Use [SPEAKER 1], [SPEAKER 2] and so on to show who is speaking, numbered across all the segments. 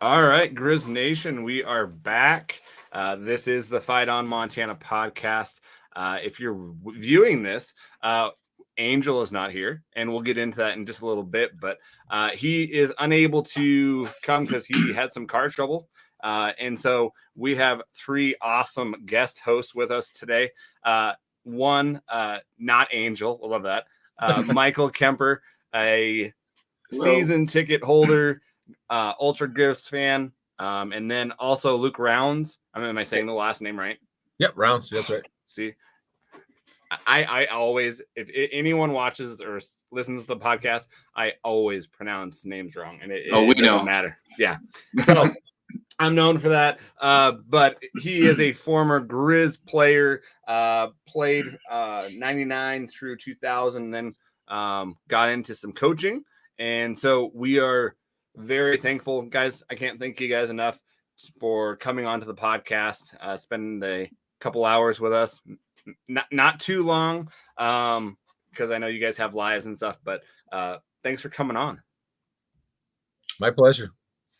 [SPEAKER 1] All right, Grizz Nation, we are back. This is the Fight on Montana podcast. If you're viewing this, Angel is not here, and we'll get into that in just a little bit. But he is unable to come because he had some car trouble. And so we have three awesome guest hosts with us today. One, not Angel, I love that. Michael Kemper, a season ticket holder, ultra Grizz fan, and then also Luke Rouns. Am I saying the last name right?
[SPEAKER 2] Yep, Rounds. That's right.
[SPEAKER 1] See, I always, if anyone watches or listens to the podcast, I always pronounce names wrong, and it doesn't matter. Yeah, so I'm known for that. But he is a former Grizz player. Played 99 through 2000, then got into some coaching, and so we are very thankful, guys. I can't thank you guys enough for coming onto the podcast, spending a couple hours with us. Not too long, because I know you guys have lives and stuff, but thanks for coming on.
[SPEAKER 2] My pleasure.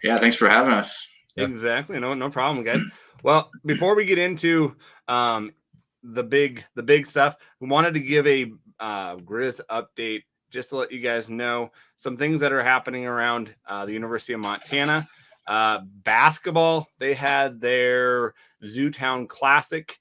[SPEAKER 3] Yeah, thanks for having us.
[SPEAKER 1] Yeah. Exactly. No problem, guys. Well, before we get into the big stuff, we wanted to give a Grizz update just to let you guys know some things that are happening around the University of Montana. Basketball, they had their Zootown Classic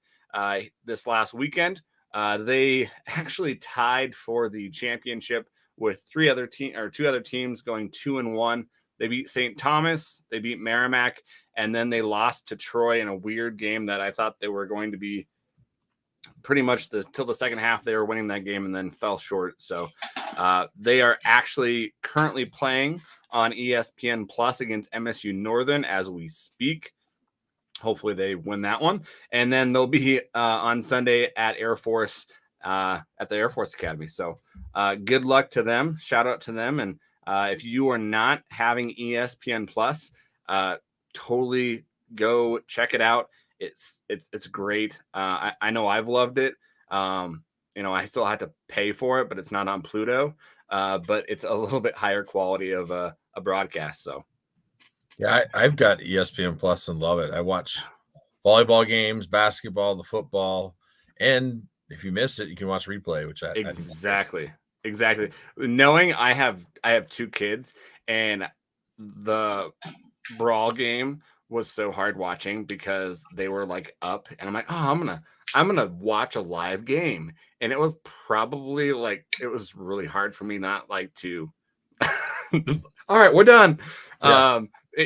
[SPEAKER 1] this last weekend. They actually tied for the championship with two other teams going 2-1. They beat St. Thomas, they beat Merrimack, and then they lost to Troy in a weird game that I thought they were going to be pretty much till the second half. They were winning that game and then fell short. So they are actually currently playing on ESPN Plus against MSU Northern as we speak. Hopefully they win that one. And then they'll be on Sunday at Air Force, at the Air Force Academy. So good luck to them. Shout out to them. And if you are not having ESPN Plus, totally go check it out. It's great. I know I've loved it. I still had to pay for it, but it's not on Pluto. But it's a little bit higher quality of a broadcast. So
[SPEAKER 2] yeah, I've got ESPN Plus and love it. I watch volleyball games, basketball, the football, and if you miss it, you can watch replay. Which
[SPEAKER 1] exactly. Knowing I have two kids, and the brawl game was so hard watching because they were like up, and I'm like, oh, I'm gonna watch a live game, and it was probably like it was really hard for me not like to. All right, we're done. Yeah.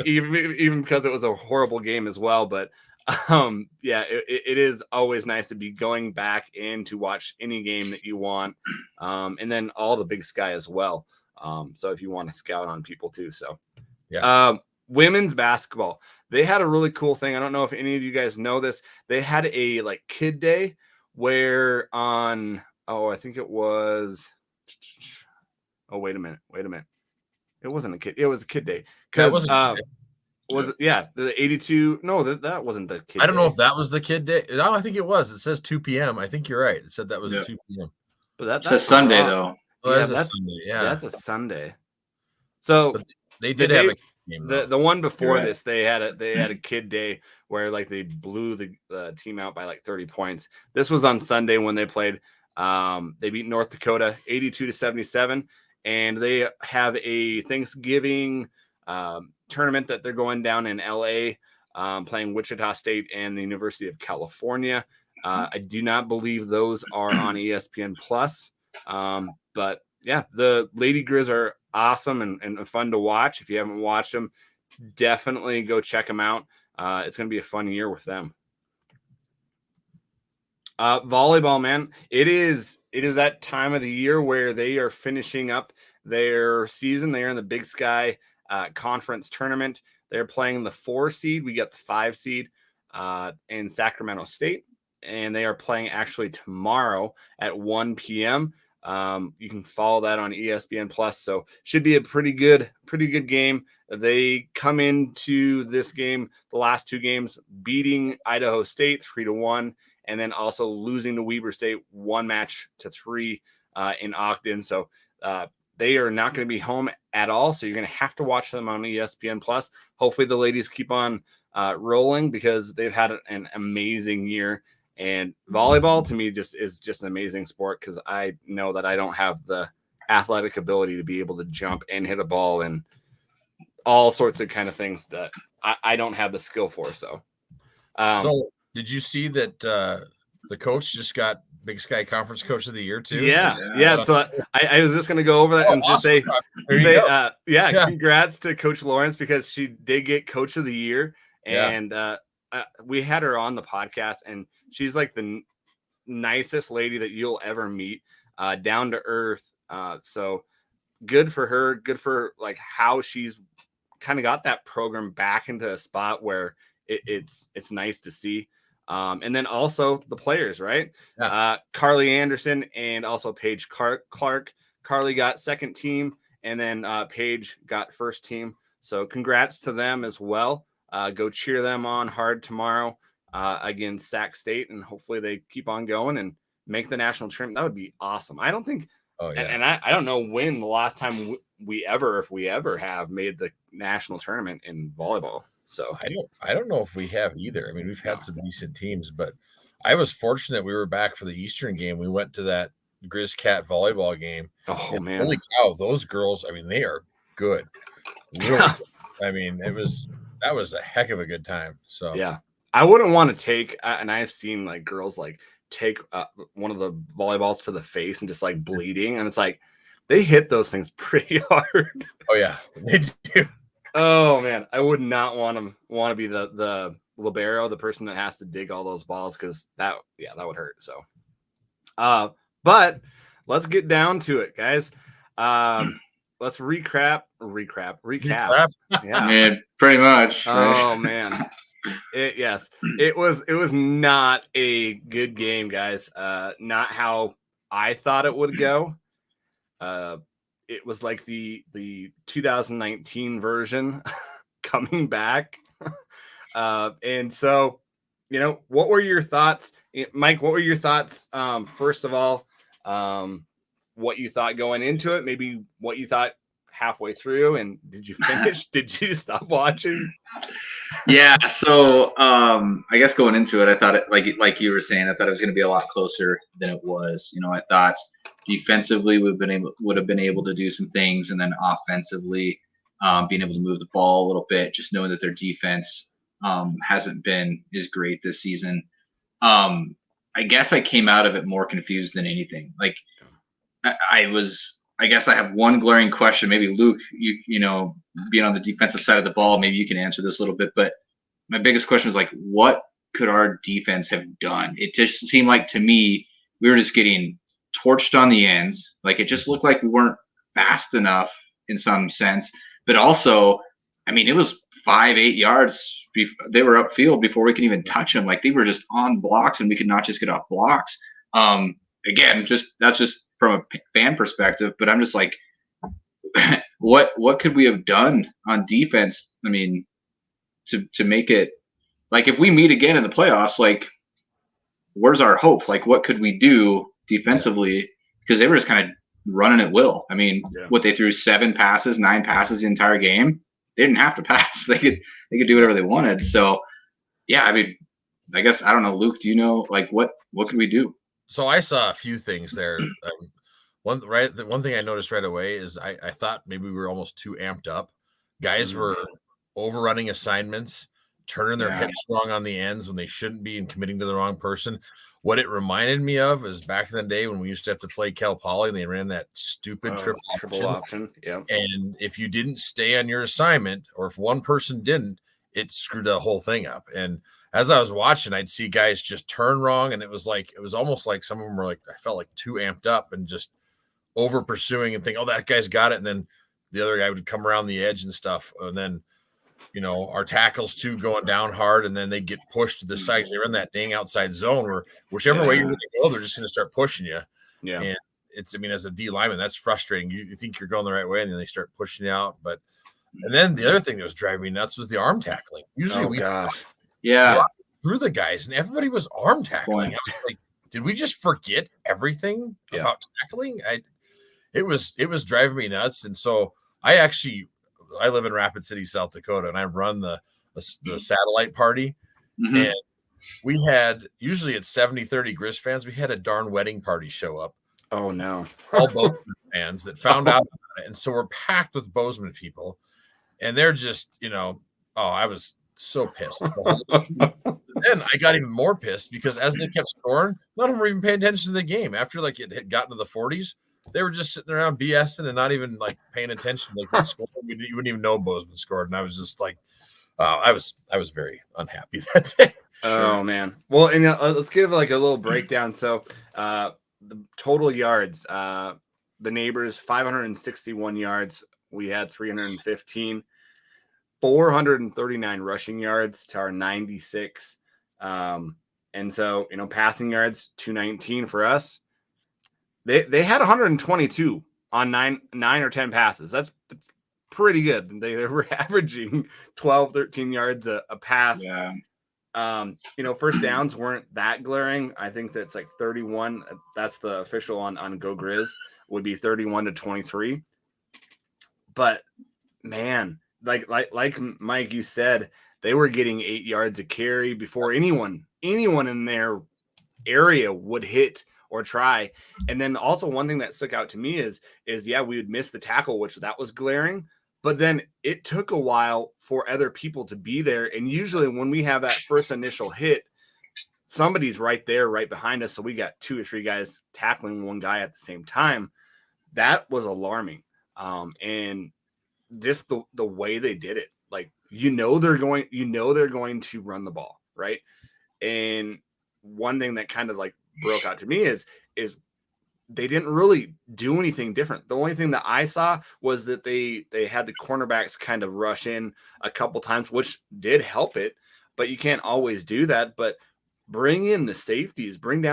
[SPEAKER 1] Even because it was a horrible game as well, but it is always nice to be going back in to watch any game that you want, and then all the Big Sky as well. So if you want to scout on people too, so yeah. Women's basketball, they had a really cool thing. I don't know if any of you guys know this. They had a like kid day where on I think it was. Oh, wait a minute. It wasn't a kid. It was a kid day because was it? Yeah, the 82. No, that wasn't the kid.
[SPEAKER 2] I don't know if that was the kid day. No, I think it was. It says 2 p.m. I think you're right. It said that was at 2 p.m.
[SPEAKER 3] But that's a Sunday though.
[SPEAKER 2] Oh, yeah, that's a Sunday. Yeah,
[SPEAKER 1] that's a Sunday. So
[SPEAKER 2] but they did have a game.
[SPEAKER 1] The one before this, they had a kid day where like they blew the team out by like 30 points. This was on Sunday when they played. They beat North Dakota 82-77. And they have a Thanksgiving tournament that they're going down in LA, playing Wichita State and the University of California. I do not believe those are on ESPN Plus. But yeah, the Lady Grizz are awesome and fun to watch. If you haven't watched them, definitely go check them out. It's going to be a fun year with them. Volleyball, man, it is that time of the year where they are finishing up their season. They are in the Big Sky Conference tournament. They're playing the 4 seed. We got the 5 seed in Sacramento State, and they are playing actually tomorrow at 1 p.m. You can follow that on ESPN Plus. So should be a pretty good game. They come into this game, the last 2 games, beating Idaho State 3-1. And then also losing to Weber State 1-3 in Ogden. So they are not going to be home at all. So you're going to have to watch them on ESPN Plus. Hopefully the ladies keep on rolling because they've had an amazing year. And volleyball to me is just an amazing sport because I know that I don't have the athletic ability to be able to jump and hit a ball and all sorts of kind of things that I don't have the skill for. So
[SPEAKER 2] did you see that the coach just got Big Sky Conference Coach of the Year too?
[SPEAKER 1] Yeah. So I was just going to go over that and just say, congrats to Coach Lawrence because she did get Coach of the Year. And we had her on the podcast, and she's like the nicest lady that you'll ever meet, down to earth. So good for her. Good for like how she's kind of got that program back into a spot where it's nice to see. And then also the players, right? Yeah. Carly Anderson and also Paige Clark. Carly got second team, and then Paige got first team. So congrats to them as well. Go cheer them on hard tomorrow against Sac State, and hopefully they keep on going and make the national tournament. That would be awesome. I don't think, and I don't know when the last time if we ever have made the national tournament in volleyball. So
[SPEAKER 2] I don't know if we have either. I mean, we've had some decent teams, but I was fortunate we were back for the Eastern game. We went to that Grizz Cat volleyball game.
[SPEAKER 1] Oh man,
[SPEAKER 2] holy cow, those girls! I mean, they are good. Really good. I mean, that was a heck of a good time. So
[SPEAKER 1] yeah, I wouldn't want to take, and I've seen like girls like take one of the volleyballs to the face and just like bleeding, and it's like they hit those things pretty hard.
[SPEAKER 2] Oh yeah, they do.
[SPEAKER 1] Oh man, I would not want to be the libero, the person that has to dig all those balls, because that would hurt. So, but let's get down to it, guys. Let's recap. Yeah,
[SPEAKER 3] man, pretty much.
[SPEAKER 1] Right? Oh man, it was not a good game, guys. Not how I thought it would go. It was like the 2019 version coming back. And so, what were your thoughts, Mike? What were your thoughts? First of all, what you thought going into it, maybe what you thought halfway through, and did you finish? Did you stop watching?
[SPEAKER 3] Yeah. So, I guess going into it, I thought it, like you were saying, I thought it was going to be a lot closer than it was. I thought defensively would have been able to do some things, and then offensively, being able to move the ball a little bit, just knowing that their defense hasn't been as great this season. I guess I came out of it more confused than anything. Like I guess I have one glaring question. Maybe Luke, you know, being on the defensive side of the ball, maybe you can answer this a little bit. But my biggest question is like, what could our defense have done? It just seemed like to me we were just getting torched on the ends. Like it just looked like we weren't fast enough in some sense. But also, I mean, it was 5-8 yards. They were upfield before we could even touch them. Like they were just on blocks, and we could not just get off blocks. Again, that's just from a fan perspective. But I'm just like, what could we have done on defense? I mean, to make it like if we meet again in the playoffs, like where's our hope? Like what could we do defensively? Because they were just kind of running at will. I mean, what they threw 9 passes the entire game. They didn't have to pass. They could do whatever they wanted. So, yeah, I mean, I guess I don't know, Luke. Do you know like what could we do?
[SPEAKER 2] So I saw a few things there. One thing I noticed right away is I thought maybe we were almost too amped up. Guys were overrunning assignments, turning their hips wrong on the ends when they shouldn't be, and committing to the wrong person. What it reminded me of is back in the day when we used to have to play Cal Poly and they ran that stupid triple option. Yeah. And if you didn't stay on your assignment, or if one person didn't, it screwed the whole thing up. And as I was watching, I'd see guys just turn wrong. And it was almost like some of them were like, I felt like too amped up and just over pursuing and think, oh, that guy's got it. And then the other guy would come around the edge and stuff. And then, you know, our tackles too going down hard, and then they get pushed to the side because they're in that dang outside zone where whichever way you're going to go, they're just going to start pushing you. Yeah. And it's, I mean, as a D lineman, that's frustrating. You think you're going the right way, and then they start pushing you out. But, and then the other thing that was driving me nuts was the arm tackling. Usually through the guys, and everybody was arm tackling. I was like, did we just forget everything about tackling? it was driving me nuts. And so I live in Rapid City, South Dakota, and I run the satellite party. And we had, usually it's 70-30 Grizz fans. We had a darn wedding party show up.
[SPEAKER 1] Oh no.
[SPEAKER 2] All Bozeman fans that found out about it. And so we're packed with Bozeman people. And they're just, I was so pissed. Then I got even more pissed because as they kept scoring, none of them were even paying attention to the game. After like it had gotten to the 40s, they were just sitting around BSing and not even like paying attention. Like they scored, you wouldn't even know Bozeman scored. And I was just like, I was very unhappy that day.
[SPEAKER 1] Oh man. Well, and let's give like a little breakdown. So the total yards, the neighbors 561 yards. We had 315, 439 rushing yards to our 96. And so, passing yards 219 for us. They had 122 on nine or 10 passes. That's pretty good. They were averaging 12, 13 yards a pass.
[SPEAKER 3] Yeah.
[SPEAKER 1] First downs weren't that glaring. I think that's like 31. That's the official on Go Grizz would be 31-23. But man, like Mike, you said, they were getting 8 yards a carry before anyone in their area would hit or try. And then also one thing that stuck out to me is we would miss the tackle, which that was glaring. But then it took a while for other people to be there. And usually when we have that first initial hit, somebody's right there, right behind us. So we got 2 or 3 guys tackling one guy at the same time. That was alarming. And just the way they did it, like, they're going to run the ball, right? And one thing that kind of like broke out to me is they didn't really do anything different. The only thing that I saw was that they had the cornerbacks kind of rush in a couple times, which did help it, but you can't always do that. But bring down the safeties. And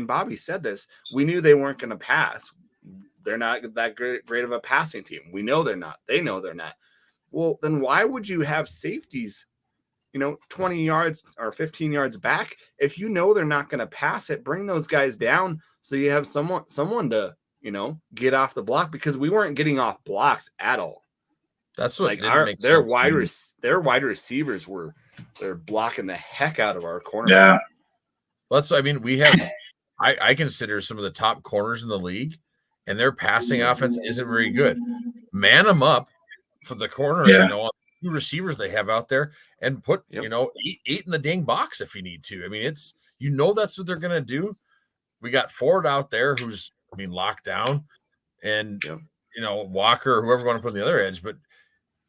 [SPEAKER 1] Bobby said this, we knew they weren't going to pass. They're not that great of a passing team. We know they're not. They know they're not. Well, then why would you have safeties 20 yards or 15 yards back? If they're not going to pass it, bring those guys down so you have someone to, get off the block, because we weren't getting off blocks at all.
[SPEAKER 2] That's what
[SPEAKER 1] their wide receivers they're blocking the heck out of our corner.
[SPEAKER 3] Yeah.
[SPEAKER 2] We have I consider some of the top corners in the league, and their passing offense isn't very good. Man them up for the corners, two receivers they have out there, and put, eight in the dang box if you need to. It's, that's what they're going to do. We got Ford out there who's locked down, and, Walker or whoever want to put on the other edge, but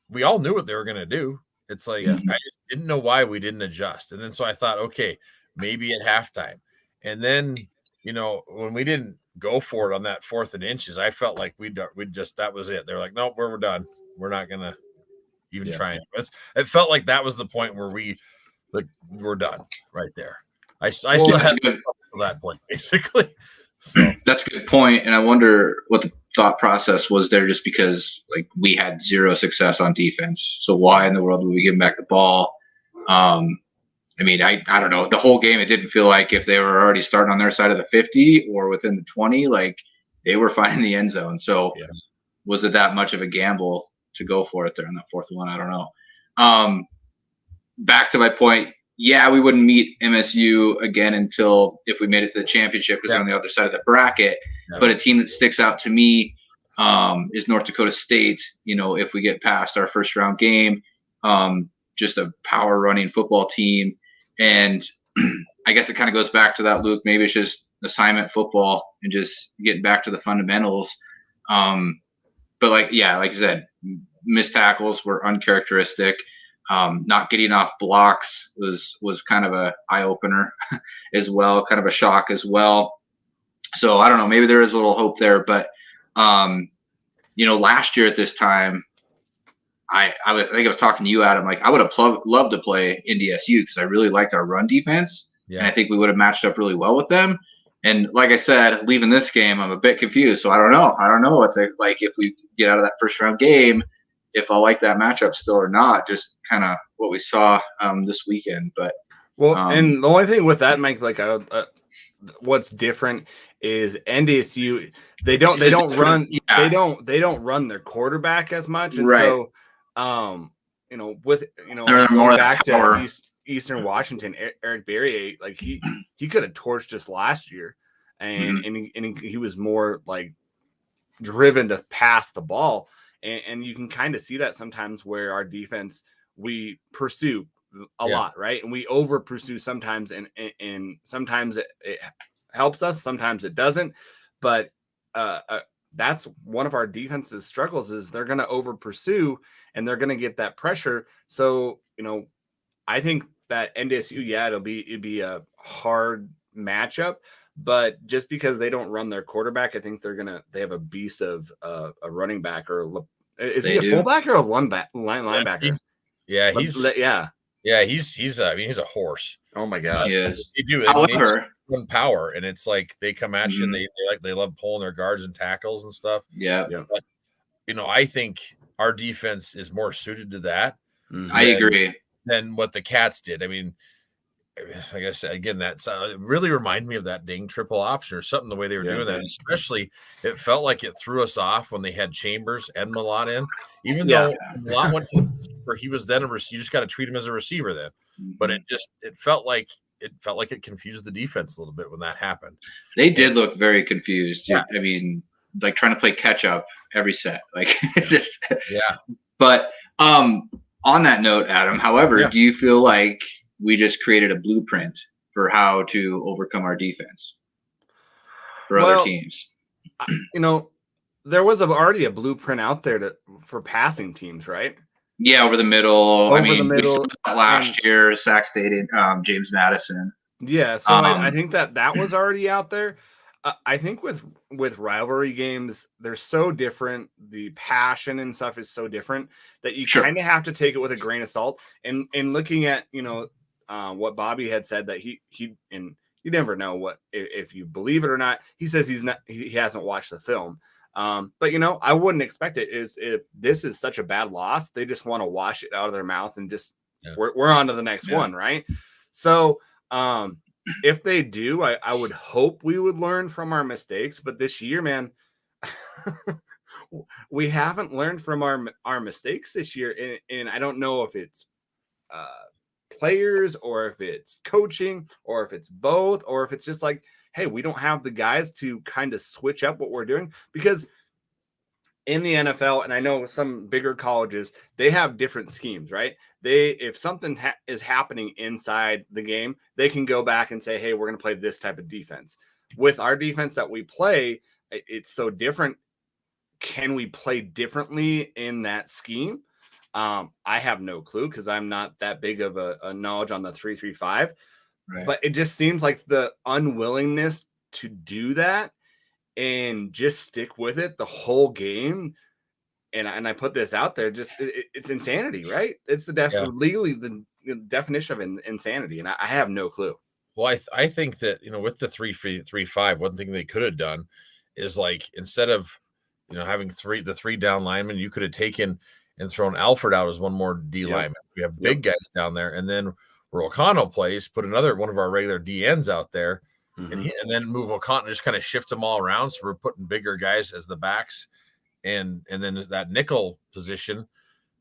[SPEAKER 2] we all knew what they were going to do. It's like, I just didn't know why we didn't adjust. And then, so I thought, okay, maybe at halftime. And then, when we didn't go for it on that 4th and inches, I felt like that was it. They're like, nope, we're done. We're not going to even try it. It felt like that was the point where we're done right there. I still had that point, basically. So
[SPEAKER 3] that's a good point. And I wonder what the thought process was there, just because we had 0 success on defense. So why in the world would we give them back the ball? I don't know. The whole game, it didn't feel like if they were already starting on their side of the 50 or within the 20, they were finding the end zone. So was it that much of a gamble to go for it there on that 4th one? I don't know. Back to my point. Yeah, we wouldn't meet MSU again until if we made it to the championship, because they're on the other side of the bracket. Yeah. But a team that sticks out to me is North Dakota State. If we get past our first round game, just a power running football team. And I guess it kind of goes back to that, Luke. Maybe it's just assignment football and just getting back to the fundamentals. But like you said, missed tackles were uncharacteristic. Not getting off blocks was kind of a eye opener as well, kind of a shock as well. So I don't know, maybe there is a little hope there, but last year at this time, I think I was talking to you, Adam. I would have loved to play NDSU because I really liked our run defense, and I think we would have matched up really well with them. And like I said, leaving this game, I'm a bit confused. So I don't know what's like if we get out of that first round game, if I like that matchup still or not. Just kind of what we saw this weekend. But
[SPEAKER 1] and the only thing with that, Mike, what's different is NDSU. They don't run.
[SPEAKER 3] Yeah.
[SPEAKER 1] They don't run their quarterback as much, and
[SPEAKER 3] Right.
[SPEAKER 1] so with
[SPEAKER 3] They're
[SPEAKER 1] going
[SPEAKER 3] more
[SPEAKER 1] back
[SPEAKER 3] power.
[SPEAKER 1] to Eastern Washington, Eric Berrier, like he could have torched us last year, and he was more like driven to pass the ball, and you can kind of see that sometimes where our defense, we pursue a lot, right, and we over pursue sometimes, and sometimes it helps us, sometimes it doesn't, but that's one of our defense's struggles, is they're going to over pursue and they're going to get that pressure. So I think that NDSU, it'd be a hard matchup, but just because they don't run their quarterback, I think they have a beast of a running back, or is he a fullback or a linebacker?
[SPEAKER 2] He's a horse.
[SPEAKER 1] Oh my gosh.
[SPEAKER 3] Yes.
[SPEAKER 2] They do.
[SPEAKER 3] However,
[SPEAKER 2] run power, and it's like they come at you, and they love pulling their guards and tackles and stuff.
[SPEAKER 3] Yeah.
[SPEAKER 2] But I think our defense is more suited to that.
[SPEAKER 3] I agree.
[SPEAKER 2] Than what the Cats did. I mean, like I said, again, that's really reminded me of that dang triple option or something, the way they were doing that. Especially, it felt like it threw us off when they had Chambers and Malott in, even though Malott went to receiver, he was then a receiver. You just got to treat him as a receiver then. But it felt like it confused the defense a little bit when that happened.
[SPEAKER 3] They did look very confused. Yeah. I mean, like trying to play catch up every set. Like it's just But on that note, Adam, however, do you feel like we just created a blueprint for how to overcome our defense for other teams?
[SPEAKER 1] There was already a blueprint out there for passing teams, right?
[SPEAKER 3] Yeah, over the middle.
[SPEAKER 1] We saw
[SPEAKER 3] that last year, Sac State, James Madison.
[SPEAKER 1] Yeah, so I think that was already out there. I think with rivalry games, they're so different. The passion and stuff is so different that you kind of have to take it with a grain of salt. And looking at what Bobby had said, that he and you never know what if you believe it or not. He says he hasn't watched the film. But I wouldn't expect it. If this is such a bad loss, they just want to wash it out of their mouth and just we're on to the next one, right? So if they do, I would hope we would learn from our mistakes. But this year, man, we haven't learned from our mistakes this year, and I don't know if it's players or if it's coaching or if it's both, or if it's just like, hey, we don't have the guys to kind of switch up what we're doing. Because in the NFL, and I know some bigger colleges, they have different schemes, right? If something is happening inside the game, they can go back and say, hey, we're going to play this type of defense. With our defense that we play, it's so different. Can we play differently in that scheme? I have no clue, because I'm not that big of a knowledge on the 3-3-5. Right. But it just seems like the unwillingness to do that and just stick with it the whole game. And I put this out there, just it's insanity, right? It's legally the definition of insanity, and I have no clue.
[SPEAKER 2] Well, I think that with the 3-3-5, one thing they could have done is, like, instead of having the three down linemen, you could have taken and thrown Alfred out as one more D lineman. We have big guys down there, and then where O'Connell plays, put another one of our regular DNs out there, and then move O'Connell, just kind of shift them all around. So we're putting bigger guys as the backs, and then that nickel position,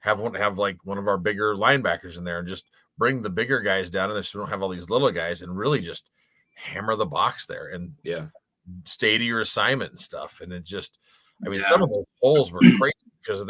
[SPEAKER 2] have like one of our bigger linebackers in there, and just bring the bigger guys down in there, so we don't have all these little guys, and really just hammer the box there and stay to your assignment and stuff. And it just, some of those holes were crazy because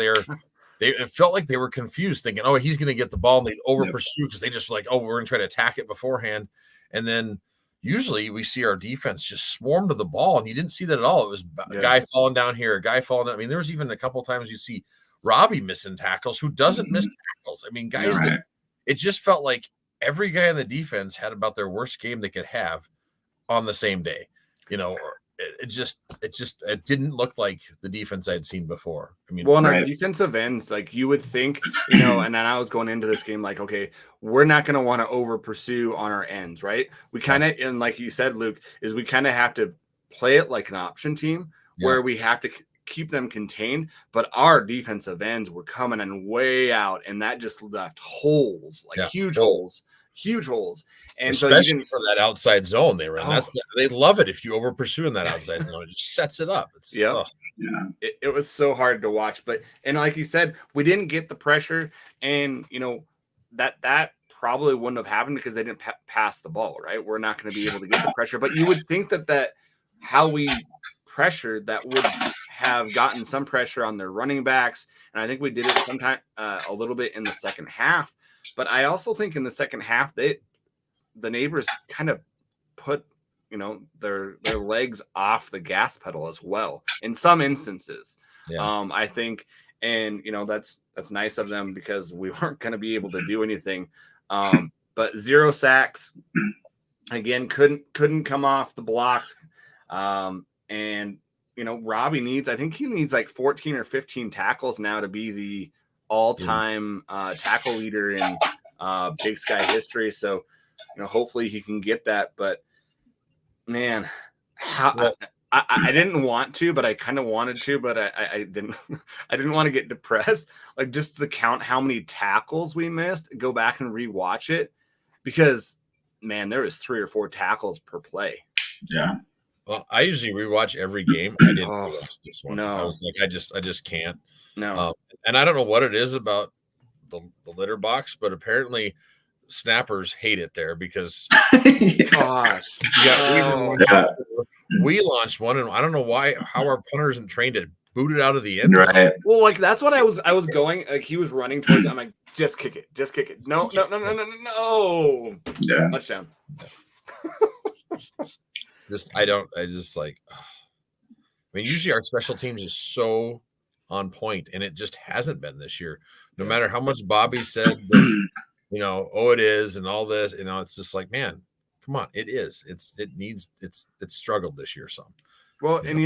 [SPEAKER 2] it felt like they were confused, thinking, oh, he's going to get the ball, and they'd over pursue because they just like, oh, we're going to try to attack it beforehand. And then usually we see our defense just swarm to the ball, and you didn't see that at all. It was a guy falling down here, a guy falling down. There was even a couple of times you see Robbie missing tackles, who doesn't miss tackles. Guys, it just felt like every guy on the defense had about their worst game they could have on the same day. It didn't look like the defense I'd seen before.
[SPEAKER 1] On our defensive ends, like you would think, and then I was going into this game like, okay, we're not going to want to over pursue on our ends, right? We kind of, and like you said, Luke, is we kind of have to play it like an option team where we have to keep them contained, but our defensive ends were coming in way out, and that just left holes, like huge holes huge holes. And
[SPEAKER 2] especially
[SPEAKER 1] so
[SPEAKER 2] for that outside zone they run.
[SPEAKER 1] Oh.
[SPEAKER 2] They love it if you over pursue in that outside zone. It just sets it up. It's
[SPEAKER 1] yeah. It was so hard to watch, and like you said, we didn't get the pressure, and that probably wouldn't have happened because they didn't pass the ball, right? We're not going to be able to get the pressure, but you would think that how we pressured that would have gotten some pressure on their running backs, and I think we did it sometime a little bit in the second half. But I also think in the second half the neighbors kind of put their legs off the gas pedal as well in some instances. I think, and that's nice of them because we weren't going to be able to do anything. But 0 sacks again, couldn't come off the blocks. And Robbie needs like 14 or 15 tackles now to be the all-time tackle leader in Big Sky history. So hopefully he can get that. But man, I didn't want to, but I kind of wanted to, but I didn't. I didn't want to get depressed. Like just to count how many tackles we missed, go back and rewatch it, because man, there was 3 or 4 tackles per play.
[SPEAKER 3] Yeah.
[SPEAKER 2] Well, I usually rewatch every game. I didn't rewatch this one.
[SPEAKER 1] No.
[SPEAKER 2] I was like, I just can't.
[SPEAKER 1] No.
[SPEAKER 2] And I don't know what it is about the litter box, but apparently snappers hate it there because
[SPEAKER 1] gosh,
[SPEAKER 2] we launched one, and I don't know how our punter isn't trained to boot it out of the end zone.
[SPEAKER 3] Right.
[SPEAKER 1] Well, like that's what I was going. Like he was running towards. I'm like, just kick it. No.
[SPEAKER 3] Yeah.
[SPEAKER 1] Touchdown.
[SPEAKER 2] I mean, usually our special teams is so on point, and it just hasn't been this year. No matter how much Bobby said that, it is, and all this, it's just like, man, come on, it is. It's struggled this year some.
[SPEAKER 1] Well, and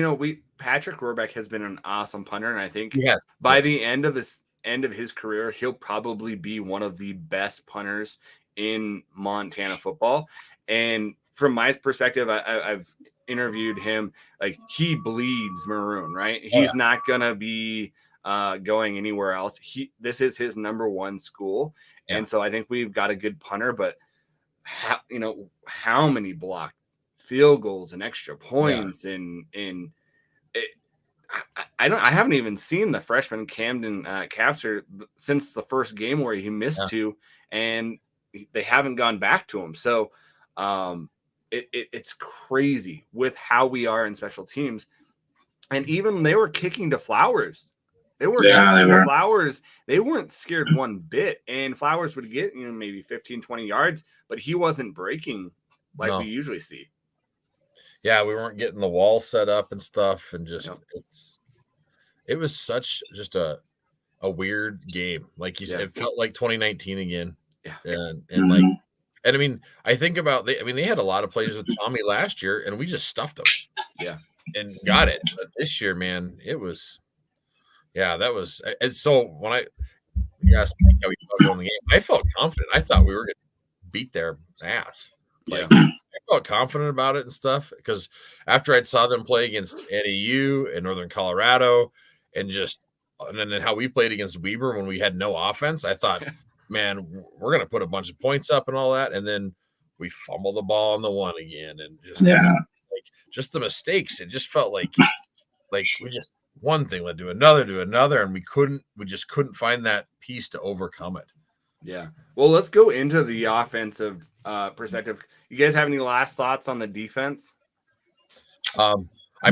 [SPEAKER 1] Patrick Rohrbeck has been an awesome punter, and I think
[SPEAKER 2] by
[SPEAKER 1] the end of his career, he'll probably be one of the best punters in Montana football. And from my perspective, I've interviewed him. Like he bleeds maroon, right? He's not gonna be going anywhere else. This is his number one school, and so I think we've got a good punter. But how many blocked field goals and extra points I haven't even seen the freshman Camden Capser since the first game where he missed 2, and they haven't gone back to him. So it's crazy with how we are in special teams. And even they were kicking to Flowers. They were Flowers. They weren't scared one bit. And Flowers would get maybe 15, 20 yards, but he wasn't breaking like we usually see.
[SPEAKER 2] Yeah, we weren't getting the wall set up and stuff, and just it was such just a weird game. Like you said, it felt like 2019 again.
[SPEAKER 3] Yeah.
[SPEAKER 2] And I mean, I think about they had a lot of plays with Tommy last year, and we just stuffed them.
[SPEAKER 1] Yeah.
[SPEAKER 2] And got it. But this year, man, it was that was. And so when you asked me how we felt going the game, I felt confident. I thought we were going to beat their ass. I felt confident about it and stuff, because after I saw them play against NEU and Northern Colorado, and then how we played against Weber when we had no offense, I thought, man, we're going to put a bunch of points up and all that. And then we fumble the ball on the one again, and just the mistakes. It just felt like we just one thing led to another, and we just couldn't find that piece to overcome it.
[SPEAKER 1] Yeah. Well, let's go into the offensive perspective. You guys have any last thoughts on the defense?
[SPEAKER 2] I'm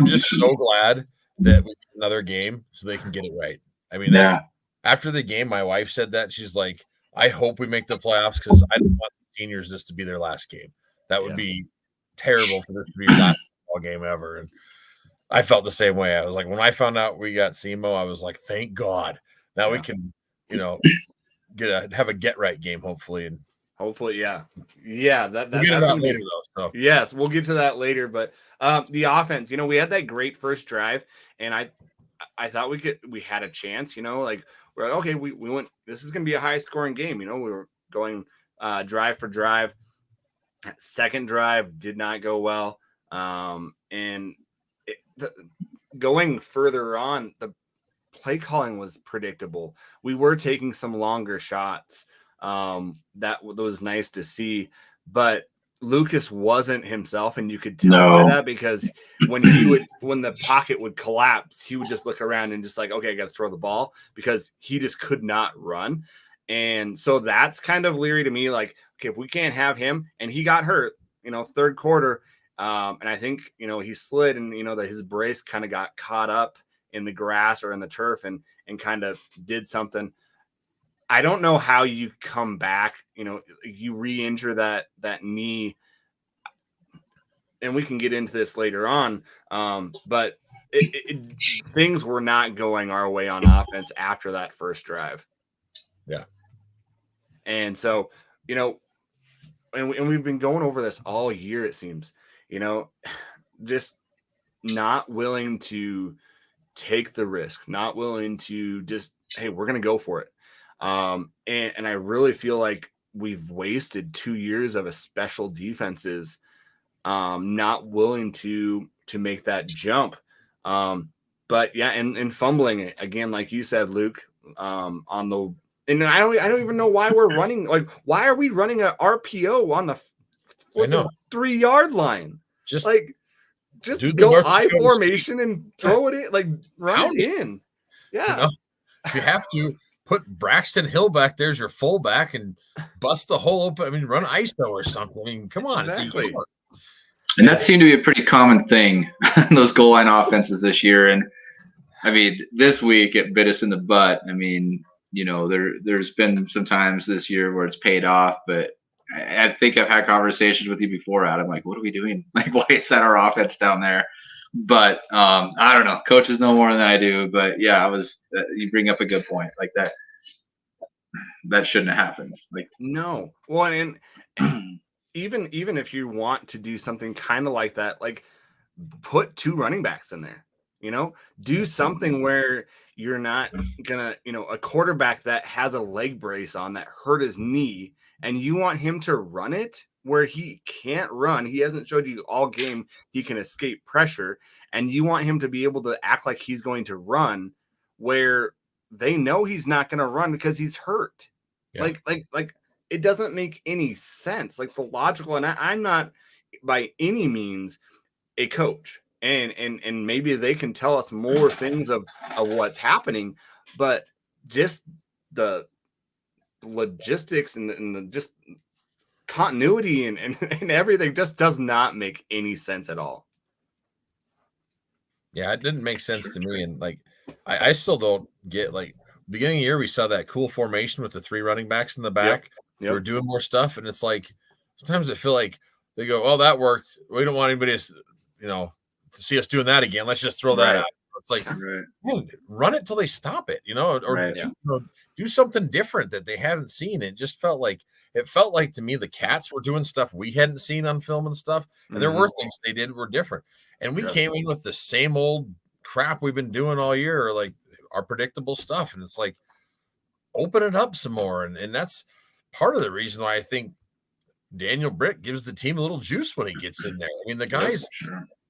[SPEAKER 2] just so glad that we get another game so they can get it right. I mean, after the game, my wife said that. She's like, I hope we make the playoffs, because I don't want the seniors this to be their last game. That would be terrible for this to be your last football game ever. And I felt the same way. I was like, when I found out we got SEMO, I was like, thank God. Now we can, have a get right game, hopefully. And
[SPEAKER 1] hopefully, that's
[SPEAKER 2] later though. So.
[SPEAKER 1] Yes, we'll get to that later. But the offense, we had that great first drive, and I thought we had a chance. We're like, okay, we went. This is going to be a high scoring game. We were going drive for drive. Second drive did not go well, and going further on, the play calling was predictable. We were taking some longer shots. That was nice to see. But Lucas wasn't himself, and you could tell by that, because when the pocket would collapse, he would just look around and just like, okay, I got to throw the ball, because he just could not run. And so that's kind of leery to me. Like, okay, if we can't have him, and he got hurt, third quarter, and I think, he slid, and, that his brace kind of got caught up in the grass or in the turf and kind of did something. I don't know how you come back, you re-injure that knee, and we can get into this later on. But things were not going our way on offense after that first drive.
[SPEAKER 2] Yeah.
[SPEAKER 1] And so, and we've been going over this all year, it seems, just not willing to take the risk, not willing to just, hey, we're going to go for it. And I really feel like we've wasted 2 years of a special defenses, not willing to make that jump. But yeah, and fumbling it again, like you said, Luke, and I don't even know why we're running. Like, why are we running a RPO on the 3 yard line? Just go I formation and throw it in, like run it in. Yeah.
[SPEAKER 2] If you have to, put Braxton Hill back there as your fullback and bust the hole open. I mean, run ISO or something. I mean, come on.
[SPEAKER 1] Exactly.
[SPEAKER 3] And that seemed to be a pretty common thing, those goal line offenses this year. And I mean, this week it bit us in the butt. I mean, there's been some times this year where it's paid off, but I think I've had conversations with you before, Adam. Like, what are we doing? Like, why is that our offense down there? But I don't know. Coaches know more than I do. But yeah, you bring up a good point. Like that shouldn't have happened. Like,
[SPEAKER 1] no. Well, and even if you want to do something kind of like that, like put 2 running backs in there. Do something where you're not gonna, a quarterback that has a leg brace on that hurt his knee, and you want him to run it where he can't run. He hasn't showed you all game he can escape pressure, and you want him to be able to act like he's going to run where they know he's not going to run because he's hurt. Yeah. Like it doesn't make any sense. Like the logical, and I'm not by any means a coach, and maybe they can tell us more things of what's happening, but just the logistics and the just continuity and everything just does not make any sense at all.
[SPEAKER 2] Yeah, it didn't make sense to me. And like, I still don't get, like, beginning of the year, we saw that cool formation with the 3 running backs in the back. Yep. We're doing more stuff. And it's like, sometimes I feel like they go, oh, that worked. We don't want anybody to, to see us doing that again. Let's just throw that out. It's like, man, run it till they stop it, or do something different that they haven't seen. It just felt like to me the Cats were doing stuff we hadn't seen on film and stuff, and there were things they did were different. And we came in with the same old crap we've been doing all year, or like our predictable stuff. And it's like, open it up some more. And that's part of the reason why I think Daniel Britt gives the team a little juice when he gets in there. I mean, the guy's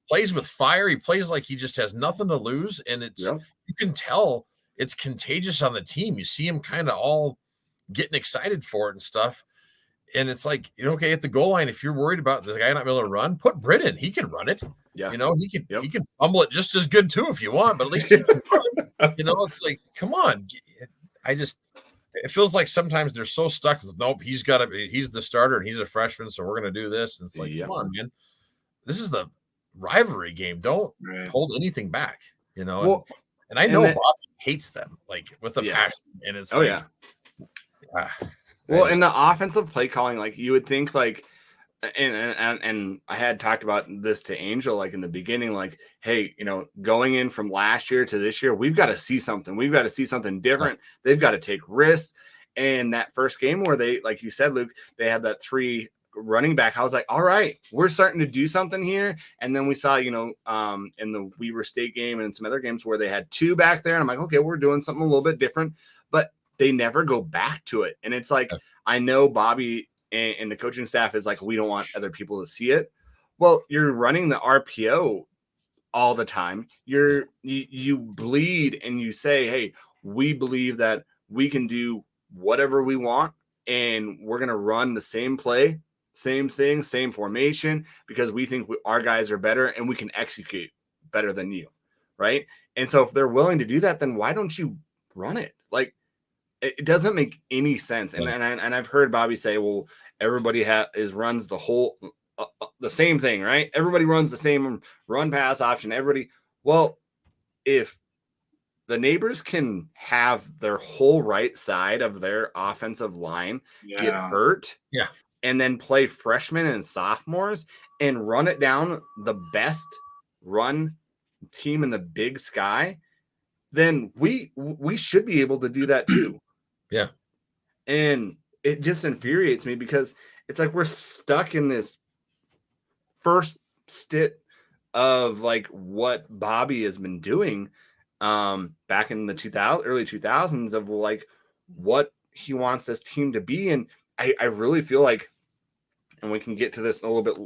[SPEAKER 2] plays with fire. He plays like he just has nothing to lose. And you can tell it's contagious on the team. You see him kind of all getting excited for it and stuff. And it's like, okay, at the goal line, if you're worried about this guy not being able to run, put Britt in. He can run it. Yeah. He can fumble it just as good too if you want, but at least he can run. It's like, come on. It feels like sometimes they're so stuck with, nope, he's the starter and he's a freshman, so we're going to do this. And it's like, come on, man. This is the rivalry game. Don't hold anything back, Well, and I know Bobby hates them, like, with a passion. And it's and
[SPEAKER 1] the offensive play calling, like, you would think, like, and I had talked about this to Angel, like, in the beginning, like, hey, going in from last year to this year, we've got to see something. We've got to see something different. They've got to take risks. And that first game where they, like you said, Luke, they had that 3 running back. I was like, all right, we're starting to do something here. And then we saw, in the Weber State game and some other games where they had 2 back there. And I'm like, okay, we're doing something a little bit different, but they never go back to it. And it's like, I know Bobby and the coaching staff is like, we don't want other people to see it. Well, you're running the RPO all the time. You bleed and you say, hey, we believe that we can do whatever we want and we're going to run the same play, same thing, same formation, because we think our guys are better and we can execute better than you, right? And so if they're willing to do that, then why don't you run it? Like, it doesn't make any sense. And I've heard Bobby say, well, everybody runs the whole the same thing, right? Everybody runs the same run pass option. Everybody. Well, if the neighbors can have their whole right side of their offensive line get hurt, and then play freshmen and sophomores and run it down the best run team in the Big Sky, then we should be able to do that too.
[SPEAKER 2] Yeah.
[SPEAKER 1] And it just infuriates me because it's like we're stuck in this first stint of like what Bobby has been doing back in the early 2000s of like what he wants this team to be. And I really feel like, and we can get to this a little bit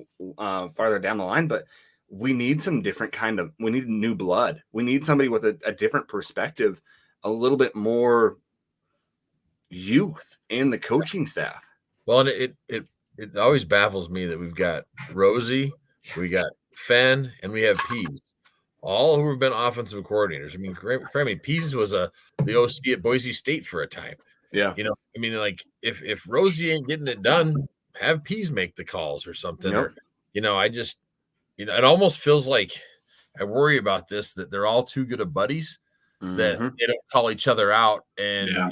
[SPEAKER 1] farther down the line, but we need some different we need new blood. We need somebody with a different perspective, a little bit more youth in the coaching staff.
[SPEAKER 2] Well, and it always baffles me that we've got Rosie, we got Fenn, and we have Pease, all who have been offensive coordinators. I mean, Pease was the OC at Boise State for a time.
[SPEAKER 1] Yeah.
[SPEAKER 2] You know, I mean, like if Rosie ain't getting it done, have Pease make the calls or something.
[SPEAKER 1] Yep.
[SPEAKER 2] Or, you know, I just, you know, it almost feels like I worry about this, that they're all too good of buddies, that they don't call each other out and you know,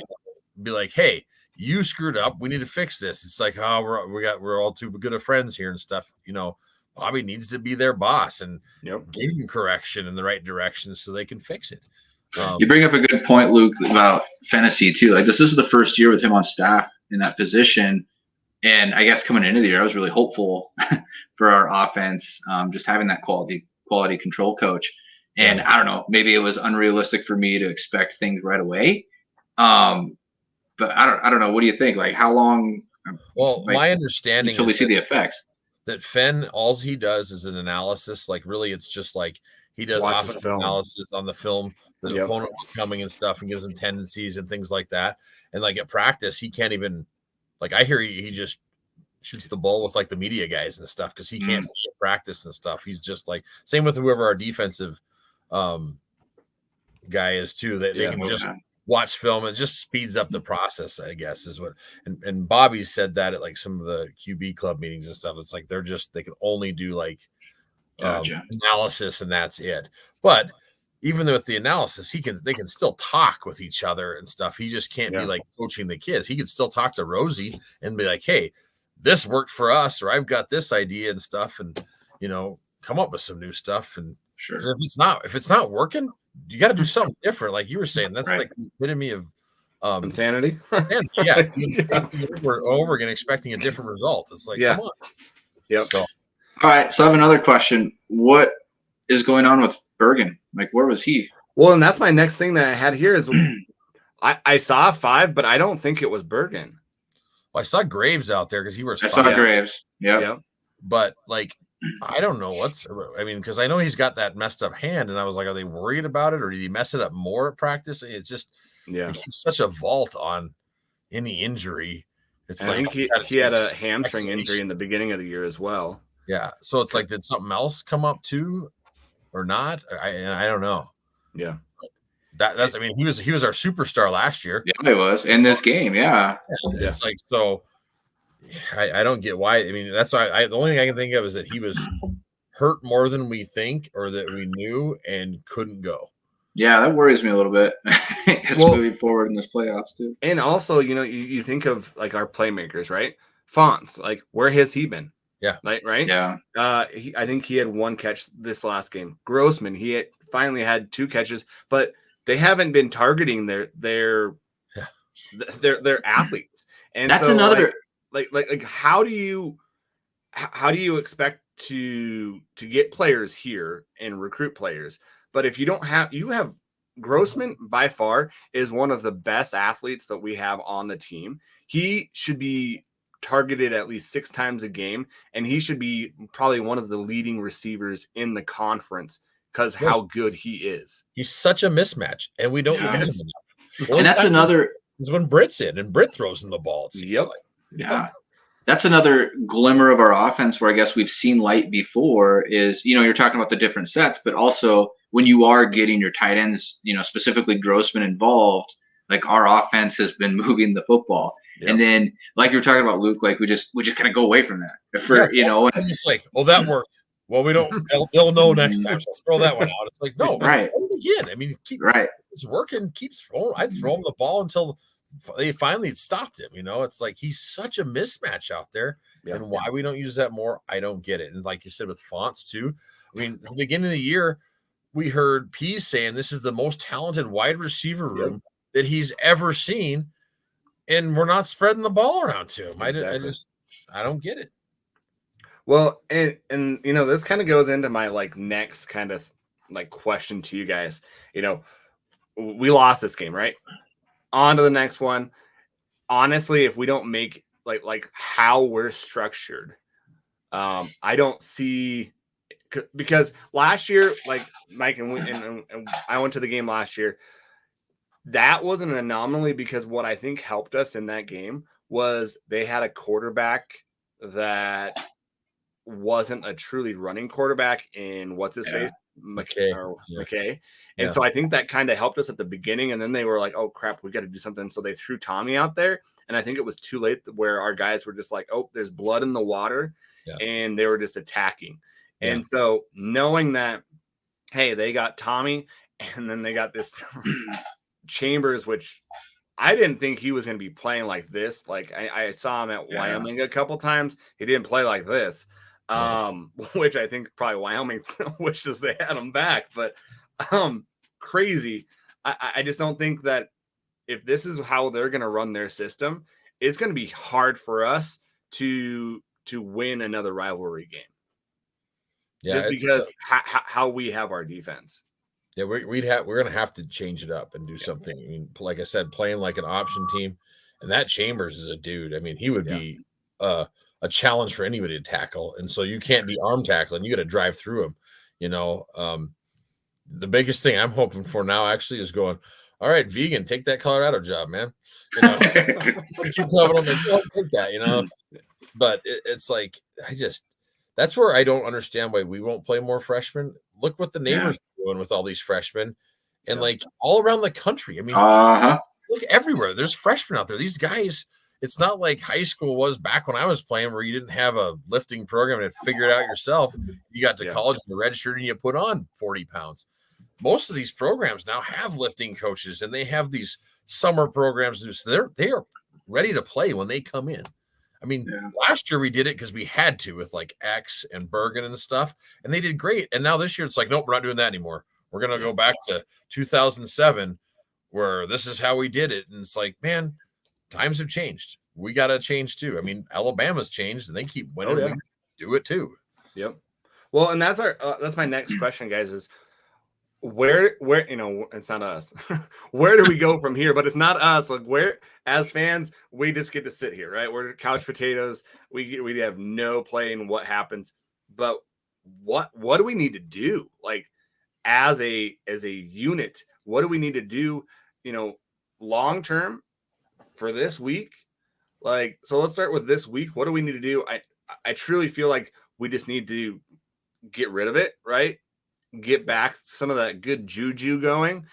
[SPEAKER 2] be like, hey, you screwed up. We need to fix this. It's like, oh, we're all too good of friends here and stuff. You know, Bobby needs to be their boss and give him correction in the right direction so they can fix it.
[SPEAKER 3] You bring up a good point, Luke, about fantasy too. Like this is the first year with him on staff in that position. And I guess coming into the year, I was really hopeful for our offense, just having that quality control coach. And I don't know, maybe it was unrealistic for me to expect things right away. But I don't know. What do you think? Like how long?
[SPEAKER 2] Well, my understanding
[SPEAKER 3] until we see the effects.
[SPEAKER 2] That Fenn, all he does is an analysis. Like really, it's just like he does offensive analysis on the film, the opponent coming and stuff, and gives them tendencies and things like that. And like at practice, he can't even. Like I hear he just shoots the ball with like the media guys and stuff because he can't practice and stuff. He's just like same with whoever our defensive guy is too. They can just watch film. It just speeds up the process, I guess, is what. And Bobby said that at like some of the QB club meetings and stuff. It's like they can only do like analysis and that's it. But even with the analysis, they can still talk with each other and stuff. He just can't be like coaching the kids. He can still talk to Rosie and be like, hey, this worked for us, or I've got this idea and stuff, and you know, come up with some new stuff. And if it's not working, you got to do something different. Like you were saying, that's like the epitome of
[SPEAKER 1] insanity.
[SPEAKER 2] We're over again expecting a different result. It's like, come on.
[SPEAKER 1] Yep.
[SPEAKER 2] So,
[SPEAKER 3] all right. So I have another question. What is going on with Bergen? Like, where was he?
[SPEAKER 1] Well, and that's my next thing that I had here is I saw 5, but I don't think it was Bergen.
[SPEAKER 2] Well, I saw Graves out there because he was.
[SPEAKER 3] I saw Graves. Yeah.
[SPEAKER 2] But like, I don't know because I know he's got that messed up hand, and I was like, are they worried about it, or did he mess it up more at practice? It's just, he's such a vault on any injury. It's
[SPEAKER 1] I think he had a hamstring injury in the beginning of the year as well.
[SPEAKER 2] Yeah. So it's like, did something else come up too? Or not? I don't know.
[SPEAKER 1] Yeah.
[SPEAKER 2] That's I mean, he was our superstar last year.
[SPEAKER 3] Yeah, he was in this game. Yeah.
[SPEAKER 2] It's like, so I don't get why. I mean, that's why the only thing I can think of is that he was hurt more than we think or that we knew and couldn't go.
[SPEAKER 3] Yeah, that worries me a little bit. Moving forward in this playoffs too.
[SPEAKER 1] And also, you know, you think of like our playmakers, right? Fonts, like where has he been?
[SPEAKER 2] Yeah.
[SPEAKER 1] Right.
[SPEAKER 3] Yeah.
[SPEAKER 1] I think he had 1 catch this last game. Grossman, he finally had 2 catches, but they haven't been targeting their athletes. And
[SPEAKER 3] that's
[SPEAKER 1] so,
[SPEAKER 3] another
[SPEAKER 1] like how do you expect to get players here and recruit players? But if you have Grossman by far is one of the best athletes that we have on the team. He should be targeted at least 6 times a game, and he should be probably one of the leading receivers in the conference how good he is.
[SPEAKER 2] He's such a mismatch, and we don't.
[SPEAKER 3] And that's
[SPEAKER 2] is when Britt's in, and Britt throws him the ball. It seems like.
[SPEAKER 3] Yeah. That's another glimmer of our offense where I guess we've seen light before is, you're talking about the different sets, but also when you are getting your tight ends, specifically Grossman involved, like our offense has been moving the football. Yep. And then like you're talking about, Luke, like we just kind of go away from that for,
[SPEAKER 2] and it's like, oh, that worked. Well, we don't, they'll know next time. So throw that one out. It's like, no,
[SPEAKER 3] right.
[SPEAKER 2] Again. I mean, it's working, keep throwing. I throw him the ball until they finally stopped him. It's like he's such a mismatch out there. And why we don't use that more, I don't get it. And like you said, with Fonts too, I mean, at the beginning of the year, we heard Pease saying this is the most talented wide receiver room that he's ever seen. And we're not spreading the ball around to him. Exactly. I don't get it.
[SPEAKER 1] Well, and this kind of goes into my like next kind of like question to you guys. We lost this game, right? On to the next one. Honestly, if we don't make like how we're structured, I don't see, because last year, like Mike and I went to the game last year. That was an anomaly because what I think helped us in that game was they had a quarterback that wasn't a truly running quarterback in what's his face, McKay. And so I think that kind of helped us at the beginning. And then they were like, oh crap, we got to do something. So they threw Tommy out there. And I think it was too late where our guys were just like, oh, there's blood in the water. And they were just attacking. And so knowing that, hey, they got Tommy and then they got this Chambers, which I didn't think he was going to be playing like this. Like I saw him at Wyoming a couple times. He didn't play like this. Which I think probably Wyoming wishes they had him back, but crazy. I just don't think that if this is how they're going to run their system, it's going to be hard for us to win another rivalry game. Just because how we have our defense.
[SPEAKER 2] Yeah, we're going to have to change it up and do something. I mean, like I said, playing like an option team, and that Chambers is a dude. I mean, he would be a challenge for anybody to tackle, and so you can't be arm tackling. You got to drive through him. The biggest thing I'm hoping for now actually is going, all right, Vegan, take that Colorado job, man. Keep loving them and take that, But it's like that's where I don't understand why we won't play more freshmen. Look what the neighbors are doing with all these freshmen, and like all around the country. I mean, look everywhere. There's freshmen out there. These guys. It's not like high school was back when I was playing, where you didn't have a lifting program and figure it out yourself. You got to college and registered, and you put on 40 pounds. Most of these programs now have lifting coaches, and they have these summer programs. So they are ready to play when they come in. I mean, last year we did it because we had to with like X and Bergen and stuff, and they did great. And now this year it's like, nope, we're not doing that anymore. We're going to go back to 2007 where this is how we did it. And it's like, man, times have changed. We got to change too. I mean, Alabama's changed and they keep winning. We do it too.
[SPEAKER 1] Yep. Well, and that's that's my next question, guys, is where it's not us. Where do we go from here? But it's not us. Like, where, as fans, we just get to sit here, right? We're couch potatoes. We have no play in what happens. But what do we need to do? Like, as a unit, what do we need to do, long term for this week? Like, so let's start with this week. What do we need to do? I truly feel like we just need to get rid of it, right? Get back some of that good juju going,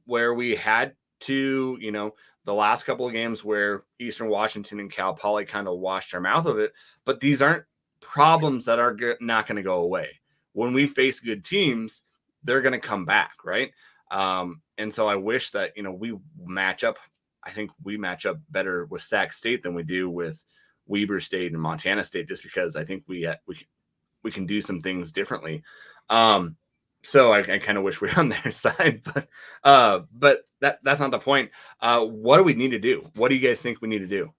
[SPEAKER 1] where we had to, the last couple of games where Eastern Washington and Cal Poly kind of washed our mouth of it. But these aren't problems that are not going to go away. When we face good teams, they're going to come back, right? And so I wish that, we match up. I think we match up better with Sac State than we do with Weber State and Montana State, just because I think we can do some things differently. So I kind of wish we were on their side, but that's not the point. What do we need to do? What do you guys think we need to do?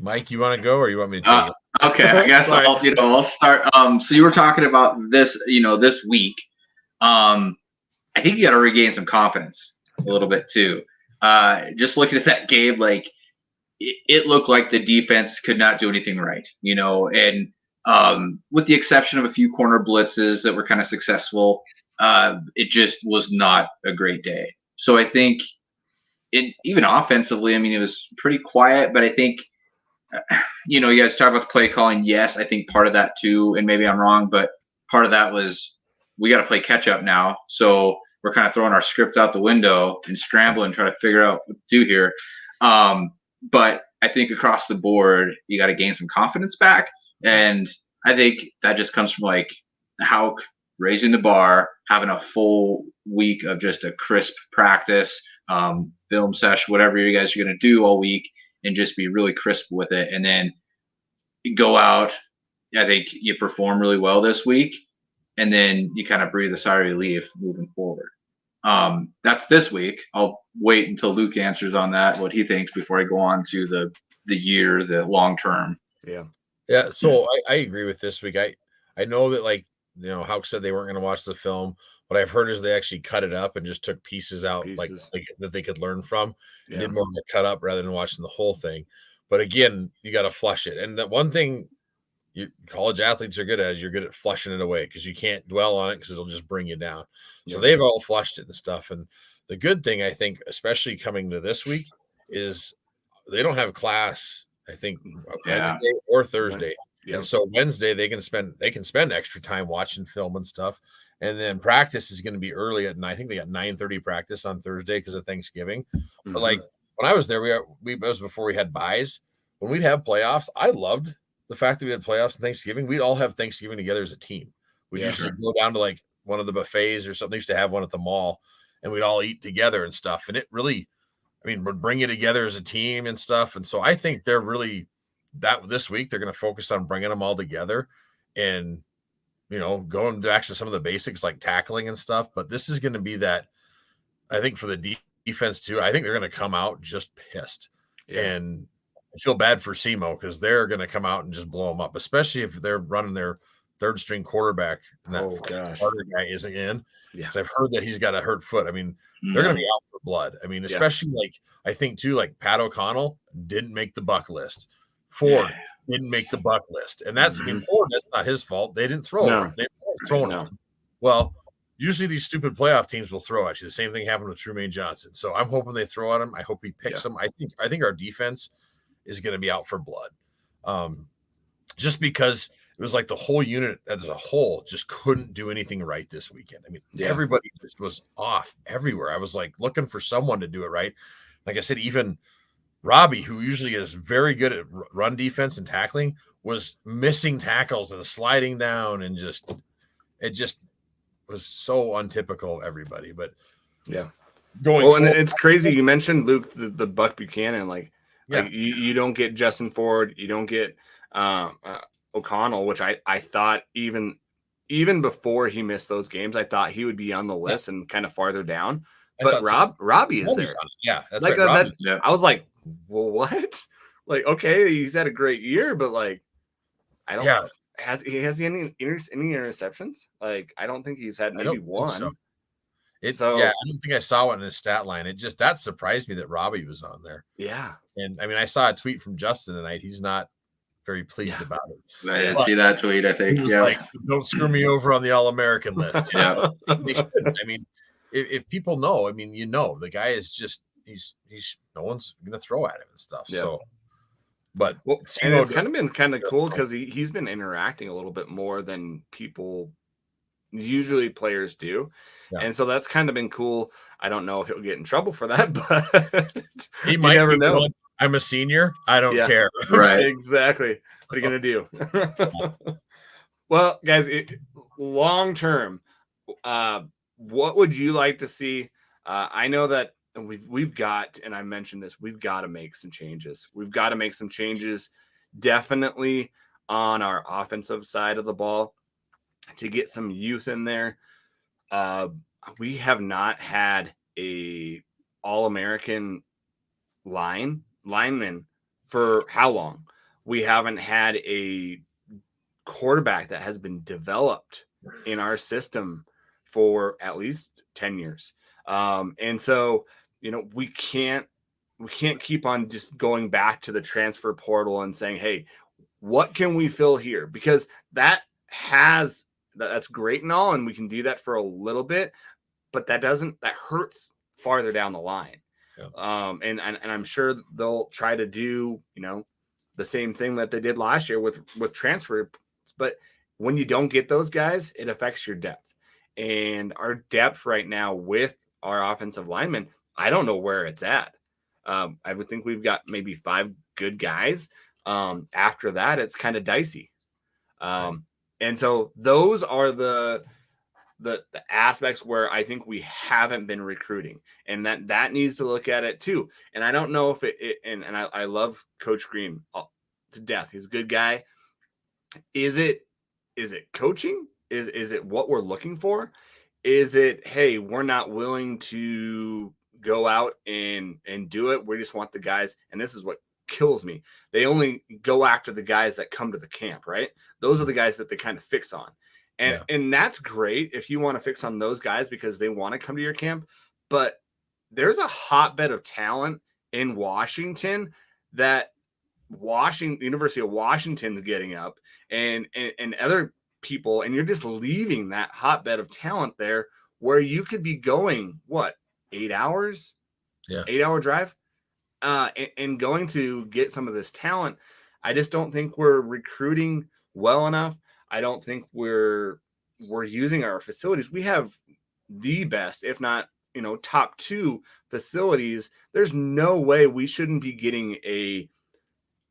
[SPEAKER 2] Mike, you want to go or you want me to take it?
[SPEAKER 3] Okay, I guess I'll start. So you were talking about this, this week. I think you got to regain some confidence a little bit too. Just looking at that game, like it looked like the defense could not do anything right, and with the exception of a few corner blitzes that were kind of successful, it just was not a great day. So I think even offensively, I mean, it was pretty quiet, but I think, you guys talk about the play calling. Yes, I think part of that too, and maybe I'm wrong, but part of that was we got to play catch up now. So we're kind of throwing our script out the window and scrambling, trying to figure out what to do here. But I think across the board, you got to gain some confidence back. And I think that just comes from like how raising the bar, having a full week of just a crisp practice, film session, whatever you guys are going to do all week, and just be really crisp with it. And then go out. I think you perform really well this week, and then you kind of breathe a sigh of relief moving forward. That's this week. I'll wait until Luke answers on that, what he thinks, before I go on to the year, the long term.
[SPEAKER 2] Yeah. So I agree with this week. I know that, like, Hawks said they weren't going to watch the film. What I've heard is they actually cut it up and just took pieces out, like that they could learn from, and did more of a cut up rather than watching the whole thing. But again, you got to flush it. And the one thing college athletes are good at is you're good at flushing it away, because you can't dwell on it because it'll just bring you down. So they've all flushed it and stuff. And the good thing, I think, especially coming to this week, is they don't have class, I think, Wednesday or Thursday. And so Wednesday they can spend extra time watching film and stuff. And then practice is going to be early at night. I think they got 9:30 practice on Thursday because of Thanksgiving. But like when I was there, it was before we had buys. When we'd have playoffs, I loved the fact that we had playoffs and Thanksgiving. We'd all have Thanksgiving together as a team. We'd usually go down to like one of the buffets or something. They used to have one at the mall, and we'd all eat together and stuff. And it really, would bring you together as a team and stuff. And so I think they're really this week, they're going to focus on bringing them all together and, going back to some of the basics like tackling and stuff. But this is going to be that, I think, for the defense too. I think they're going to come out just pissed. And I feel bad for SEMO because they're going to come out and just blow them up, especially if they're running their third string quarterback and that Carter guy isn't in. Because I've heard that he's got a hurt foot. They're going to be out for blood. Especially like, I think too, like Pat O'Connell didn't make the buck list. Ford didn't make the buck list. And that's, Ford, that's not his fault. They didn't throw him. They were throwing him. Well, usually these stupid playoff teams will throw at you. The same thing happened with Trumaine Johnson. So I'm hoping they throw at him. I hope he picks him. I think our defense is going to be out for blood. Just because it was like the whole unit as a whole just couldn't do anything right this weekend. Everybody just was off everywhere. I was like looking for someone to do it right. Like I said, even Robbie, who usually is very good at run defense and tackling, was missing tackles and sliding down, and it just was so untypical of everybody. But
[SPEAKER 1] and it's crazy. You mentioned Luke, the Buck Buchanan, like you don't get Justin Ford, you don't get O'Connell, which I thought even before he missed those games, I thought he would be on the list and kind of farther down. But Robbie is there.
[SPEAKER 2] Yeah, that's
[SPEAKER 1] like
[SPEAKER 2] right.
[SPEAKER 1] I was like, well, what? Like, okay, he's had a great year, but like, I don't. Yeah. Has he any interceptions? Like, I don't think he's had maybe one.
[SPEAKER 2] So. I don't think I saw one in his stat line. That surprised me that Robbie was on there.
[SPEAKER 1] Yeah.
[SPEAKER 2] And I saw a tweet from Justin tonight. He's not very pleased about it.
[SPEAKER 3] I didn't see that tweet, I think.
[SPEAKER 2] He was like, don't screw me over on the All-American list. They shouldn't. If people know, the guy is just he's no one's gonna throw at him and stuff. So but
[SPEAKER 1] and it's kind of been kind of cool because he's been interacting a little bit more than people usually players do. And so that's kind of been cool. I don't know if he'll get in trouble for that, but
[SPEAKER 2] he might never know. Going, I'm a senior. I don't care.
[SPEAKER 3] Right.
[SPEAKER 1] Exactly. What are you going to do? Well, guys, long term, what would you like to see? I know that we've got, and I mentioned this, we've got to make some changes. We've got to make some changes definitely on our offensive side of the ball to get some youth in there. We have not had a All-American lineman for how long? We haven't had a quarterback that has been developed in our system for at least 10 years. And so, we can't keep on just going back to the transfer portal and saying, hey, what can we fill here? Because that's great and all, and we can do that for a little bit, but that hurts farther down the line.
[SPEAKER 2] Yeah.
[SPEAKER 1] And I'm sure they'll try to do, the same thing that they did last year with transfer. But when you don't get those guys, it affects your depth. And our depth right now with our offensive linemen, I don't know where it's at. I would think we've got maybe 5 good guys. After that, it's kind of dicey. And so those are the aspects where I think we haven't been recruiting, and that needs to look at it too. And I don't know if and I love Coach Green to death. He's a good guy. Is it coaching? Is it what we're looking for? Is it, hey, we're not willing to go out and do it. We just want the guys. And this is what kills me. They only go after the guys that come to the camp, right? Those are the guys that they kind of fix on. And that's great if you want to fix on those guys because they want to come to your camp. But there's a hotbed of talent in Washington that University of Washington is getting up and other people, and you're just leaving that hotbed of talent there where you could be going, 8 hours?
[SPEAKER 2] Yeah.
[SPEAKER 1] 8-hour drive? And going to get some of this talent. I just don't think we're recruiting well enough. I don't think we're using our facilities. We have the best, if not, top 2 facilities. There's no way we shouldn't be getting a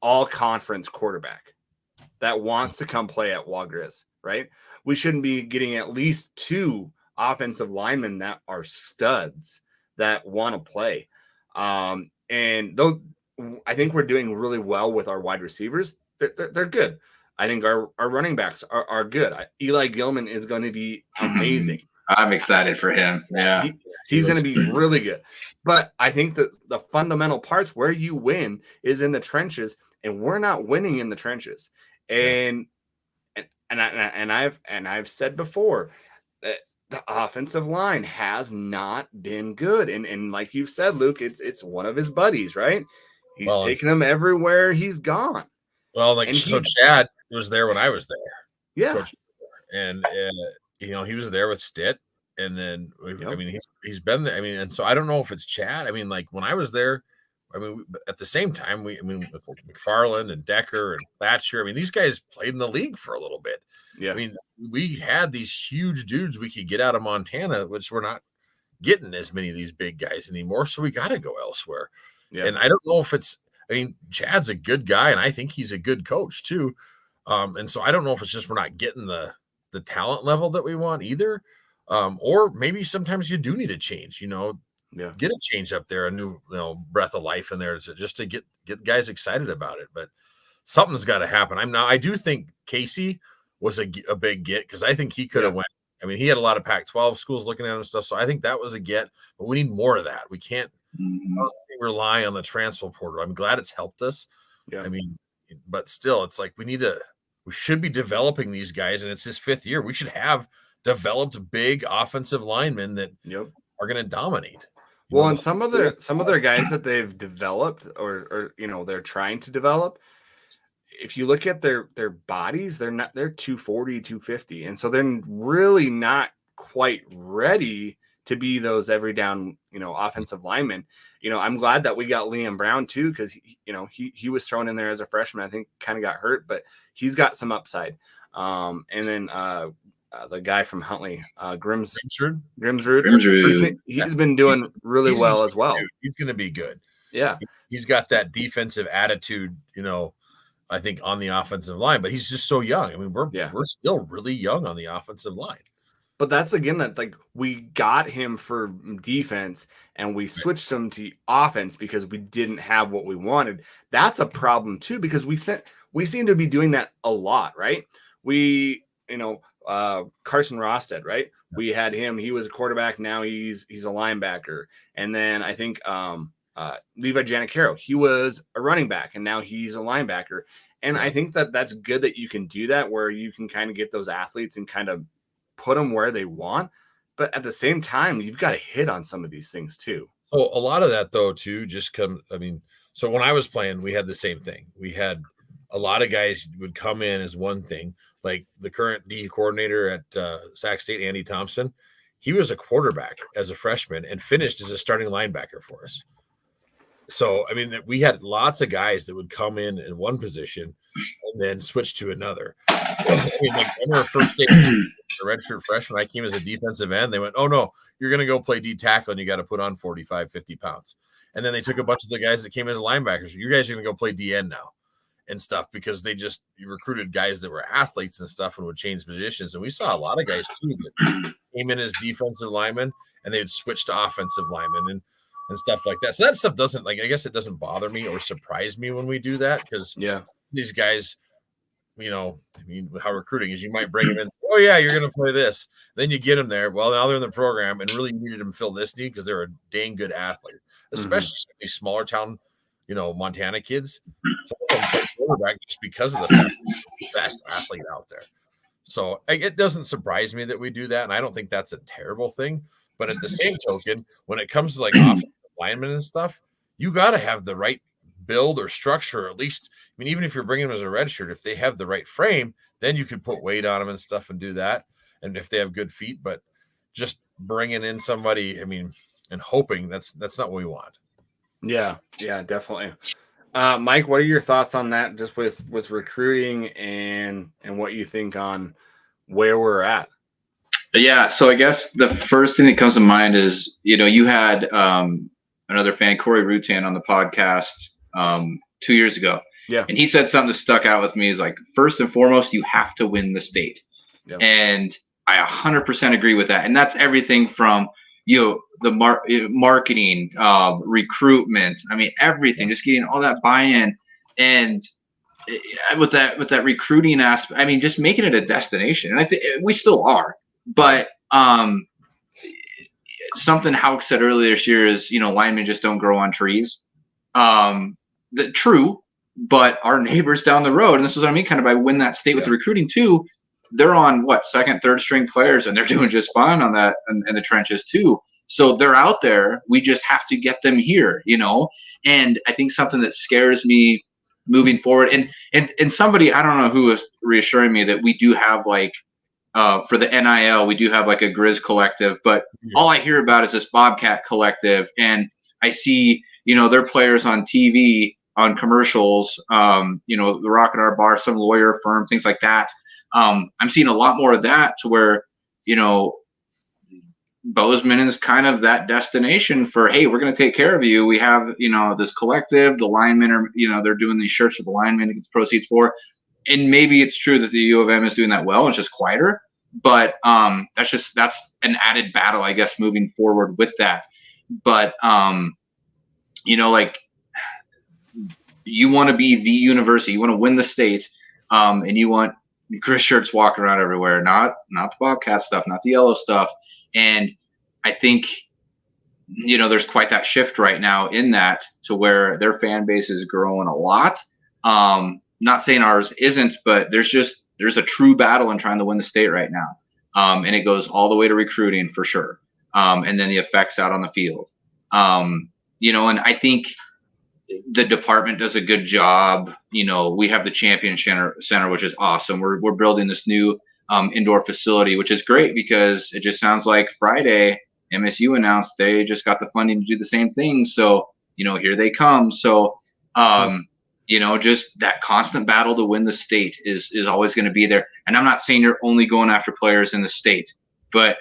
[SPEAKER 1] all-conference quarterback that wants to come play at Grizz, right? We shouldn't be getting at least 2 offensive linemen that are studs that want to play. And those, I think we're doing really well with our wide receivers. They're good. I think our running backs are good. Eli Gilman is going to be amazing.
[SPEAKER 3] I'm excited for him. Yeah.
[SPEAKER 1] He's going to be really good. But I think that the fundamental parts where you win is in the trenches, and we're not winning in the trenches. And I've said before that the offensive line has not been good. And like you've said, Luke, it's one of his buddies, right? He's taking him everywhere he's gone.
[SPEAKER 2] Well, so Chad was there when I was there.
[SPEAKER 1] Yeah.
[SPEAKER 2] Coach, and he was there with Stitt, and then I mean he's been there. I mean, and so I don't know if it's Chad. I mean, like when I was there, I mean at the same time with McFarland and Decker and Thatcher. I mean, these guys played in the league for a little bit.
[SPEAKER 1] Yeah.
[SPEAKER 2] I mean, we had these huge dudes we could get out of Montana, which we're not getting as many of these big guys anymore. So we got to go elsewhere. Yeah. And I don't know if it's. I mean, Chad's a good guy, and I think he's a good coach too. And so I don't know if it's just we're not getting the talent level that we want either. Or maybe sometimes you do need a change, get a change up there, a new breath of life in there just to get guys excited about it. But something's got to happen. I do think Casey was a big get because I think he could have went. I mean, he had a lot of Pac-12 schools looking at him and stuff. So I think that was a get, but we need more of that. We can't rely on the transfer portal. I'm glad it's helped us. Yeah. I mean, but still, it's like we should be developing these guys, and it's his 5th year. We should have developed big offensive linemen that are going to dominate.
[SPEAKER 1] Well, and some of their guys that they've developed or they're trying to develop, if you look at their bodies, they're 240, 250. And so they're really not quite ready to be those every down, offensive linemen. I'm glad that we got Liam Brown too, because he was thrown in there as a freshman. I think kind of got hurt, but he's got some upside. And then the guy from Huntley, Grimsrud, he's been doing really well as well.
[SPEAKER 2] He's going to be good.
[SPEAKER 1] Yeah,
[SPEAKER 2] he's got that defensive attitude, I think on the offensive line, but he's just so young. I mean, we're still really young on the offensive line.
[SPEAKER 1] But that's again that we got him for defense and we switched him to offense because we didn't have what we wanted. That's a problem too, because we seem to be doing that a lot, right? We, Carson Rosted, right? We had him. He was a quarterback. Now he's a linebacker. And then I think Levi Janicaro, he was a running back and now he's a linebacker. And I think that's good that you can do that, where you can kind of get those athletes and kind of put them where they want, but at the same time, you've got to hit on some of these things too.
[SPEAKER 2] So a lot of that though, too, so when I was playing, we had the same thing. We had a lot of guys would come in as one thing, like the current D coordinator at Sac State, Andy Thompson. he was a quarterback as a freshman and finished as a starting linebacker for us. So, I mean, we had lots of guys that would come in one position and then switch to another. I mean, like, on our first day, a redshirt freshman, I came as a defensive end. They went, oh, no, you're going to go play D tackle and you got to put on 45, 50 pounds. And then they took a bunch of the guys that came as linebackers. You guys are going to go play DN now and stuff, because you recruited guys that were athletes and stuff and would change positions. And we saw a lot of guys, too, that came in as defensive linemen and they'd switch to offensive linemen and stuff like that. So that stuff doesn't, like, I guess it doesn't bother me or surprise me when we do that, because these guys, you know, I mean, how recruiting is, you might bring them in and say, oh yeah, you're going to play this. Then you get them there. Well, now they're in the program and really needed them to fill this need because they're a dang good athlete, especially these smaller town, you know, Montana kids. Some of them play quarterback just because of the fact that they're the best athlete out there. So it doesn't surprise me that we do that. And I don't think that's a terrible thing. But at the same token, when it comes to like offensive linemen and stuff, you got to have the right build or structure, or at least, I mean, even if you're bringing them as a redshirt, if they have the right frame, then you can put weight on them and stuff and do that. And if they have good feet, but just bringing in somebody, I mean, and hoping that's not what we want.
[SPEAKER 1] Yeah, definitely. Mike, what are your thoughts on that, just with recruiting and what you think on where we're at?
[SPEAKER 3] Yeah, so I guess the first thing that comes to mind is, you know, you had another fan, Corey Rutan, on the podcast 2 years ago.
[SPEAKER 1] Yeah.
[SPEAKER 3] And he said something that stuck out with me, is like, first and foremost, you have to win the state.
[SPEAKER 1] Yeah.
[SPEAKER 3] And I 100% agree with that. And that's everything from, you know, the marketing, recruitment. I mean, everything, just getting all that buy-in. And with that recruiting aspect, I mean, just making it a destination. And I think we still are. But something Houck said earlier this year is, you know, linemen just don't grow on trees. True, but our neighbors down the road, and this is what I mean, kind of by win that state with the recruiting too, they're on what, second, third string players, and they're doing just fine on that in the trenches too. So they're out there. We just have to get them here, you know. And I think something that scares me moving forward, and somebody, I don't know who was reassuring me that we do have like, for the NIL, we do have like a Grizz collective, but all I hear about is this Bobcat collective. And I see, you know, their players on TV, on commercials, you know, the Rock and R Bar, some lawyer firm, things like that. I'm seeing a lot more of that, to where, you know, Bozeman is kind of that destination for, hey, we're going to take care of you. We have, you know, this collective, the linemen are, you know, they're doing these shirts with the linemen to get the proceeds for. And maybe it's true that the U of M is doing that well. It's just quieter, but that's an added battle, I guess, moving forward with that. But you know, like, you want to be the university, you want to win the state, and you want Chris shirts walking around everywhere, not the Bobcat stuff, not the yellow stuff. And I think, you know, there's quite that shift right now in that, to where their fan base is growing a lot. Not saying ours isn't, but there's a true battle in trying to win the state right now. And it goes all the way to recruiting for sure. And then the effects out on the field. You know, and I think the department does a good job. You know, we have the Champion Center, which is awesome. We're building this new indoor facility, which is great, because it just sounds like Friday MSU announced they just got the funding to do the same thing. So, you know, here they come. So, you know, just that constant battle to win the state is always going to be there. And I'm not saying you're only going after players in the state, but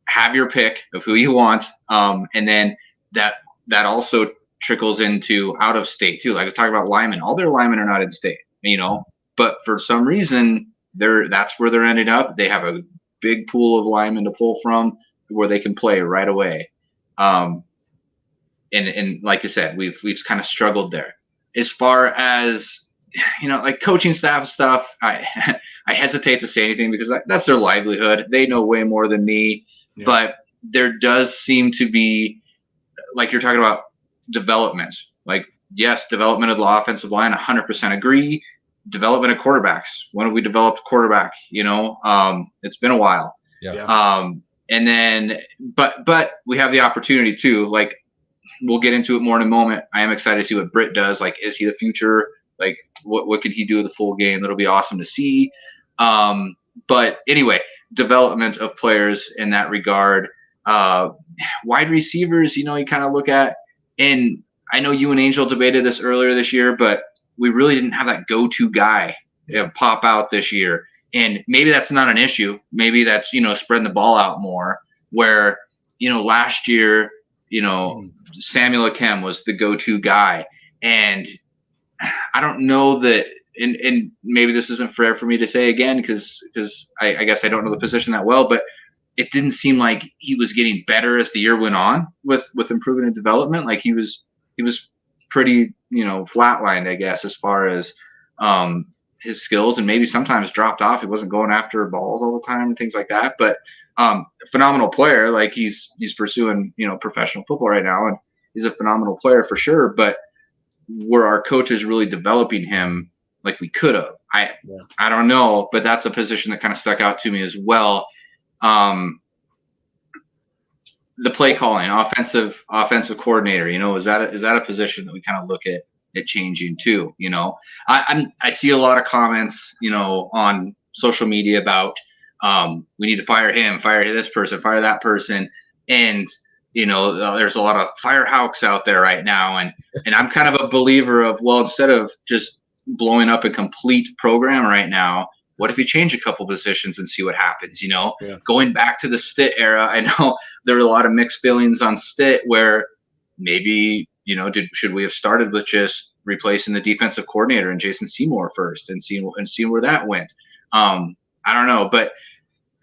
[SPEAKER 3] have your pick of who you want. And then that also trickles into out of state too. Like I was talking about linemen, all their linemen are not in state, you know, but for some reason that's where they're ending up. They have a big pool of linemen to pull from where they can play right away. And like I said, we've kind of struggled there. As far as, you know, like coaching staff stuff, I hesitate to say anything, because that's their livelihood. They know way more than me. Yeah. But there does seem to be, like you're talking about, development. Like, yes, development of the offensive line, 100% agree. Development of quarterbacks. When have we developed quarterback? You know, it's been a while.
[SPEAKER 1] Yeah.
[SPEAKER 3] And then, but we have the opportunity too. Like, we'll get into it more in a moment. I am excited to see what Britt does. Like, is he the future? Like, what can he do with the full game? That'll be awesome to see. But anyway, development of players in that regard. Wide receivers, you kind of look at, and I know you and Angel debated this earlier this year, but we really didn't have that go-to guy pop out this year. And maybe that's not an issue. Maybe that's, spreading the ball out more, where, last year, Samuel Akem was the go-to guy. And I don't know that, and maybe this isn't fair for me to say again, because I guess I don't know the position that well, but it didn't seem like he was getting better as the year went on with improvement and development. Like he was pretty, flatlined, I guess, as far as his skills, and maybe sometimes dropped off. He wasn't going after balls all the time and things like that. But phenomenal player. Like he's pursuing, professional football right now, and he's a phenomenal player for sure. But were our coaches really developing him like we could have? I don't know, but that's a position that kind of stuck out to me as well. The play calling, offensive coordinator, is that a position that we kind of look at changing too? I see a lot of comments, on social media about we need to fire him, fire this person, fire that person, and there's a lot of firehawks out there right now, and I'm kind of a believer of, well, instead of just blowing up a complete program right now, what if you change a couple positions and see what happens? Going back to the Stitt era, I know there were a lot of mixed feelings on Stitt, where maybe, should we have started with just replacing the defensive coordinator and Jason Seymour first and see where that went? I don't know, but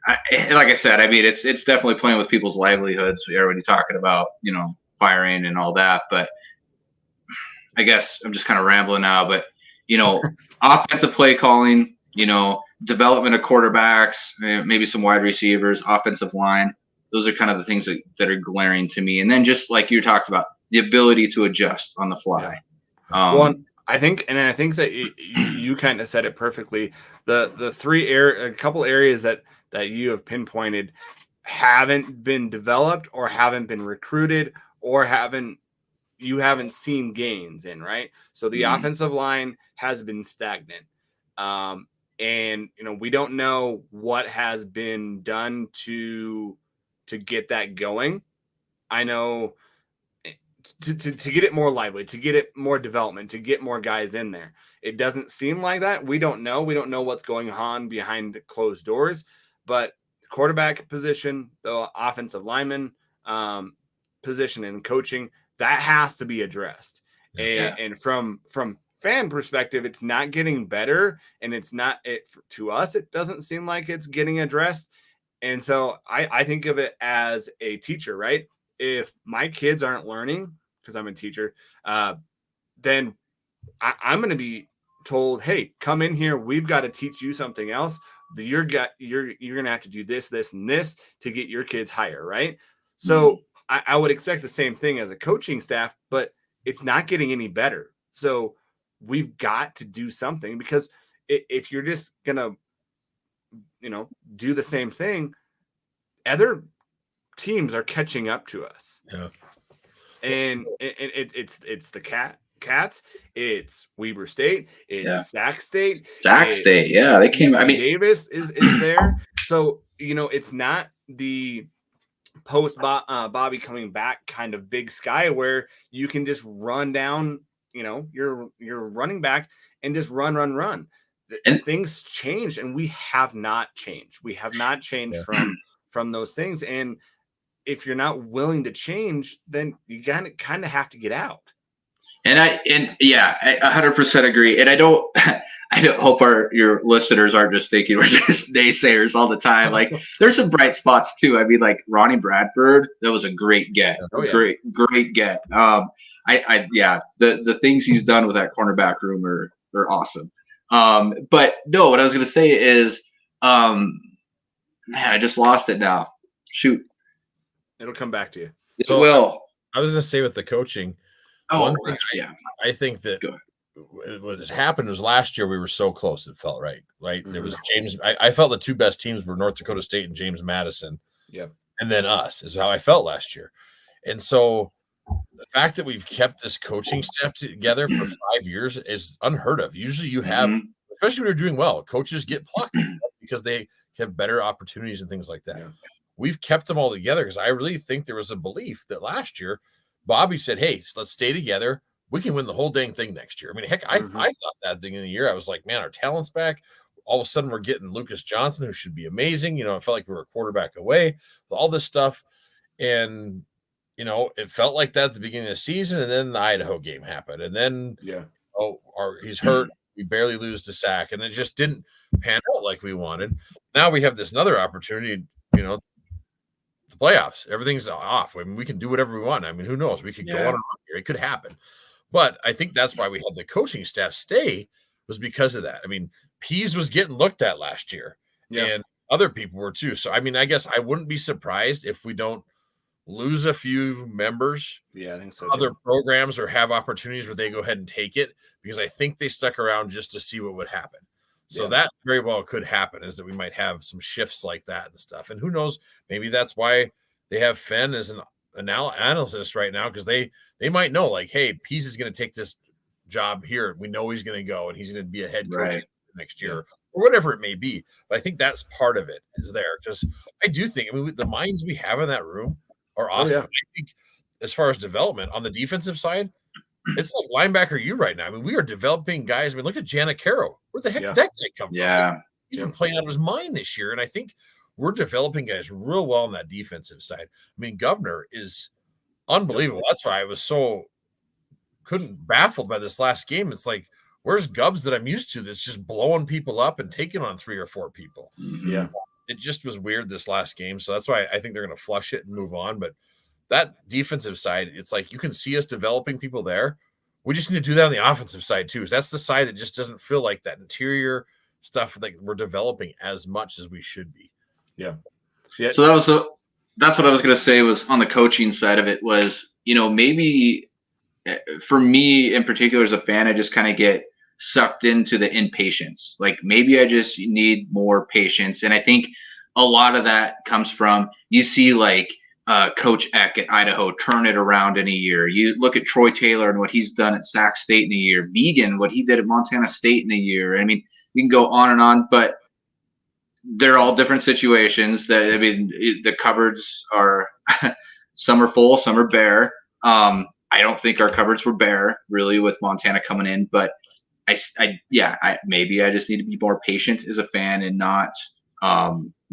[SPEAKER 3] like I said, I mean, it's definitely playing with people's livelihoods. Everybody talking about, firing and all that, but I guess I'm just kind of rambling now. But offensive play calling, development of quarterbacks, maybe some wide receivers, offensive line. Those are kind of the things that are glaring to me. And then just like you talked about, the ability to adjust on the fly.
[SPEAKER 1] Well, I think that you kind of said it perfectly. A couple areas that you have pinpointed haven't been developed or haven't been recruited or you haven't seen gains in, right? So the offensive line has been stagnant. And we don't know what has been done to get that going. I know to get it more lively, to get it more development, to get more guys in there. It doesn't seem like that. We don't know. We don't know what's going on behind closed doors. But the quarterback position, the offensive lineman position, and coaching, that has to be addressed. And from fan perspective, it's not getting better, and to us, it doesn't seem like it's getting addressed. And so I think of it as a teacher, right? If my kids aren't learning, because I'm a teacher, then I'm going to be told, hey, come in here. We've got to teach you something else. You're going to have to do this, this, and this to get your kids higher, right? So I would expect the same thing as a coaching staff, but it's not getting any better. So we've got to do something, because if you're just going to, do the same thing, other teams are catching up to us.
[SPEAKER 2] Yeah.
[SPEAKER 1] And it's the Cats, it's Weber State, it's Sac State.
[SPEAKER 3] Yeah, they came. I mean,
[SPEAKER 1] Davis is there. So it's not the post Bobby coming back kind of big sky where you can just run down, your running back and just run. And things change, and we have not changed. We have not changed from those things. And if you're not willing to change, then you kind of have to get out.
[SPEAKER 3] And I 100% agree. And I don't hope your listeners aren't just thinking we're just naysayers all the time. Like, there's some bright spots too. I mean, like Ronnie Bradford, that was a great get. Great get. The things he's done with that cornerback room are awesome. But no, what I was going to say is, man, I just lost it now. Shoot.
[SPEAKER 1] It'll come back to you.
[SPEAKER 3] It will.
[SPEAKER 2] I was going to say with the coaching. I think that what has happened was last year we were so close. It felt right. There was James. I felt the two best teams were North Dakota State and James Madison.
[SPEAKER 1] Yep.
[SPEAKER 2] And then us is how I felt last year. And so the fact that we've kept this coaching staff together for 5 years is unheard of. Usually you have, especially when you're doing well, coaches get plucked because they have better opportunities and things like that. Yeah. we've kept them all together because I really think there was a belief that last year Bobby said, hey, let's stay together. We can win the whole dang thing next year. I mean, heck, I thought that thing in the year. I was like, man, our talent's back. All of a sudden, we're getting Lucas Johnson, who should be amazing. You know, it felt like we were a quarterback away, all this stuff. And, you know, it felt like that at the beginning of the season. And then the Idaho game happened. And then, he's hurt. We barely lose the sack. And it just didn't pan out like we wanted. Now we have this another opportunity, you know, the playoffs. Everything's off. I mean, we can do whatever we want. I mean, who knows? We could go on a run here. It could happen. But I think that's why we had the coaching staff stay, was because of that. I mean, Pease was getting looked at last year, and other people were too. So, I mean, I guess I wouldn't be surprised if we don't lose a few members.
[SPEAKER 1] Yeah, I think so.
[SPEAKER 2] Other programs or have opportunities where they go ahead and take it, because I think they stuck around just to see what would happen. So that very well could happen, is that we might have some shifts like that and stuff. And who knows, maybe that's why they have Fenn as an analyst right now, because they might know, like, hey, Pease is going to take this job here. We know he's going to go and he's going to be a head coach next year or whatever it may be. But I think that's part of it is there, because I do think, I mean, the minds we have in that room are awesome. I think as far as development on the defensive side, it's like linebacker you right now. I mean, we are developing guys. I mean, look at Janicaro. Where the heck did that guy come from? He's been playing out of his mind this year. And I think we're developing guys real well on that defensive side. I mean, Governor is unbelievable. That's why I was so baffled by this last game. It's like, where's Gubbs that I'm used to that's just blowing people up and taking on 3 or 4 people?
[SPEAKER 1] Yeah.
[SPEAKER 2] It just was weird this last game. So that's why I think they're going to flush it and move on. But that defensive side, it's like you can see us developing people there. We just need to do that on the offensive side too. That's the side that just doesn't feel like that interior stuff that we're developing as much as we should be.
[SPEAKER 1] Yeah.
[SPEAKER 3] So that's what I was going to say, was on the coaching side of it was, you know, maybe for me in particular as a fan, I just kind of get sucked into the impatience. Like, maybe I just need more patience. And I think a lot of that comes from, you see like Coach Eck at Idaho turn it around in a year. You look at Troy Taylor and what he's done at Sac State in a year, Vegan, what he did at Montana State in a year. I mean, you can go on and on, but they're all different situations. That, I mean, the cupboards are some are full, some are bare. I don't think our cupboards were bare really with Montana coming in, but maybe I just need to be more patient as a fan and not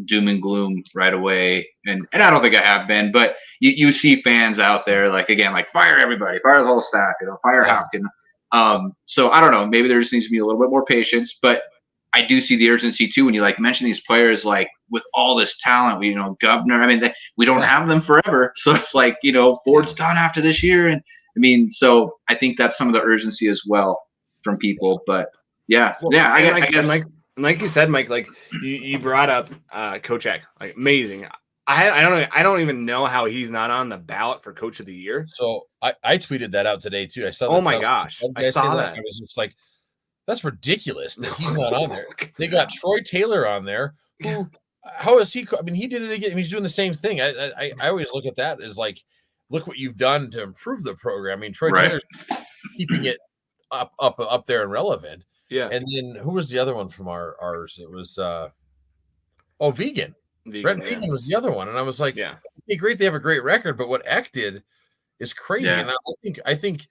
[SPEAKER 3] doom and gloom right away. And I don't think I have been, but you see fans out there, like, again, like, fire everybody, fire the whole staff, you know, fire Houghton. So I don't know, maybe there just needs to be a little bit more patience, but I do see the urgency too when you like mention these players, like with all this talent, you know, Governor. I mean, we don't have them forever, so it's like, you know, Ford's done after this year, and I mean, so I think that's some of the urgency as well from people. But I guess
[SPEAKER 1] like you said, Mike, like you brought up Coach Eck, like, amazing. I don't even know how he's not on the ballot for Coach of the Year.
[SPEAKER 2] So I tweeted that out today too. I saw.
[SPEAKER 1] Oh my gosh, I saw that.
[SPEAKER 2] I was just like, that's ridiculous that he's not on there. They got Troy Taylor on there. Who? How is he? I mean, he did it again. He's doing the same thing. I always look at that as like, look what you've done to improve the program. I mean, Troy Taylor's keeping it up there and relevant.
[SPEAKER 1] Yeah.
[SPEAKER 2] And then who was the other one from ours? It was Vegan. Brent Vegan was the other one. And I was like, okay, great, they have a great record, but what Eck did is crazy. Yeah. And I think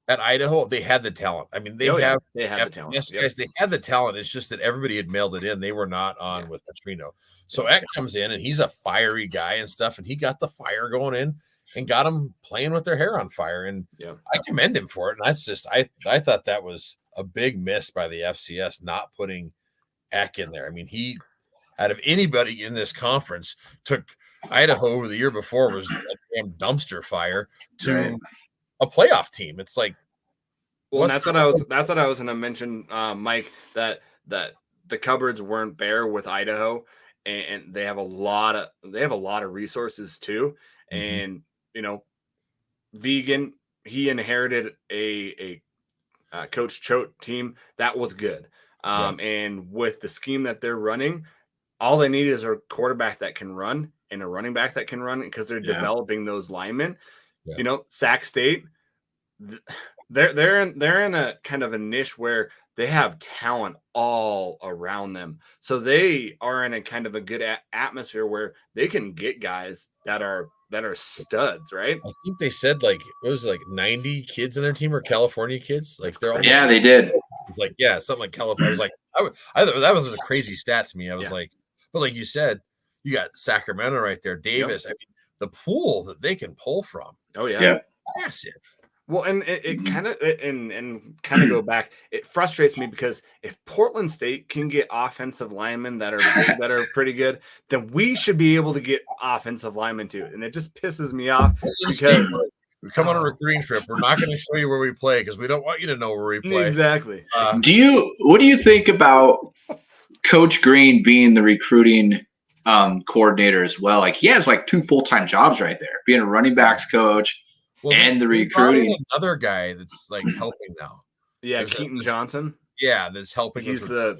[SPEAKER 2] at Idaho they had the talent. I mean, they have the talent. Yes, guys, they had the talent. It's just that everybody had mailed it in. They were not on with Petrino. So Eck comes in and he's a fiery guy and stuff, and he got the fire going in and got them playing with their hair on fire. And I commend him for it. And that's just I thought that was a big miss by the FCS not putting Eck in there. I mean, he, out of anybody in this conference, took Idaho the year before was a damn dumpster fire to a playoff team. It's like,
[SPEAKER 1] well, that's what I was going to mention, Mike, that the cupboards weren't bare with Idaho, and they have a lot of resources too. Mm-hmm. And you know, Vegan, he inherited a Coach Choate team that was good. And with the scheme that they're running, all they need is a quarterback that can run and a running back that can run, because they're developing those linemen. You know, Sac State, they're in a kind of a niche where they have talent all around them. So they are in a kind of a good atmosphere where they can get guys that are studs, right?
[SPEAKER 2] I think they said like what was it, like 90 kids in their team are California kids. Like they're almost
[SPEAKER 3] Yeah, they did.
[SPEAKER 2] It's like something like California. I was like, I thought that was a crazy stat to me. I was like, but like you said, you got Sacramento right there, Davis. I mean, the pool that they can pull from.
[SPEAKER 1] Oh yeah,
[SPEAKER 2] massive.
[SPEAKER 1] Well, and it kind of and kind of go back. It frustrates me because if Portland State can get offensive linemen that are big, that are pretty good, then we should be able to get offensive linemen too. And it just pisses me off because
[SPEAKER 2] we come on a recruiting trip. We're not going to show you where we play because we don't want you to know where we play.
[SPEAKER 1] Exactly.
[SPEAKER 3] What do you think about Coach Green being the recruiting coordinator as well? Like he has like 2 full-time jobs right there, being a running backs coach. Well, and the recruiting.
[SPEAKER 2] Another guy that's like helping now.
[SPEAKER 1] Yeah, Keaton Johnson.
[SPEAKER 2] Yeah, that's helping.
[SPEAKER 1] He's the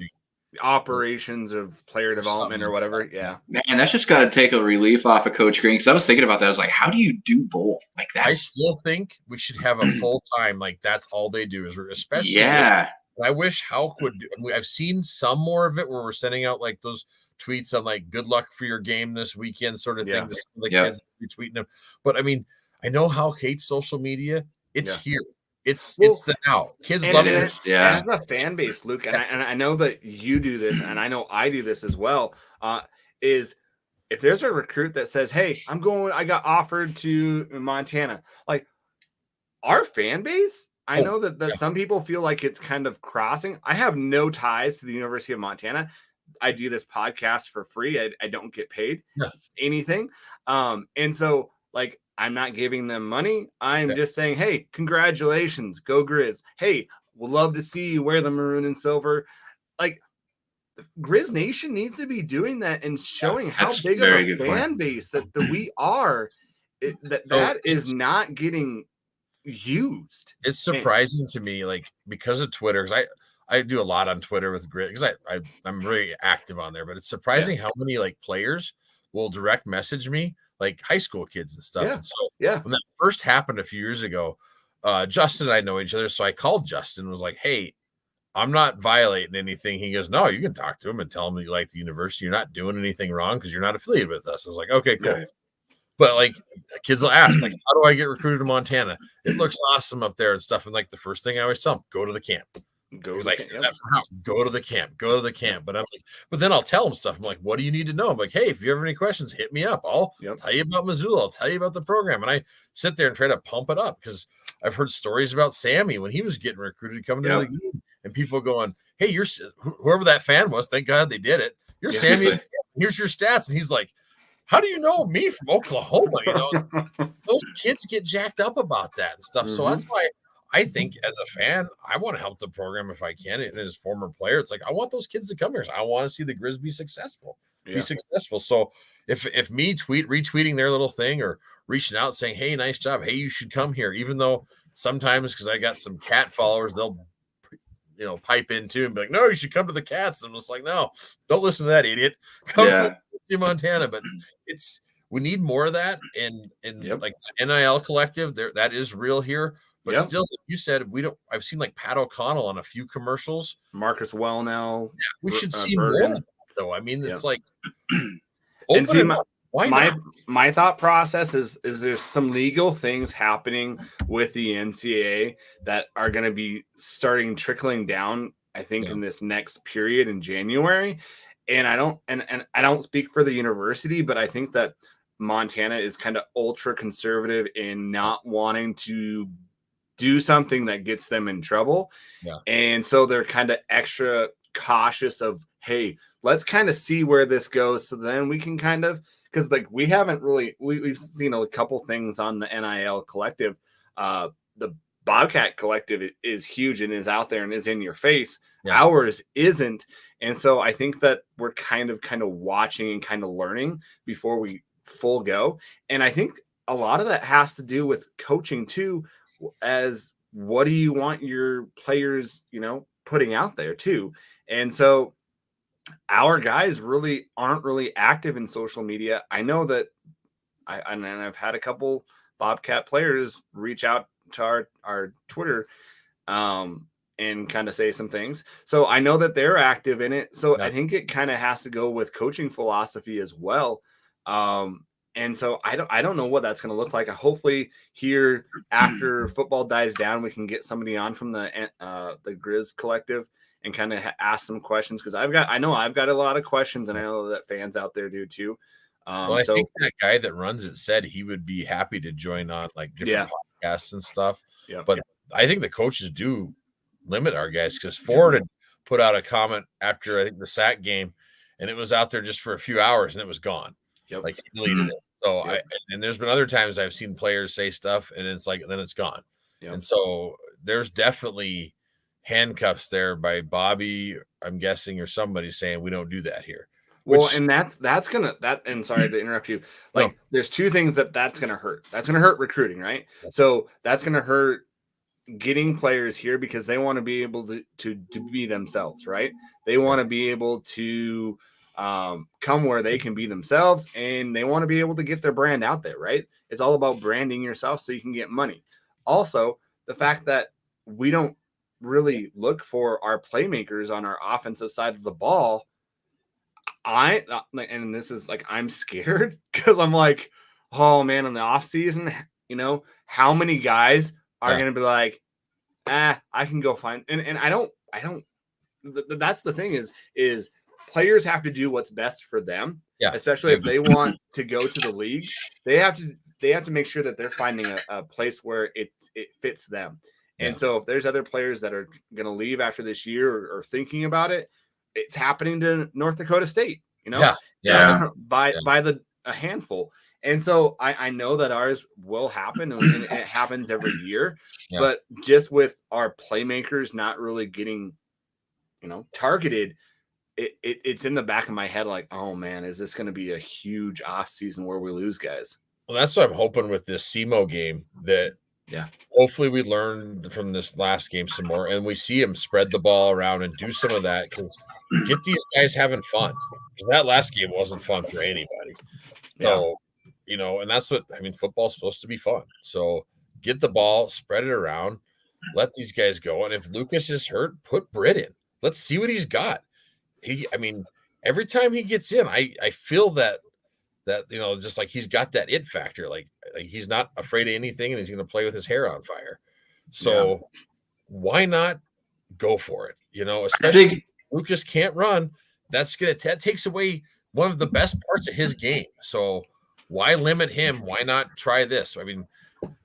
[SPEAKER 1] operations of player development or whatever. Yeah,
[SPEAKER 3] man, that's just got to take a relief off of Coach Green. Because I was thinking about that. I was like, how do you do both? Like that.
[SPEAKER 2] I still think we should have a full time. Like that's all they do is especially.
[SPEAKER 3] Yeah.
[SPEAKER 2] I wish Houck would. I've seen some more of it where we're sending out like those tweets on like "good luck for your game this weekend" sort of thing to the kids retweeting them. But I mean. I know how hates social media. It's here. It's the now. Kids love it.
[SPEAKER 1] Yeah, it's the fan base, Luke, and I know that you do this, and I know I do this as well. Is if there's a recruit that says, "Hey, I got offered to Montana," like our fan base. I know that some people feel like it's kind of crossing. I have no ties to the University of Montana. I do this podcast for free. I don't get paid anything, and so like. I'm not giving them money. I'm just saying, hey, congratulations, go Grizz. Hey, we'll love to see you wear the maroon and silver. Like, Grizz Nation needs to be doing that and showing how big of a fan base that we are. That is not getting used.
[SPEAKER 2] It's surprising to me, like because of Twitter, because I do a lot on Twitter with Grizz because I'm really active on there. But it's surprising how many like players will direct message me. Like high school kids and stuff.
[SPEAKER 1] Yeah.
[SPEAKER 2] And so when that first happened a few years ago, Justin and I know each other. So I called Justin and was like, hey, I'm not violating anything. He goes, no, you can talk to him and tell him that you like the university. You're not doing anything wrong because you're not affiliated with us. I was like, okay, cool. Yeah. But like kids will ask, like, how do I get recruited to Montana? It looks awesome up there and stuff. And like the first thing I always tell them, go to the camp. Go to the camp. But I'm like, but then I'll tell them stuff. I'm like, what do you need to know? I'm like, hey, if you have any questions, hit me up. I'll tell you about Missoula. I'll tell you about the program. And I sit there and try to pump it up because I've heard stories about Sammy when he was getting recruited coming to the game, and people going, hey, you're whoever that fan was. Thank God they did it. You're Sammy. Here's your stats. And he's like, how do you know me from Oklahoma? You know, those kids get jacked up about that and stuff. So that's why. I think as a fan, I want to help the program if I can. And as a former player, it's like I want those kids to come here. So I want to see the Grizz be successful. So if me retweeting their little thing or reaching out saying, hey, nice job. Hey, you should come here. Even though sometimes because I got some cat followers, they'll pipe in too and be like, no, you should come to the Cats. I'm just like, no, don't listen to that idiot. Come to Montana. But we need more of that. And like the NIL collective, that is real here. But still, like you said, I've seen like Pat O'Connell on a few commercials.
[SPEAKER 1] Marcus Wellnell.
[SPEAKER 2] Yeah, we should see more though. I mean, it's like
[SPEAKER 1] and see, my thought process is there's some legal things happening with the NCAA that are going to be trickling down, I think, in this next period in January. And I don't speak for the university, but I think that Montana is kind of ultra conservative in not wanting to do something that gets them in trouble. Yeah. And so they're kind of extra cautious of, hey, let's kind of see where this goes. So then we can kind of, because like we haven't really, we've seen a couple things on the NIL collective. The Bobcat collective is huge and is out there and is in your face. Yeah. Ours isn't. And so I think that we're kind of watching and kind of learning before we full go. And I think a lot of that has to do with coaching too, as what do you want your players, putting out there too. And so our guys really aren't really active in social media. I know that I've had a couple Bobcat players reach out to our Twitter. and kind of say some things. So I know that they're active in it. So
[SPEAKER 2] Yeah.
[SPEAKER 1] I think it kind of has to go with coaching philosophy as well. And so I don't know what that's going to look like. Hopefully here after football dies down, we can get somebody on from the Grizz collective and kind of ask some questions. Cause I know I've got a lot of questions, and I know that fans out there do too.
[SPEAKER 2] Well, I think that guy that runs it said he would be happy to join on like different podcasts and stuff.
[SPEAKER 1] Yeah.
[SPEAKER 2] But I think the coaches do limit our guys, because Ford had put out a comment after I think the SAC game, and it was out there just for a few hours and it was gone.
[SPEAKER 1] Yep.
[SPEAKER 2] Like he deleted it. So and there's been other times I've seen players say stuff and it's like, then it's gone. Yep. And so there's definitely handcuffs there by Bobby, I'm guessing, or somebody saying we don't do that here.
[SPEAKER 1] Well, and that's gonna and sorry to interrupt you. Like, there's two things that's gonna hurt. That's gonna hurt recruiting, right? So that's gonna hurt getting players here because they want to be able to be themselves, right? They want to be able to come where they can be themselves, and they want to be able to get their brand out there, right? It's all about branding yourself so you can get money. Also, the fact that we don't really look for our playmakers on our offensive side of the ball. And this is like, I'm scared because I'm like, oh man, in the off season, how many guys are going to be like, I can go find, and I don't, that's the thing is players have to do what's best for them. Yeah. Especially if they want to go to the league, they have to make sure that they're finding a place where it fits them. And so if there's other players that are going to leave after this year or thinking about it, it's happening to North Dakota State, by a handful. And so I know that ours will happen, and it happens every year, but just with our playmakers not really getting, targeted, it's in the back of my head like, oh man, is this going to be a huge off season where we lose guys?
[SPEAKER 2] Well, that's what I'm hoping with this SEMO game, that hopefully we learn from this last game some more, and we see them spread the ball around and do some of that, because get these guys having fun. That last game wasn't fun for anybody. So, and that's what, football's supposed to be fun. So get the ball, spread it around, let these guys go. And if Lucas is hurt, put Britt in. Let's see what he's got. Every time he gets in, I feel that just like he's got that it factor, like he's not afraid of anything, and he's going to play with his hair on fire. So why not go for it? Especially if Lucas can't run, that takes away one of the best parts of his game. So why limit him? Why not try this?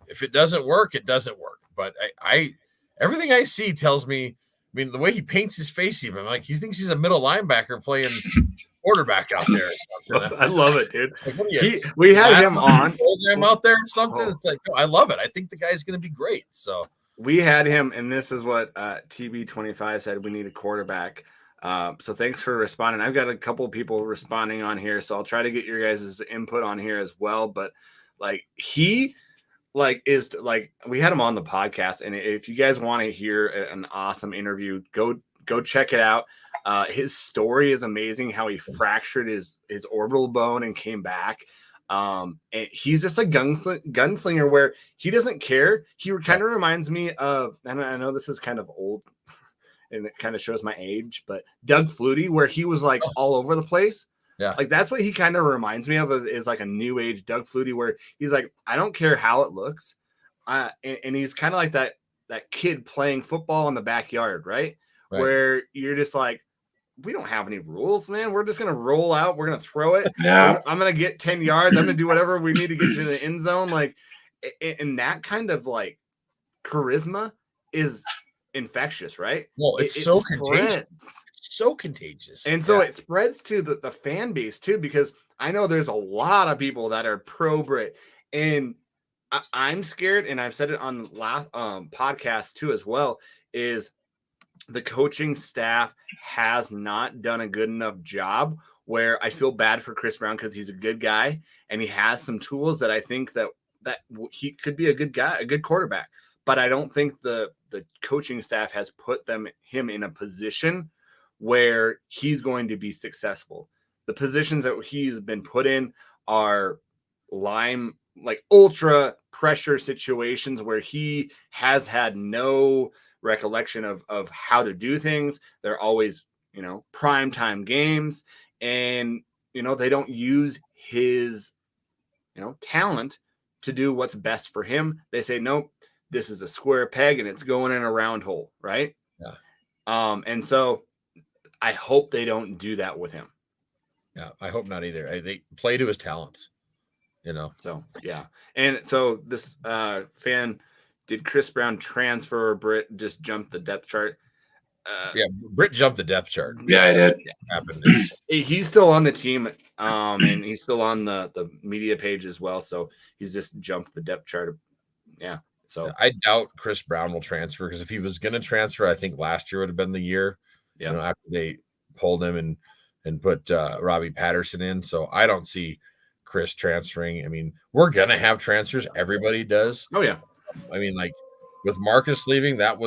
[SPEAKER 2] If it doesn't work, it doesn't work. But I everything I see tells me, the way he paints his face, even like he thinks he's a middle linebacker playing quarterback out there or something.
[SPEAKER 1] I love it, dude. We had him on
[SPEAKER 2] program out there or something. It's like, I love it. I think the guy's going to be great. So
[SPEAKER 1] we had him, and this is what TB25 said. We need a quarterback. So thanks for responding. I've got a couple of people responding on here, so I'll try to get your guys' input on here as well. But we had him on the podcast, and if you guys want to hear an awesome interview, go check it out. His story is amazing, how he fractured his orbital bone and came back. And he's just a gunslinger where he doesn't care. He kind of reminds me of, and I know this is kind of old and it kind of shows my age, but Doug Flutie, where he was like all over the place. Yeah. Like that's what he kind of reminds me of is like a new age Doug Flutie, where he's like, I don't care how it looks. And he's kind of like that kid playing football in the backyard, right? Where you're just like, we don't have any rules, man. We're just going to roll out. We're going to throw it. Yeah. I'm going to get 10 yards. I'm going to do whatever we need to get to the end zone. Like, and that kind of like charisma is infectious, right?
[SPEAKER 2] Well, it's so contagious. So contagious.
[SPEAKER 1] And so it spreads to the fan base too, because I know there's a lot of people that are pro Brit, and I'm scared. And I've said it on the last podcast too, as well, is the coaching staff has not done a good enough job, where I feel bad for Chris Brown because he's a good guy and he has some tools that I think that he could be a good guy, a good quarterback. But I don't think the coaching staff has put him in a position where he's going to be successful. The positions that he's been put in are ultra pressure situations where he has had no recollection of how to do things. They're always, primetime games, and, they don't use his, talent to do what's best for him. They say, nope, this is a square peg and it's going in a round hole. Right.
[SPEAKER 2] Yeah.
[SPEAKER 1] And so I hope they don't do that with him.
[SPEAKER 2] Yeah. I hope not either. They play to his talents,
[SPEAKER 1] So, yeah. And so this fan, did Chris Brown transfer or Britt just jump the depth chart?
[SPEAKER 2] Yeah, Britt jumped the depth chart.
[SPEAKER 3] Yeah, I did.
[SPEAKER 2] Happened.
[SPEAKER 1] He's still on the team, and he's still on the media page as well. So he's just jumped the depth chart. Yeah. So
[SPEAKER 2] I doubt Chris Brown will transfer, because if he was going to transfer, I think last year would have been the year.
[SPEAKER 1] Yeah.
[SPEAKER 2] After they pulled him and put Robbie Patterson in. So I don't see Chris transferring. I mean, we're gonna have transfers. Everybody does.
[SPEAKER 1] Oh yeah.
[SPEAKER 2] I mean, like with Marcus leaving, that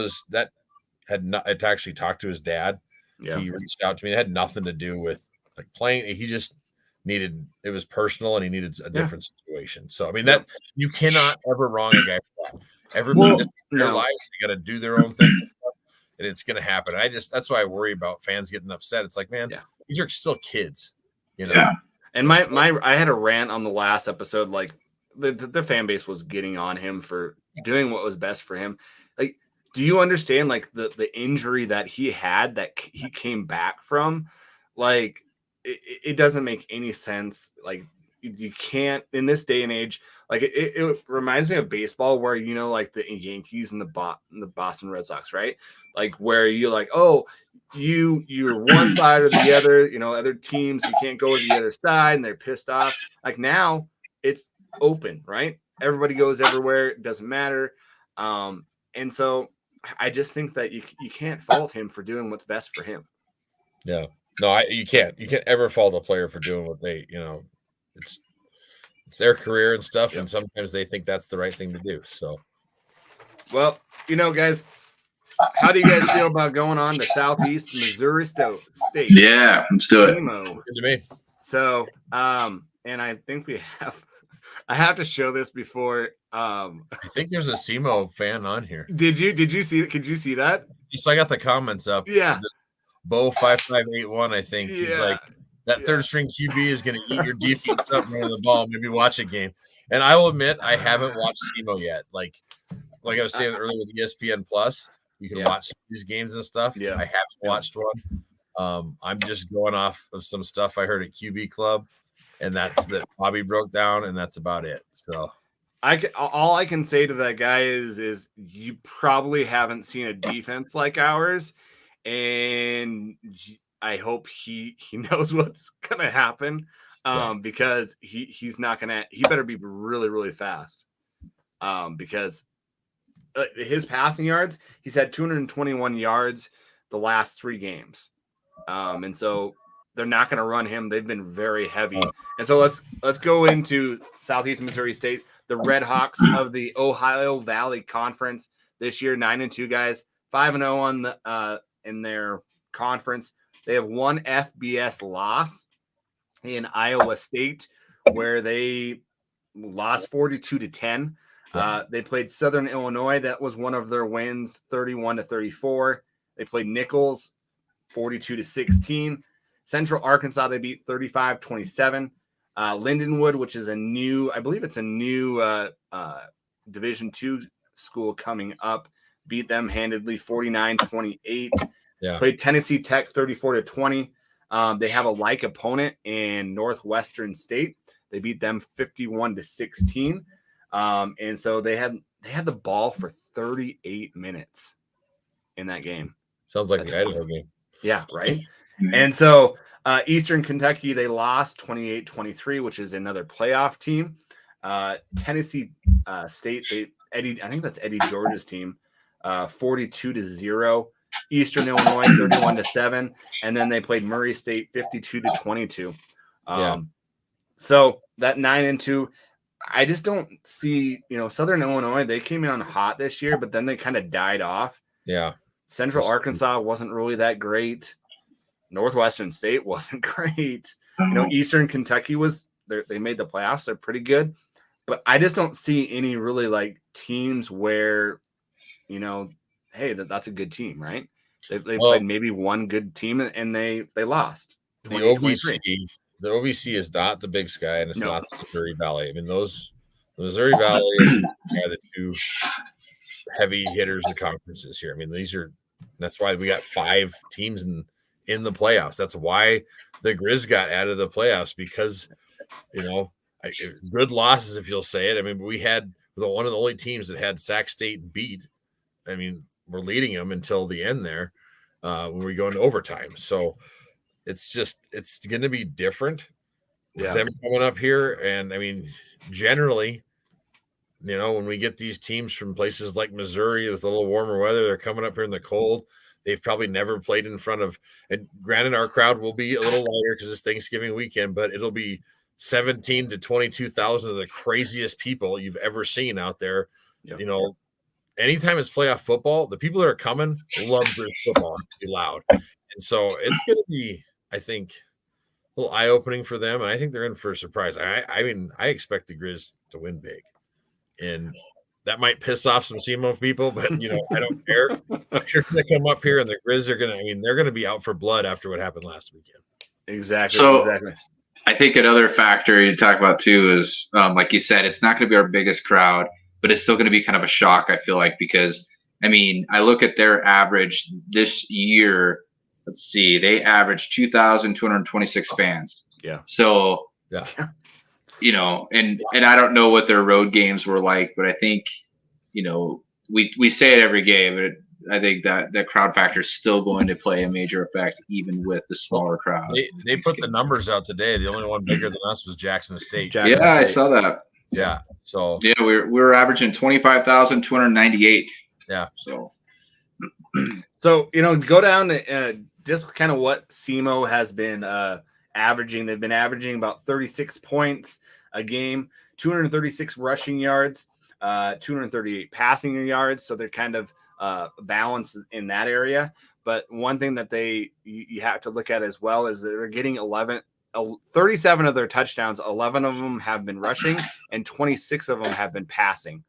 [SPEAKER 2] had not. It actually talked to his dad.
[SPEAKER 1] Yeah.
[SPEAKER 2] He reached out to me. It had nothing to do with like playing. He just needed. It was personal, and he needed a different situation. So I mean, that you cannot ever wrong a guy for that. Everybody just their lives. They got to do their own thing, and it's going to happen. That's why I worry about fans getting upset. It's like, man, these are still kids,
[SPEAKER 3] Yeah.
[SPEAKER 1] And I had a rant on the last episode. Like the fan base was getting on him for doing what was best for him. Like, do you understand like the injury that he had that he came back from? Like, it doesn't make any sense. Like, you can't in this day and age. Like it reminds me of baseball, where like the Yankees and the Boston Red Sox, right? Like where you're like, oh, you're one side or the other. Other teams, you can't go to the other side, and they're pissed off. Like now, it's open, right? Everybody goes everywhere. It doesn't matter. And so I just think that you can't fault him for doing what's best for him.
[SPEAKER 2] Yeah. No, you can't. You can't ever fault a player for doing what they, it's their career and stuff, and sometimes they think that's the right thing to do. So,
[SPEAKER 1] well, guys, how do you guys feel about going on to Southeast Missouri State?
[SPEAKER 3] Yeah, let's do it.
[SPEAKER 1] SEMO.
[SPEAKER 2] Good to me.
[SPEAKER 1] So, and I think I have to show this before.
[SPEAKER 2] I think there's a SEMO fan on here.
[SPEAKER 1] Did you see? Could you see that?
[SPEAKER 2] So I got the comments up.
[SPEAKER 1] Yeah.
[SPEAKER 2] Bo 5581, I think. Yeah. He's like, that third string QB is going to eat your defense up running the ball. Maybe watch a game. And I will admit, I haven't watched SEMO yet. Like I was saying earlier with ESPN Plus, you can watch these games and stuff.
[SPEAKER 1] Yeah.
[SPEAKER 2] I haven't watched one. I'm just going off of some stuff I heard at QB Club, and that's that Bobby broke down, and that's about it. So
[SPEAKER 1] all I can say to that guy is you probably haven't seen a defense like ours, and I hope he knows what's gonna happen, because he's not gonna. He better be really, really fast, because his passing yards, he's had 221 yards the last 3 games, and so they're not going to run him. They've been very heavy, and so let's go into Southeast Missouri State, the RedHawks of the Ohio Valley Conference this year, 9-2 guys, 5-0 on the in their conference. They have one FBS loss in Iowa State, where they lost 42-10. They played Southern Illinois. That was one of their wins, 31-34. They played Nichols, 42-16. Central Arkansas, they beat 35-27. Lindenwood, which is I believe it's a new Division II school coming up, beat them handedly, 49-28.
[SPEAKER 2] Yeah.
[SPEAKER 1] Played Tennessee Tech 34-20. They have a like opponent in Northwestern State. They beat them 51-16. And so they had the ball for 38 minutes in that game.
[SPEAKER 2] Sounds like the Idaho game.
[SPEAKER 1] Yeah, right. And so Eastern Kentucky, they lost 28-23, which is another playoff team. Tennessee State, I think that's Eddie George's team, 42-0. Eastern Illinois 31-7, and then they played Murray State 52-22. So that 9-2, I just don't see, Southern Illinois, they came in on hot this year, but then they kind of died off.
[SPEAKER 2] Yeah.
[SPEAKER 1] Central Arkansas wasn't really that great. Northwestern State wasn't great. Eastern Kentucky they made the playoffs. They're pretty good, but I just don't see any really like teams where, hey, that's a good team, right? They
[SPEAKER 2] Well,
[SPEAKER 1] played maybe one good team and they lost.
[SPEAKER 2] The OVC is not the Big Sky, and it's
[SPEAKER 1] No.
[SPEAKER 2] not the Missouri Valley. I mean, the Missouri Valley and are the two heavy hitters of conferences here. I mean, that's why we got 5 teams in the playoffs. That's why the Grizz got out of the playoffs, because good losses, if you'll say it. I mean, we had one of the only teams that had Sac State beat. I mean, we're leading them until the end there when we go into overtime. So it's going to be different with them coming up here. And I mean, generally, when we get these teams from places like Missouri with a little warmer weather, they're coming up here in the cold. They've probably never played in front of, and granted, our crowd will be a little lighter because it's Thanksgiving weekend, but it'll be 17 to 22,000 of the craziest people you've ever seen out there. Yep. Anytime it's playoff football, the people that are coming love Grizz football. It's loud. And so it's going to be, I think, a little eye-opening for them. And I think they're in for a surprise. I mean, I expect the Grizz to win big. And that might piss off some SEMO people, but, I don't care. I'm sure they come up here and the Grizz are they're going to be out for blood after what happened last weekend.
[SPEAKER 1] Exactly.
[SPEAKER 3] So,
[SPEAKER 1] exactly.
[SPEAKER 3] I think another factor you talk about too is, like you said, it's not going to be our biggest crowd, but it's still going to be kind of a shock, I feel like, because, I mean, I look at their average this year. Let's see, they averaged 2,226 fans.
[SPEAKER 1] Yeah.
[SPEAKER 3] So,
[SPEAKER 2] yeah.
[SPEAKER 3] And I don't know what their road games were like, but I think, we say it every game, but I think that crowd factor is still going to play a major effect, even with the smaller crowd.
[SPEAKER 2] They put the numbers out today. The only one bigger than us was Jackson State.
[SPEAKER 3] I saw that.
[SPEAKER 2] Yeah. So
[SPEAKER 3] we were averaging 25,298.
[SPEAKER 2] Yeah.
[SPEAKER 1] So go down to just kind of what SEMO has been averaging. They've been averaging about 36 points a game, 236 rushing yards, 238 passing yards. So they're kind of balanced in that area. But one thing that you have to look at as well is that they're getting 37 of their touchdowns. 11 of them have been rushing, and 26 of them have been passing.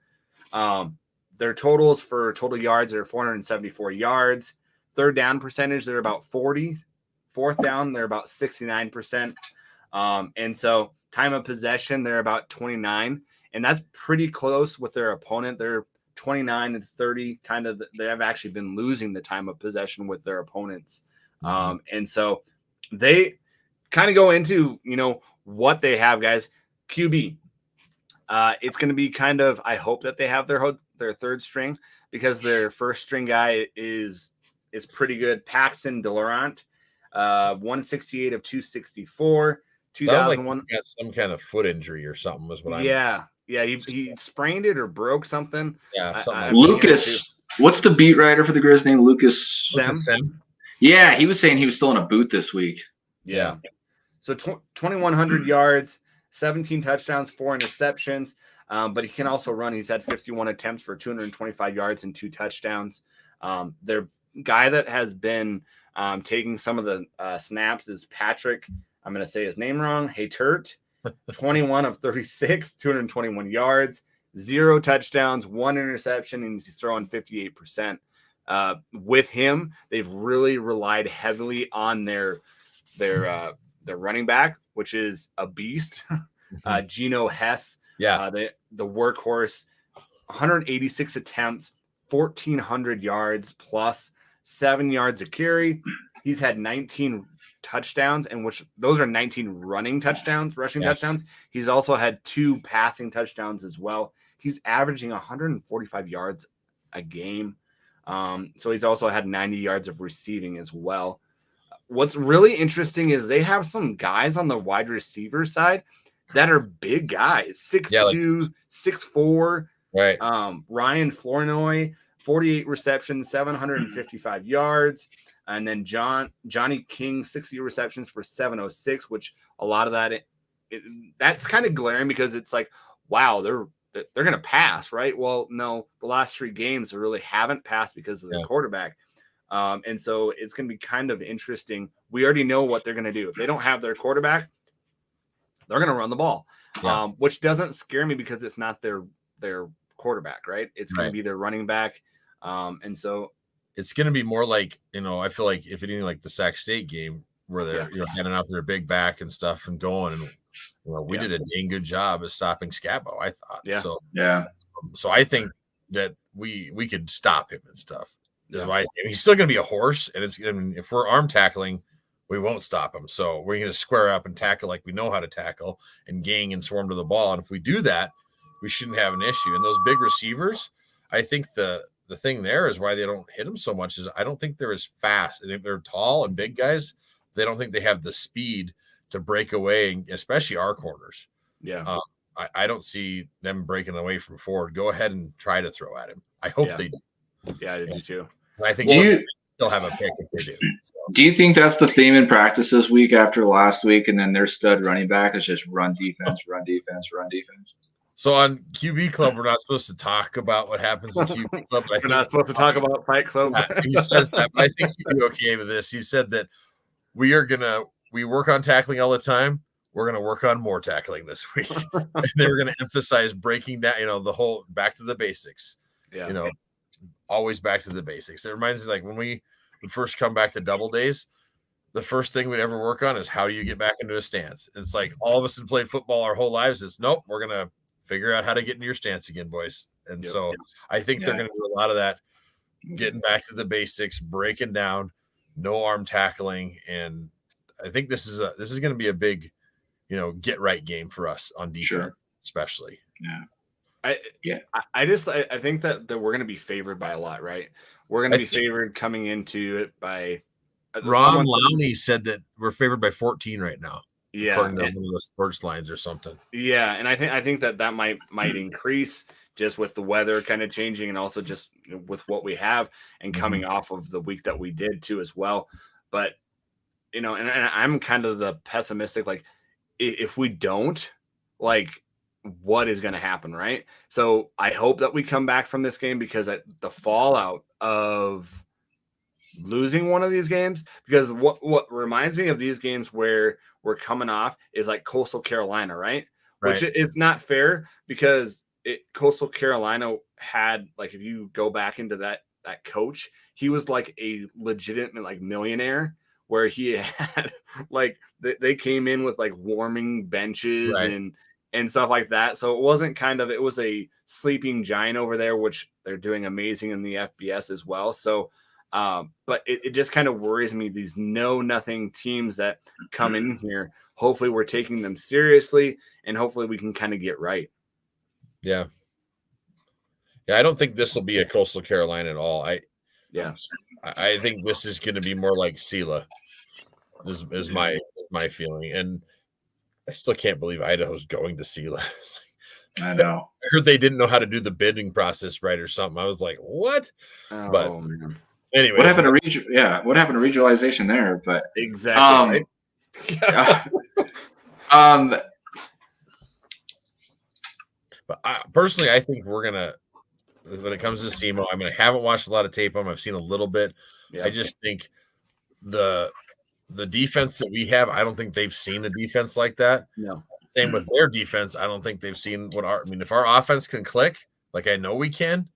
[SPEAKER 1] Their totals for total yards are 474 yards. Third down percentage, they're about 40. Fourth down, they're about 69%. And so time of possession, they're about 29. And that's pretty close with their opponent. They're 29 and 30. They have actually been losing the time of possession with their opponents. And so they kind of go into, what they have, guys. QB. It's going to be I hope that they have their third string, because their first string guy is pretty good. Paxton DeLaurent, 168 of 264. 2001.
[SPEAKER 2] Like he's got some kind of foot injury or something was what
[SPEAKER 1] Yeah, he sprained it or broke something.
[SPEAKER 2] Yeah, something
[SPEAKER 3] Lucas, what's the beat writer for the Grizz name? Lucas
[SPEAKER 1] Sem?
[SPEAKER 3] Yeah, he was saying he was still in a boot this week.
[SPEAKER 1] Yeah. So 2,100 yards, 17 touchdowns, 4 interceptions. But he can also run. He's had 51 attempts for 225 yards and 2 touchdowns. Their guy that has been taking some of the snaps is Patrick. I'm going to say his name wrong. Haytert, 21 of 36, 221 yards, 0 touchdowns, 1 interception, and he's throwing 58%. With him, they've really relied heavily on their running back, which is a beast, Geno Hess.
[SPEAKER 2] Yeah,
[SPEAKER 1] the workhorse, 186 attempts, 1,400 yards plus, 7 yards a carry. He's had 19 touchdowns, and those are 19 rushing touchdowns. He's also had 2 passing touchdowns as well. He's averaging 145 yards a game. So he's also had 90 yards of receiving as well. What's really interesting is they have some guys on the wide receiver side that are big guys, 6'2", 6'4".
[SPEAKER 2] Right.
[SPEAKER 1] Ryan Flournoy, 48 receptions, 755 yards. And then Johnny King, 60 receptions for 706, which a lot of that's kind of glaring, because it's like, wow, they're going to pass, right? Well, no, the last 3 games they really haven't passed because of their quarterback. And so it's going to be kind of interesting. We already know what they're going to do. If they don't have their quarterback, they're going to run the ball, which doesn't scare me because it's not their quarterback, right? It's going to be their running back. And so
[SPEAKER 2] it's going to be more like, I feel like if anything like the Sac State game where they're handing off their big back and stuff and going, and we did a dang good job of stopping Scabo, I thought. So I think that we could stop him and stuff. Is why he's still going to be a horse, and if we're arm tackling, we won't stop him. So we're going to square up and tackle like we know how to tackle and gang and swarm to the ball. And if we do that, we shouldn't have an issue. And those big receivers, I think the thing there is why they don't hit them so much is I don't think they're as fast. And if they're tall and big guys, they don't think they have the speed to break away, especially our corners.
[SPEAKER 1] Yeah.
[SPEAKER 2] I don't see them breaking away from Ford. Go ahead and try to throw at him. I hope they do.
[SPEAKER 1] Yeah, I do too.
[SPEAKER 2] And I think they'll still have a pick if they do.
[SPEAKER 3] Do you think that's the theme in practice this week after last week, and then their stud running back is just run defense, run defense, run defense?
[SPEAKER 2] So on QB Club, we're not supposed to talk about what happens in QB Club.
[SPEAKER 1] We're not supposed to talk about Fight Club.
[SPEAKER 2] He says that, but I think he'd be okay with this. He said that we work on tackling all the time. We're going to work on more tackling this week. And they were going to emphasize breaking down, the whole back to the basics.
[SPEAKER 1] Yeah.
[SPEAKER 2] Always back to the basics. It reminds me like when we would first come back to double days, the first thing we'd ever work on is how do you get back into a stance? And it's like all of us have played football our whole lives. It's nope, we're going to figure out how to get into your stance again, boys. And so I think they're going to do a lot of that, getting back to the basics, breaking down, no arm tackling. And I think this is going to be a big, get right game for us on defense, especially.
[SPEAKER 1] I think that we're going to be favored by a lot, right? We're going to be favored coming into it by
[SPEAKER 2] Ron Lowney said that we're favored by 14 right now.
[SPEAKER 1] Yeah,
[SPEAKER 2] according to one of the sports lines or something.
[SPEAKER 1] Yeah, and I think that might increase just with the weather kind of changing, and also just with what we have and coming off of the week that we did too as well. But and I'm kind of the pessimistic. Like, if we don't, like, what is going to happen, right? So I hope that we come back from this game, because the fallout of losing one of these games, because what reminds me of these games where we're coming off is like Coastal Carolina, right? Which is not fair, because Coastal Carolina had, like, if you go back into that coach, he was like a legitimate like millionaire, where he had like they came in with like warming benches and stuff like that. So it wasn't it was a sleeping giant over there, which they're doing amazing in the FBS as well. So but it just kind of worries me, these nothing teams that come in here. Hopefully we're taking them seriously, and hopefully we can kind of get right.
[SPEAKER 2] Yeah, I don't think this will be a Coastal Carolina at all. I think this is going to be more like Sela, is my feeling. And I still can't believe Idaho's going to Sela.
[SPEAKER 3] I know.
[SPEAKER 2] I heard they didn't know how to do the bidding process right or something. I was like, what?
[SPEAKER 1] Oh,
[SPEAKER 2] but
[SPEAKER 1] man.
[SPEAKER 2] Anyway,
[SPEAKER 3] what happened to what happened to regionalization there? But
[SPEAKER 1] exactly.
[SPEAKER 2] But personally, I think we're gonna, when it comes to SEMO, I haven't watched a lot of tape on them. I've seen a little bit. I just think the defense that we have, I don't think they've seen a defense like that.
[SPEAKER 1] No.
[SPEAKER 2] Same with their defense. I don't think they've seen if our offense can click, like I know we can,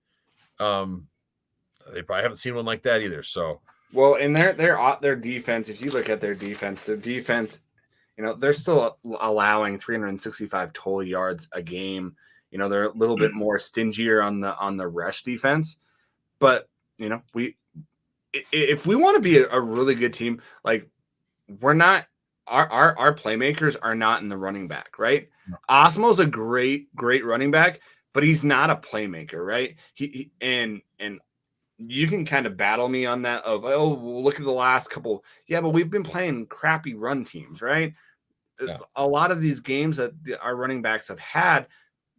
[SPEAKER 2] they probably haven't seen one like that either. So,
[SPEAKER 1] well, and their defense, if you look at their defense, they're still allowing 365 total yards a game. They're a little bit more stingier on the rush defense, but if we want to be a really good team, like, we're not, our playmakers are not in the running back, right? No. Osmo's a great running back, but he's not a playmaker, right? He and you can kind of battle me on that of, oh, well, look at the last couple. Yeah, but we've been playing crappy run teams, right? Yeah. A lot of these games that our running backs have had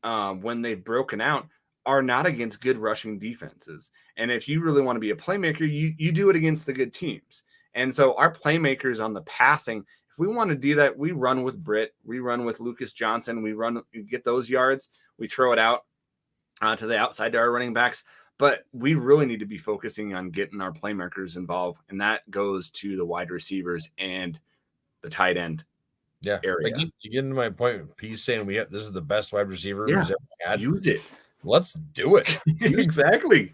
[SPEAKER 1] when they've broken out are not against good rushing defenses. And if you really want to be a playmaker, you do it against the good teams. And so our playmakers on the passing, if we want to do that, we run with Britt, we run with Lucas Johnson, we get those yards, we throw it out to the outside to our running backs. But we really need to be focusing on getting our playmakers involved, and that goes to the wide receivers and the tight end.
[SPEAKER 2] Yeah,
[SPEAKER 1] area.
[SPEAKER 2] Like you get into my point. He's saying this is the best wide receiver who's ever had.
[SPEAKER 1] Use it.
[SPEAKER 2] Let's do it.
[SPEAKER 1] Exactly.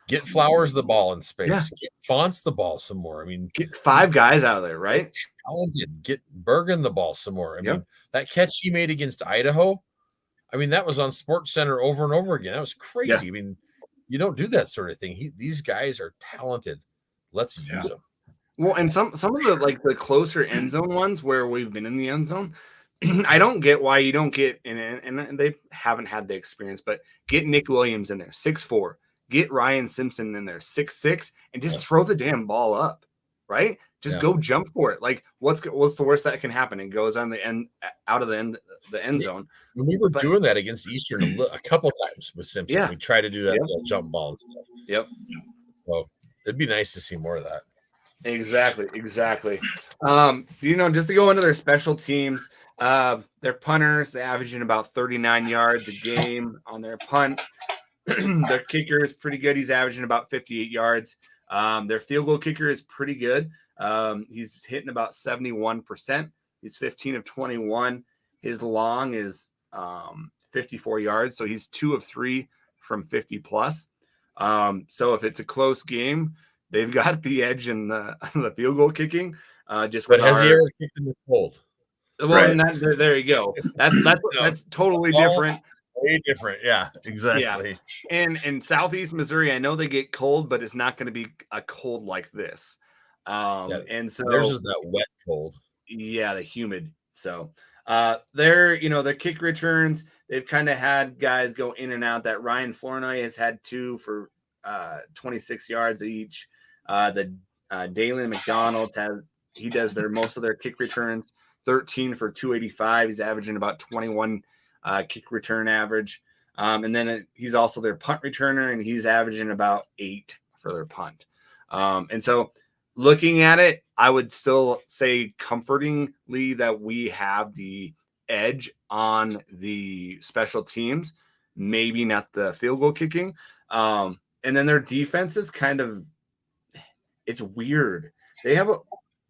[SPEAKER 2] Get Flowers the ball in space.
[SPEAKER 1] Yeah.
[SPEAKER 2] Get Fonts the ball some more. I mean,
[SPEAKER 1] get 5 guys out of there, right?
[SPEAKER 2] Get Bergen the ball some more. I
[SPEAKER 1] Yep.
[SPEAKER 2] mean, that catch he made against Idaho, I mean, that was on Sports Center over and over again. That was crazy.
[SPEAKER 1] Yeah.
[SPEAKER 2] I mean, you don't do that sort of thing. These guys are talented. Let's use them.
[SPEAKER 1] Well, and some of the like the closer end zone ones where we've been in the end zone, I don't get why you don't get and they haven't had the experience, but get Nick Williams in there, 6'4", get Ryan Simpson in there, 6'6", and just throw the damn ball up, right? Just go jump for it. Like what's the worst that can happen? It goes on the end out of the end zone.
[SPEAKER 2] We were doing that against Eastern a couple times with Simpson.
[SPEAKER 1] Yeah.
[SPEAKER 2] We tried to do that little jump ball and stuff.
[SPEAKER 1] Yep.
[SPEAKER 2] So it'd be nice to see more of that.
[SPEAKER 1] Exactly. Just to go into their special teams, their punters, they're averaging about 39 yards a game on their punt. Their kicker is pretty good. He's averaging about 58 yards. Their field goal kicker is pretty good. He's hitting about 71%. He's 15 of 21. His long is 54 yards. So he's 2 of 3 from 50 plus. So if it's a close game, they've got the edge in the field goal kicking.
[SPEAKER 2] But has he ever kicked in the cold?
[SPEAKER 1] Well, right. There you go. That's totally different.
[SPEAKER 2] Way different. Yeah, exactly.
[SPEAKER 1] Yeah. And in Southeast Missouri, I know they get cold, but it's not going to be a cold like this. And so
[SPEAKER 2] theirs is that wet cold.
[SPEAKER 1] Yeah, the humid. So their kick returns, they've kind of had guys go in and out. That Ryan Flournoy has had 2 for 26 yards each. Dalen McDonald does most of their kick returns, 13 for 285. He's averaging about 21 kick return average. And then he's also their punt returner, and he's averaging about 8 for their punt. And so looking at it, I would still say comfortingly that we have the edge on the special teams, maybe not the field goal kicking. And then their defense is it's weird. They have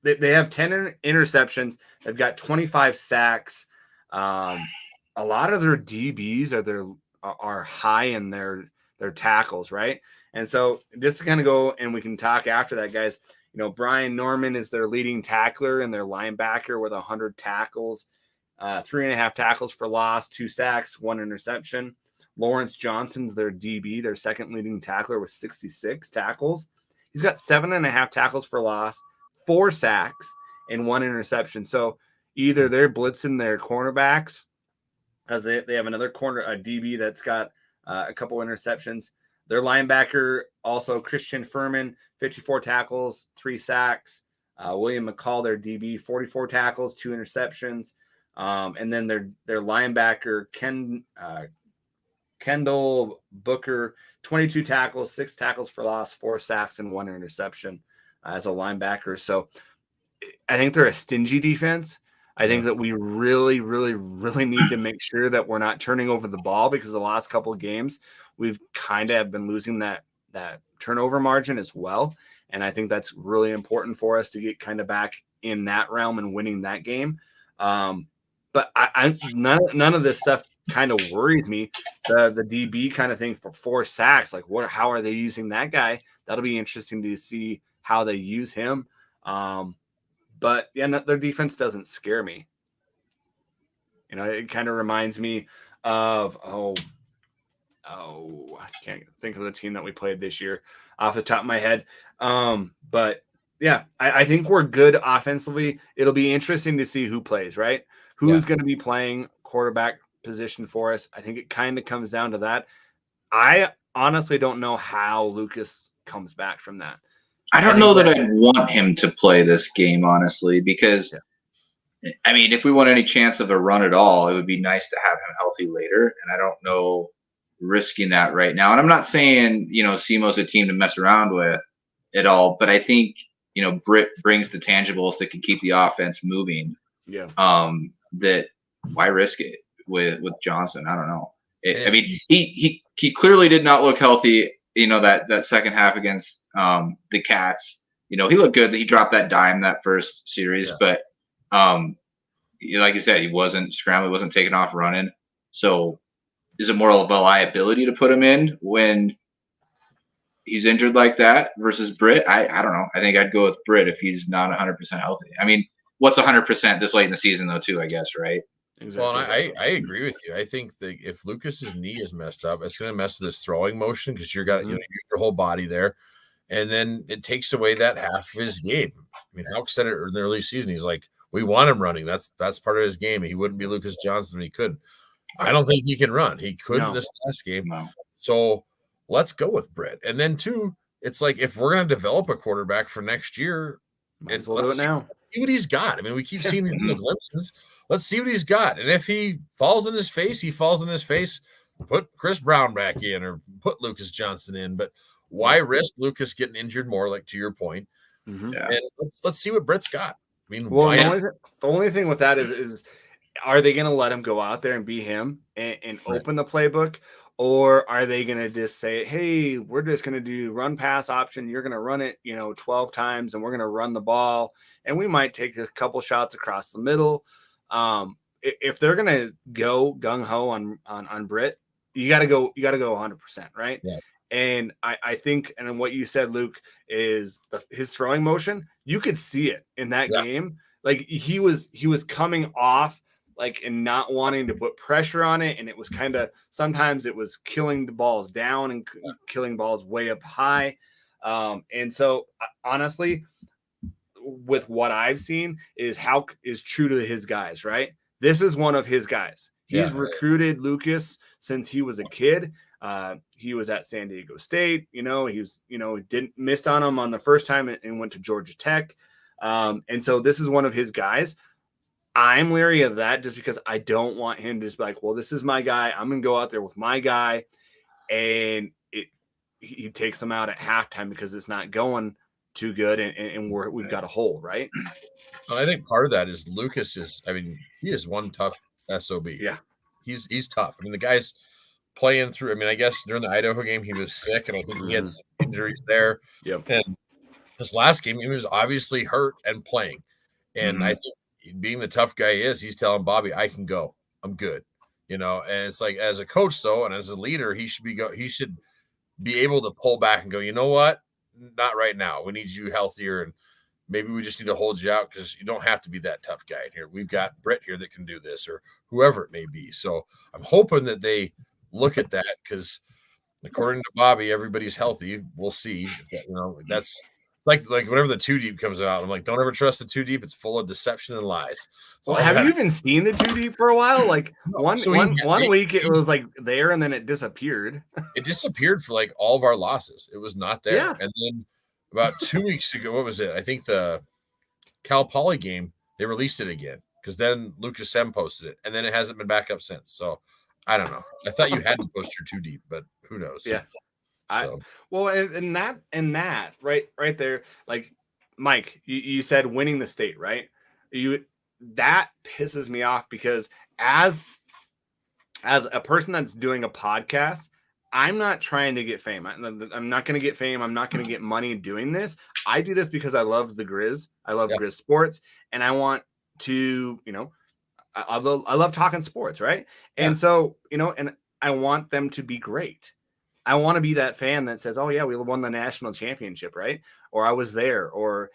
[SPEAKER 1] 10 interceptions. They've got 25 sacks. A lot of their DBs are high in their tackles, right? And so just to kind of go, and we can talk after that, guys. Brian Norman is their leading tackler and their linebacker with 100 tackles, 3.5 tackles for loss, 2 sacks, 1 interception. Lawrence Johnson's their DB, their second leading tackler with 66 tackles. He's got 7.5 tackles for loss, 4 sacks, and 1 interception. So either they're blitzing their cornerbacks, as they have another a DB that's got a couple interceptions. Their linebacker, also Christian Furman, 54 tackles, 3 sacks. William McCall, their DB, 44 tackles, 2 interceptions. And then their linebacker, Kendall Booker, 22 tackles, 6 tackles for loss, 4 sacks, and 1 interception as a linebacker. So I think they're a stingy defense. I think that we really, really, really need to make sure that we're not turning over the ball, because the last couple of games we've kind of been losing that turnover margin as well. And I think that's really important for us to get kind of back in that realm and winning that game. But none of this stuff kind of worries me. The DB kind of thing for 4 sacks, like how are they using that guy? That'll be interesting to see how they use him. But yeah, their defense doesn't scare me. It kind of reminds me of I can't think of the team that we played this year off the top of my head. But yeah, I think we're good offensively. It'll be interesting to see who plays, right? Who's going to be playing quarterback position for us? I think it kind of comes down to that. I honestly don't know how Lucas comes back from that.
[SPEAKER 3] I don't know that I'd want him to play this game, honestly, because, I mean, if we want any chance of a run at all, it would be nice to have him healthy later. And I don't know risking that right now. And I'm not saying, SEMO's a team to mess around with at all, but I think, Britt brings the tangibles that can keep the offense moving.
[SPEAKER 1] Yeah.
[SPEAKER 3] That why risk it with Johnson? I don't know. I mean, he clearly did not look healthy. That second half against the Cats, he looked good. He dropped that dime that first series, but like you said, he wasn't scrambling, wasn't taking off running. So is it more of a liability to put him in when he's injured like that versus Britt, I don't know. I think I'd go with Britt if he's not 100% healthy. I mean, what's 100% this late in the season though, too, I guess, right?
[SPEAKER 2] Exactly. Well, and I agree with you. I think that if Lucas's knee is messed up, it's going to mess with his throwing motion because you're got use your whole body there, and then it takes away that half of his game. I mean, Hawk said it in the early season. He's like, we want him running. That's part of his game. He wouldn't be Lucas Johnson if he couldn't. I don't think he can run. He couldn't this last game.
[SPEAKER 3] No.
[SPEAKER 2] So let's go with Britt. And then two, it's like if we're going to develop a quarterback for next year,
[SPEAKER 1] and we'll do it now.
[SPEAKER 2] See what he's got. I mean, we keep seeing these little glimpses. Let's see what he's got. And if he falls in his face, he falls in his face. Put Chris Brown back in or put Lucas Johnson in. But why risk Lucas getting injured more, like to your point? And let's see what Britt's got. I mean,
[SPEAKER 1] well, the only thing with that is are they going to let him go out there and be him and open the playbook? Or are they going to just say, hey, we're just going to do run pass option. You're going to run it, 12 times and we're going to run the ball. And we might take a couple shots across the middle. If they're going to go gung ho on Britt, you got to go 100%. Right.
[SPEAKER 2] Yeah.
[SPEAKER 1] And I think, and what you said, Luke, is his throwing motion. You could see it in that game. Like he was coming off and not wanting to put pressure on it. And it was sometimes it was killing the balls down and killing balls way up high. And so honestly, with what I've seen is Houck is true to his guys, right? This is one of his guys. He's recruited Lucas since he was a kid. He was at San Diego State, he was, didn't missed on him on the first time and went to Georgia Tech. And so this is one of his guys. I'm leery of that just because I don't want him to just be like, well, this is my guy. I'm going to go out there with my guy. And he takes him out at halftime because it's not going too good. And we've got a hole, right?
[SPEAKER 2] Well, I think part of that is Lucas he is one tough SOB.
[SPEAKER 1] Yeah.
[SPEAKER 2] He's tough. I mean, the guy's playing through. I mean, I guess during the Idaho game, he was sick and I think he had some injuries there.
[SPEAKER 1] Yep.
[SPEAKER 2] And this last game, he was obviously hurt and playing. And I think, being the tough guy he's telling Bobby, I can go. I'm good. And it's like as a coach though, and as a leader, he should be able to pull back and go, you know what? Not right now. We need you healthier and maybe we just need to hold you out because you don't have to be that tough guy in here. We've got Britt here that can do this or whoever it may be. So I'm hoping that they look at that because according to Bobby, everybody's healthy. We'll see if that, that's like whenever the 2 deep comes out, I'm like, don't ever trust the 2 deep. It's full of deception and lies.
[SPEAKER 1] So have you even seen the 2 deep for a while? Like one week it was like there and then it disappeared.
[SPEAKER 2] It disappeared for like all of our losses. It was not there.
[SPEAKER 1] Yeah.
[SPEAKER 2] And then about 2 weeks ago, what was it? I think the Cal Poly game, they released it again because then Lucas M posted it and then it hasn't been back up since. So I don't know. I thought you had to post your 2 deep, but who knows?
[SPEAKER 1] Yeah.
[SPEAKER 2] So.
[SPEAKER 1] And that right there, like Mike, you said winning the state, right? That pisses me off because as a person that's doing a podcast, I'm not trying to get fame. I'm not going to get fame. I'm not going to get money doing this. I do this because I love the Grizz. I love Grizz sports, and I want to, I love talking sports, right? And so, and I want them to be great. I want to be that fan that says, oh yeah, we won the national championship, right? Or I was there, or,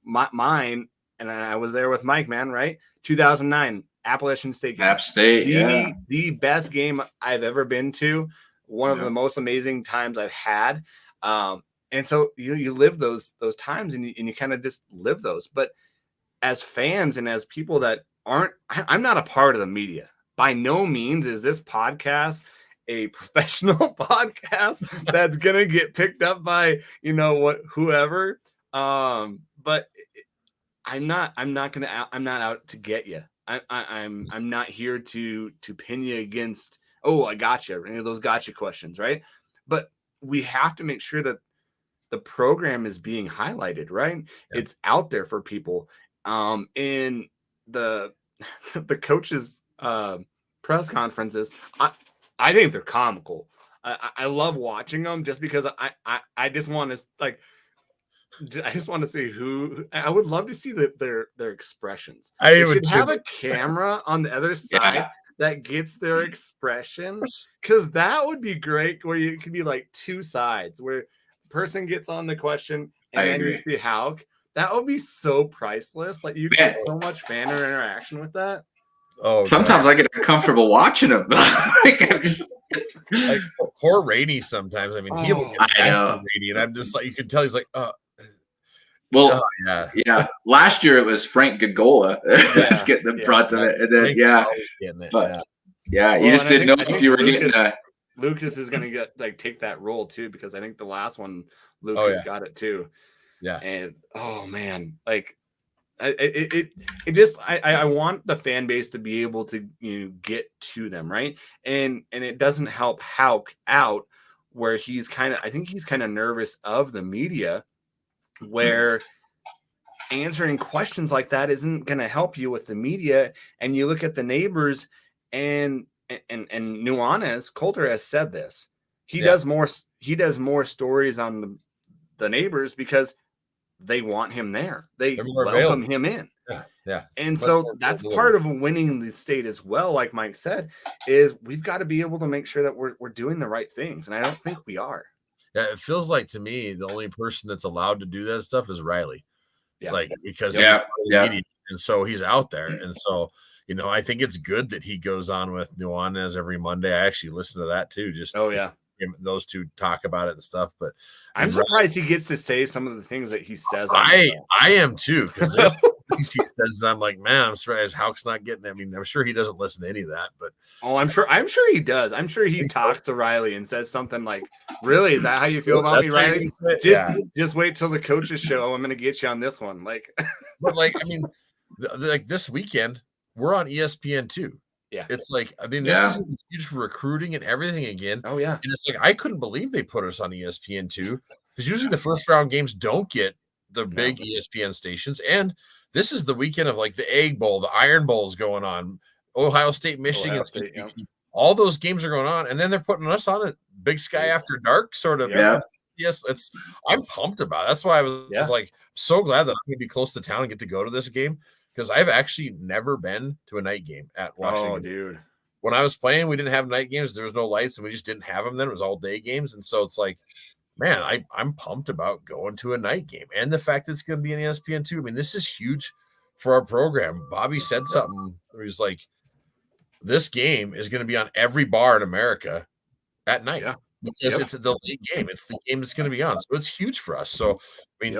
[SPEAKER 1] mine. And I was there with Mike, man, right? 2009 Appalachian State game.
[SPEAKER 3] App State,
[SPEAKER 1] the best game I've ever been to. One of the most amazing times I've had. And so you live those times and you kind of just live those. But as fans and as people that I'm not a part of the media. By no means is this podcast a professional podcast that's gonna get picked up by whoever. But I'm not out to get you. I'm not here to pin you against. Oh, I gotcha. Any of those gotcha questions, right? But we have to make sure that the program is being highlighted, right? Yeah. It's out there for people. In the coaches' press conferences, I think they're comical. I love watching them just because I just want to see who. I would love to see their expressions. They should have a camera on the other side that gets their expression, because that would be great. Where you could be like two sides, where person gets on the question
[SPEAKER 3] I
[SPEAKER 1] and then
[SPEAKER 3] agree.
[SPEAKER 1] you see Hauk, that would be so priceless. Like you get so much fan interaction with that.
[SPEAKER 2] Oh,
[SPEAKER 3] sometimes I get uncomfortable watching him. Like, I'm just,
[SPEAKER 2] like poor Rainey sometimes. I mean, he will get
[SPEAKER 3] I know.
[SPEAKER 2] Rainey, and I'm just like, you can tell he's like,
[SPEAKER 3] well,
[SPEAKER 2] yeah.
[SPEAKER 3] Last year it was Frank Gagola that's getting the brunt of it, and then you just didn't know if you were getting
[SPEAKER 1] Lucas is going to take that role too, because I think the last one Lucas got it too.
[SPEAKER 2] Yeah.
[SPEAKER 1] And oh man, like I want the fan base to be able to get to them, right? And it doesn't help Hauk out where I think he's kind of nervous of the media, where answering questions like that isn't going to help you with the media. And you look at the neighbors and Nuanez, Coulter has said this. He does more stories on the neighbors because they want him there. They welcome him in.
[SPEAKER 2] Yeah.
[SPEAKER 1] And so that's part of winning the state as well. Like Mike said, is we've got to be able to make sure that we're doing the right things. And I don't think we are.
[SPEAKER 2] Yeah. It feels like to me, the only person that's allowed to do that stuff is Riley.
[SPEAKER 1] Yeah.
[SPEAKER 2] Like, because he's part of the media, and so he's out there. And so, I think it's good that he goes on with Nuanez every Monday. I actually listen to that too. Just those two talk about it and stuff. But
[SPEAKER 1] I'm surprised he gets to say some of the things that he says.
[SPEAKER 2] I am too, because he says, I'm like, man, I'm surprised Hauk's not getting it. I mean, I'm sure he doesn't listen to any of that, but
[SPEAKER 1] I'm sure he does. I'm sure he talks to Riley and says something like, really, is that how you feel about me, Riley? Just wait till the coaches show. I'm gonna get you on this one. Like,
[SPEAKER 2] but like, I mean, like this weekend we're on ESPN too.
[SPEAKER 1] Yeah.
[SPEAKER 2] It's like, I mean, this is huge for recruiting and everything again.
[SPEAKER 1] Oh, yeah.
[SPEAKER 2] And it's like, I couldn't believe they put us on ESPN too, because usually the first round games don't get the big ESPN stations. And this is the weekend of like the Egg Bowl, the Iron Bowl's going on, Ohio State, Michigan State. All those games are going on. And then they're putting us on a Big Sky After Dark sort of.
[SPEAKER 3] Yeah.
[SPEAKER 2] Yes, I'm pumped about it. That's why I was like so glad that I'm going to be close to town and get to go to this game. Because I've actually never been to a night game at Washington.
[SPEAKER 1] Oh, dude.
[SPEAKER 2] When I was playing, we didn't have night games. There was no lights, and we just didn't have them then. It was all day games. And so it's like, man, I'm pumped about going to a night game. And the fact that it's going to be on ESPN2. I mean, this is huge for our program. Bobby said something where he's like, this game is going to be on every bar in America at night. Yeah. Because it's the late game. It's the game that's going to be on. So it's huge for us. So, I mean,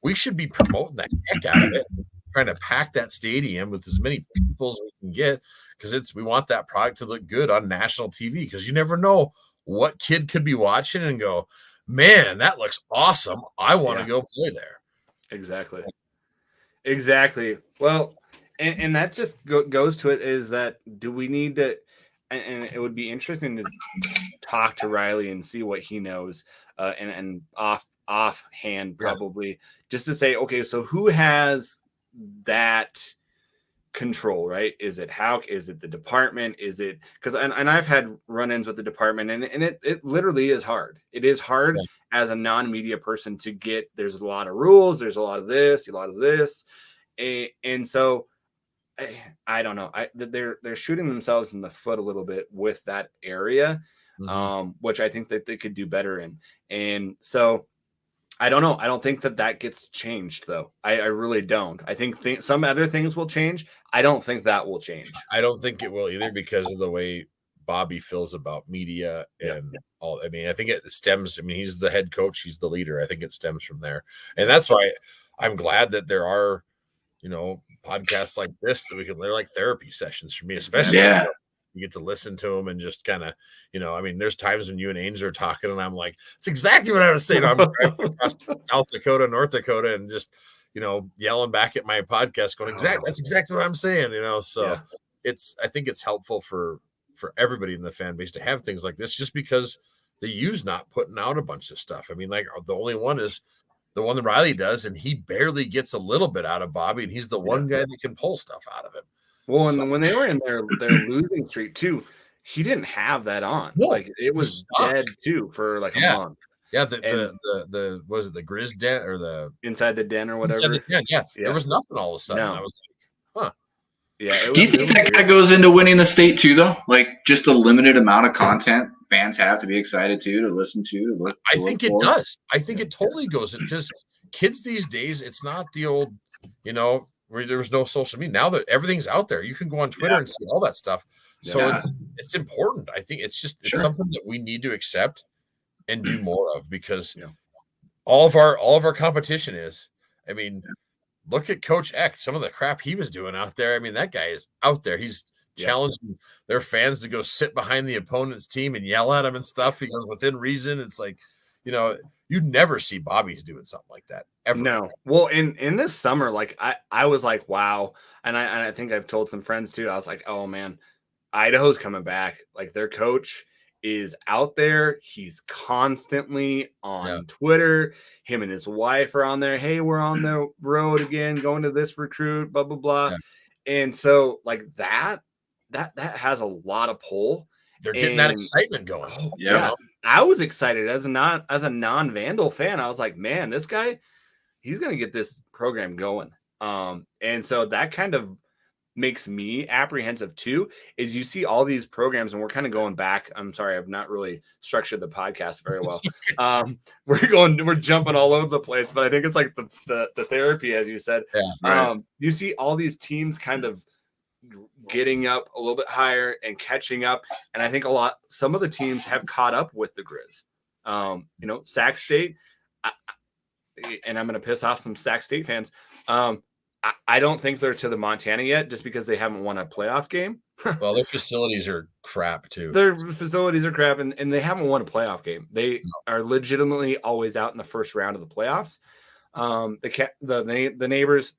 [SPEAKER 2] we should be promoting the heck out of it. Trying to pack that stadium with as many people as we can get, because we want that product to look good on national TV, because you never know what kid could be watching and go, man, that looks awesome. I want to go play there.
[SPEAKER 1] Exactly. Well, and that just goes to it, is that do we need to, and it would be interesting to talk to Riley and see what he knows, and offhand probably just to say, okay, so who has that control, right? Is it Hauk? Is it the department? Is it because and I've had run-ins with the department, and it literally is hard. It is hard as a non-media person to get. There's a lot of rules. There's a lot of this, and so I don't know. They're shooting themselves in the foot a little bit with that area, which I think that they could do better in. And so I don't know. I don't think that gets changed, though. I really don't. I think some other things will change. I don't think that will change.
[SPEAKER 2] I don't think it will either, because of the way Bobby feels about media and all. I mean, I think it stems. I mean, he's the head coach. He's the leader. I think it stems from there. And that's why I'm glad that there are, podcasts like this that they're like therapy sessions for me, especially. Yeah. You get to listen to them and just kind of, I mean, there's times when you and Angel are talking and I'm like, it's exactly what I was saying. I'm driving across South Dakota, North Dakota, and just, yelling back at my podcast going, that's exactly what I'm saying, So I think it's helpful for everybody in the fan base to have things like this, just because the U's not putting out a bunch of stuff. I mean, like, the only one is the one that Riley does, and he barely gets a little bit out of Bobby, and he's the one guy that can pull stuff out of him.
[SPEAKER 1] Well, and when they were in their losing streak too, he didn't have that on. No, like it was dead too for like a month.
[SPEAKER 2] Yeah, the was it the Grizz den or the
[SPEAKER 1] inside the den or whatever?
[SPEAKER 2] The den, there was nothing all of a sudden. I was like, huh.
[SPEAKER 3] Yeah. Do you think that kind of goes into winning the state too, though? Like just the limited amount of content fans have to be excited to listen to look.
[SPEAKER 2] I think it does. I think it totally goes because kids these days, it's not the old, where there was no social media. Now that everything's out there, you can go on Twitter and see all that stuff. So it's important. I think it's something that we need to accept and do more of because all of our competition is. I mean, look at Coach Eck. Some of the crap he was doing out there. I mean, that guy is out there. He's challenging their fans to go sit behind the opponent's team and yell at them and stuff. He goes within reason. It's like, you'd never see Bobby's doing something like that ever.
[SPEAKER 1] No. Well, in this summer, like I was like, wow. And I think I've told some friends too. I was like, oh man, Idaho's coming back. Like their coach is out there. He's constantly on Twitter. Him and his wife are on there. Hey, we're on the road again, going to this recruit, blah, blah, blah. Yeah. And so like that has a lot of pull.
[SPEAKER 2] They're getting that excitement going.
[SPEAKER 1] Yeah. I was excited as a non-Vandal fan. I was like, man, this guy, he's going to get this program going. And so that kind of makes me apprehensive too, is you see all these programs and we're kind of going back. I'm sorry, I've not really structured the podcast very well. We're jumping all over the place, but I think it's like the therapy, as you said.
[SPEAKER 2] Yeah, right.
[SPEAKER 1] You see all these teams kind of getting up a little bit higher and catching up. And I think some of the teams have caught up with the Grizz. Sac State, and I'm going to piss off some Sac State fans. I don't think they're to the Montana yet just because they haven't won a playoff game.
[SPEAKER 2] Well, their facilities are crap too.
[SPEAKER 1] Their facilities are crap and they haven't won a playoff game. They are legitimately always out in the first round of the playoffs. The neighbors,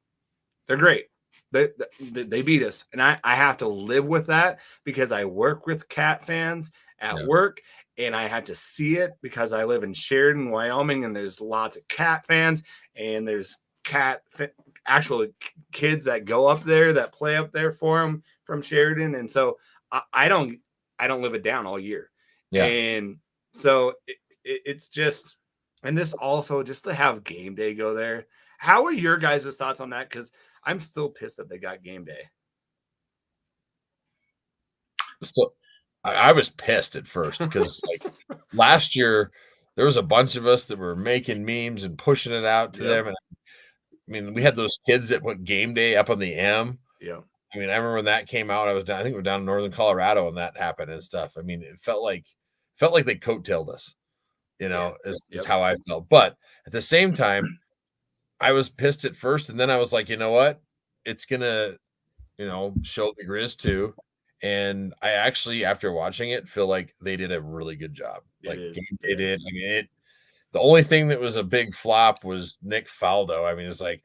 [SPEAKER 1] they're great. They beat us. And I have to live with that because I work with Cat fans at work and I had to see it because I live in Sheridan, Wyoming, and there's lots of Cat fans and there's actual kids that go up there that play up there for them from Sheridan. And so I don't live it down all year. Yeah. And so it's just, and this also just to have game day go there. How are your guys' thoughts on that? Because I'm still pissed that they got game day.
[SPEAKER 2] So I was pissed at first because like last year there was a bunch of us that were making memes and pushing it out to them. And I mean, we had those kids that put game day up on the M.
[SPEAKER 1] Yeah.
[SPEAKER 2] I mean, I remember when that came out, I think we were down in northern Colorado and that happened and stuff. I mean, it felt like they coattailed us, is how I felt. But at the same time, I was pissed at first. And then I was like, you know what? It's going to, show the Grizz too. And I actually, after watching it, feel like they did a really good job. Like they did. I mean, the only thing that was a big flop was Nick Faldo. I mean, it's like,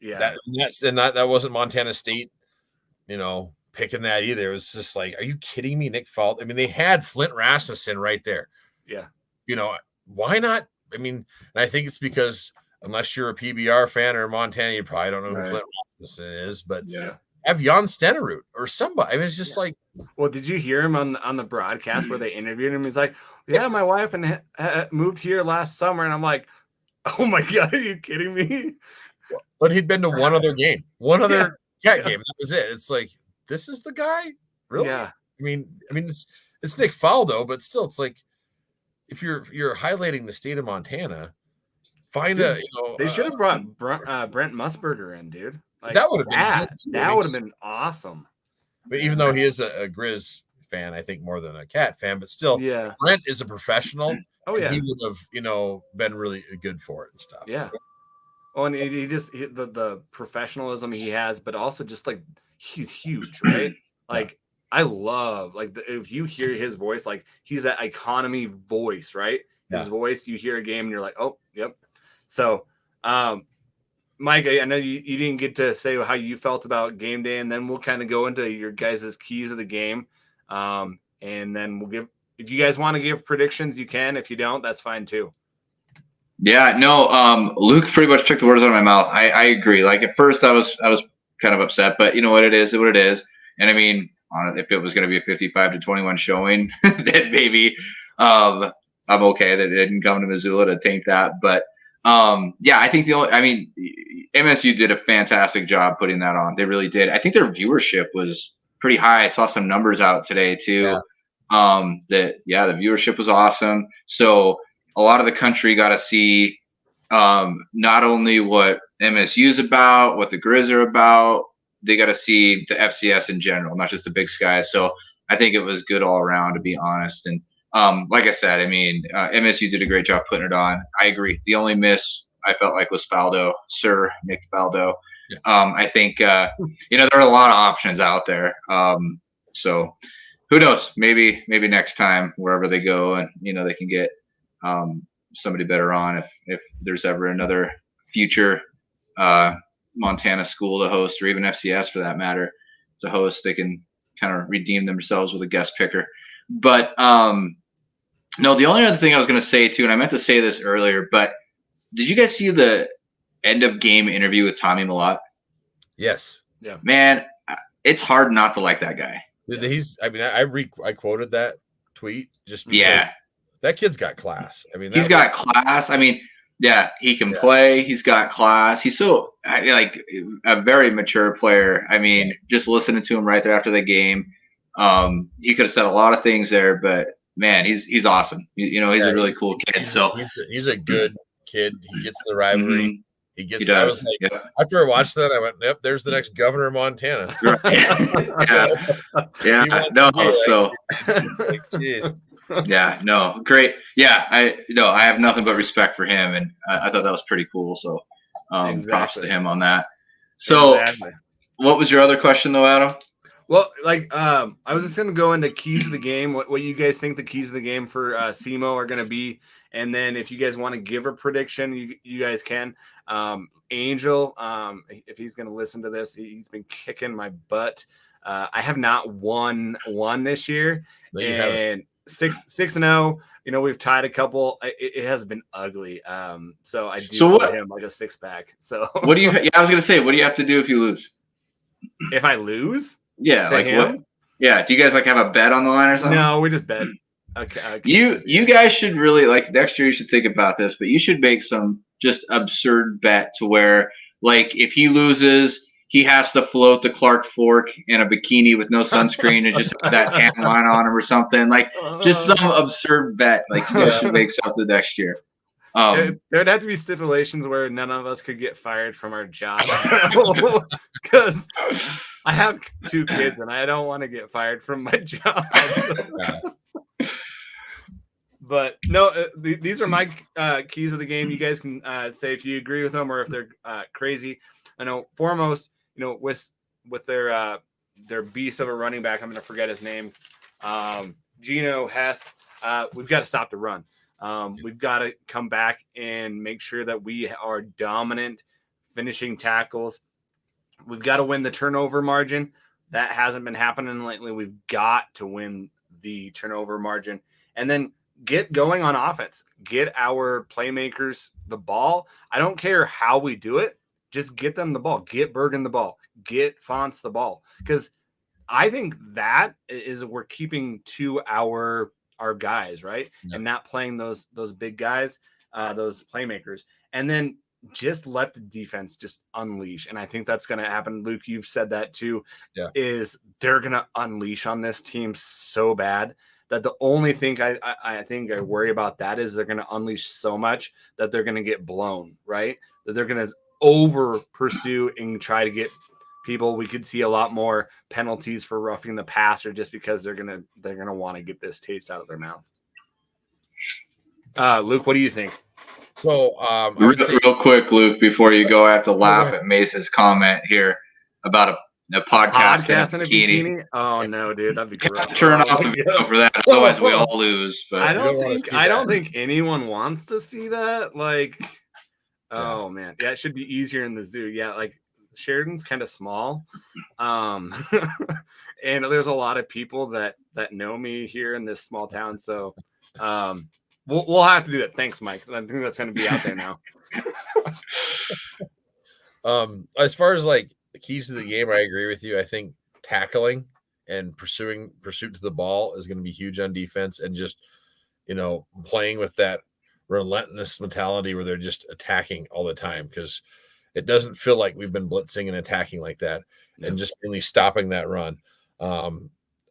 [SPEAKER 2] that wasn't Montana State, picking that either. It was just like, are you kidding me, Nick Faldo? I mean, they had Flint Rasmussen right there.
[SPEAKER 1] Yeah.
[SPEAKER 2] Why not? I mean, and I think it's because unless you're a PBR fan or Montana, you probably don't know who Flint Rasmussen is, but have Jan Stenerud or somebody. I mean, it's just like.
[SPEAKER 1] Well, did you hear him on the broadcast where they interviewed him? He's like, yeah, my wife and moved here last summer. And I'm like, oh my God, are you kidding me?
[SPEAKER 2] But he'd been to one other game, Cat game. That was it. It's like, this is the guy? Really?
[SPEAKER 1] Yeah.
[SPEAKER 2] I mean, it's Nick Faldo, but still, it's like, if you're highlighting the state of Montana,
[SPEAKER 1] they should have brought Brent Musburger in, dude. Like,
[SPEAKER 2] that would have been good.
[SPEAKER 1] That would have been awesome.
[SPEAKER 2] But even though he is a Grizz fan, I think more than a Cat fan, but still, Brent is a professional.
[SPEAKER 1] Oh yeah,
[SPEAKER 2] he would have been really good for it and stuff.
[SPEAKER 1] Yeah. Oh, and he just the professionalism he has, but also just like he's huge, right? Like I love if you hear his voice, like he's that economy voice, right? His voice, you hear a game and you're like, oh, yep. So, Mike, I know you didn't get to say how you felt about game day, and then we'll kind of go into your guys' keys of the game. And then we'll give, if you guys want to give predictions, you can. If you don't, that's fine too.
[SPEAKER 3] Yeah, no, Luke pretty much took the words out of my mouth. I agree. Like at first I was kind of upset, but you know what it is. And I mean, if it was going to be a 55-21 showing, then maybe I'm okay that it didn't come to Missoula to taint that. But I think MSU did a fantastic job putting that on. They really did. I think their viewership was pretty high. I saw some numbers out today too. the viewership was awesome. So a lot of the country got to see not only what MSU is about, what the Grizz are about, they got to see the FCS in general, not just the Big Sky. So I think it was good all around, to be honest. And like I said, I mean, MSU did a great job putting it on. I agree. The only miss I felt like was Faldo, Sir Nick Faldo.
[SPEAKER 2] Yeah.
[SPEAKER 3] I think there are a lot of options out there. So who knows? Maybe next time wherever they go, and they can get somebody better on if there's ever another future Montana school to host, or even FCS for that matter to host. They can kind of redeem themselves with a guest picker. But no, the only other thing I was going to say too, and I meant to say this earlier, but did you guys see the end of game interview with Tommy Millott?
[SPEAKER 2] Yes.
[SPEAKER 1] Yeah.
[SPEAKER 3] Man, it's hard not to like that guy.
[SPEAKER 2] I quoted that tweet just because that kid's got class. I mean,
[SPEAKER 3] he's got class. I mean, yeah, he can play. He's got class. He's so like a very mature player. I mean, just listening to him right there after the game, he could have said a lot of things there, but man, he's awesome. He's a really cool kid. So
[SPEAKER 2] he's a good kid. He gets the rivalry.
[SPEAKER 3] Mm-hmm.
[SPEAKER 2] He gets.
[SPEAKER 3] He does.
[SPEAKER 2] After I watched that, I went, "Yep, there's the next governor of Montana."
[SPEAKER 3] Great. Yeah, I have nothing but respect for him, and I thought that was pretty cool. So, props to him on that. So, What was your other question, though, Adam?
[SPEAKER 1] Well, I was just gonna go into keys of the game. What you guys think the keys of the game for SEMO are gonna be, and then if you guys want to give a prediction, you guys can. Angel, if he's gonna listen to this, he's been kicking my butt. I have not won one this year, and 6-0. We've tied a couple. It has been ugly. So I do give him like a 6-pack. So
[SPEAKER 3] what do you? Yeah, I was gonna say, what do you have to do if you lose?
[SPEAKER 1] If I lose?
[SPEAKER 3] Yeah, like him? What? Yeah, do you guys have a bet on the line or something?
[SPEAKER 1] No, we just bet. Okay.
[SPEAKER 3] You guys should really next year. You should think about this, but you should make some just absurd bet to where if he loses, he has to float the Clark Fork in a bikini with no sunscreen and just have that tan line on him or something. Just some absurd bet. You guys should make something next year.
[SPEAKER 1] There'd have to be stipulations where none of us could get fired from our job because I have 2 kids and I don't want to get fired from my job. But no, these are my keys of the game. You guys can say if you agree with them or if they're crazy. I know foremost, with their beast of a running back, I'm going to forget his name, Geno Hess. We've got to stop the run. We've got to come back and make sure that we are dominant finishing tackles. We've got to win the turnover margin. That hasn't been happening lately. We've got to win the turnover margin and then get going on offense. Get our playmakers the ball. I don't care how we do it. Just get them the ball. Get Bergen the ball. Get Fonts the ball. Because I think that is we're keeping to our guys, right? Yeah. And not playing those big guys, those playmakers. And then just let the defense just unleash. And I think that's going to happen. Luke, you've said that too, is they're going to unleash on this team so bad that the only thing I think I worry about that is they're going to unleash so much that they're going to get blown, right? That they're going to over pursue and try to get people. We could see a lot more penalties for roughing the passer just because they're going to want to get this taste out of their mouth. Luke, what do you think?
[SPEAKER 2] So,
[SPEAKER 3] real quick, Luke, before you go, I have to laugh at Mace's comment here about a podcast in a bikini.
[SPEAKER 1] Oh no, dude, that'd be gross.
[SPEAKER 3] Turn off the video for that, otherwise we all lose. But
[SPEAKER 1] I don't think anyone wants to see that. Oh man, it should be easier in the zoo. Yeah, Sheridan's kind of small, and there's a lot of people that know me here in this small town. So, we'll have to do that. Thanks, Mike. I think that's going to be out there now.
[SPEAKER 2] As far as the keys to the game, I agree with you. I think tackling and pursuit to the ball is going to be huge on defense, and just playing with that relentless mentality where they're just attacking all the time, because it doesn't feel like we've been blitzing and attacking like that, and just really stopping that run.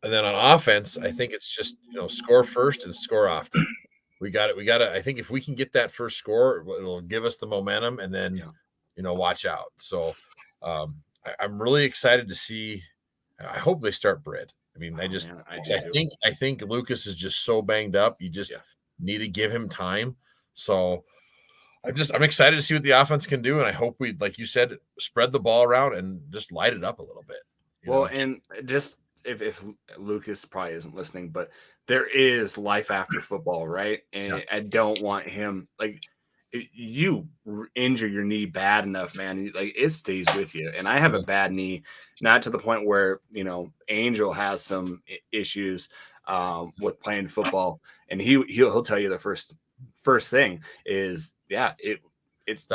[SPEAKER 2] And then on offense, I think it's just, score first and score often. We got it. I think if we can get that first score, it'll give us the momentum, and then, watch out. So I'm really excited to see. I hope they start Britt. I mean, I think Lucas is just so banged up. You just need to give him time. So I'm excited to see what the offense can do. And I hope we, like you said, spread the ball around and just light it up a little bit.
[SPEAKER 1] And just if Lucas probably isn't listening, but there is life after football, right? And I don't want him, like, you injure your knee bad enough, man, like it stays with you. And I have a bad knee, not to the point where, Angel has some issues with playing football, and he'll tell you the first thing is, it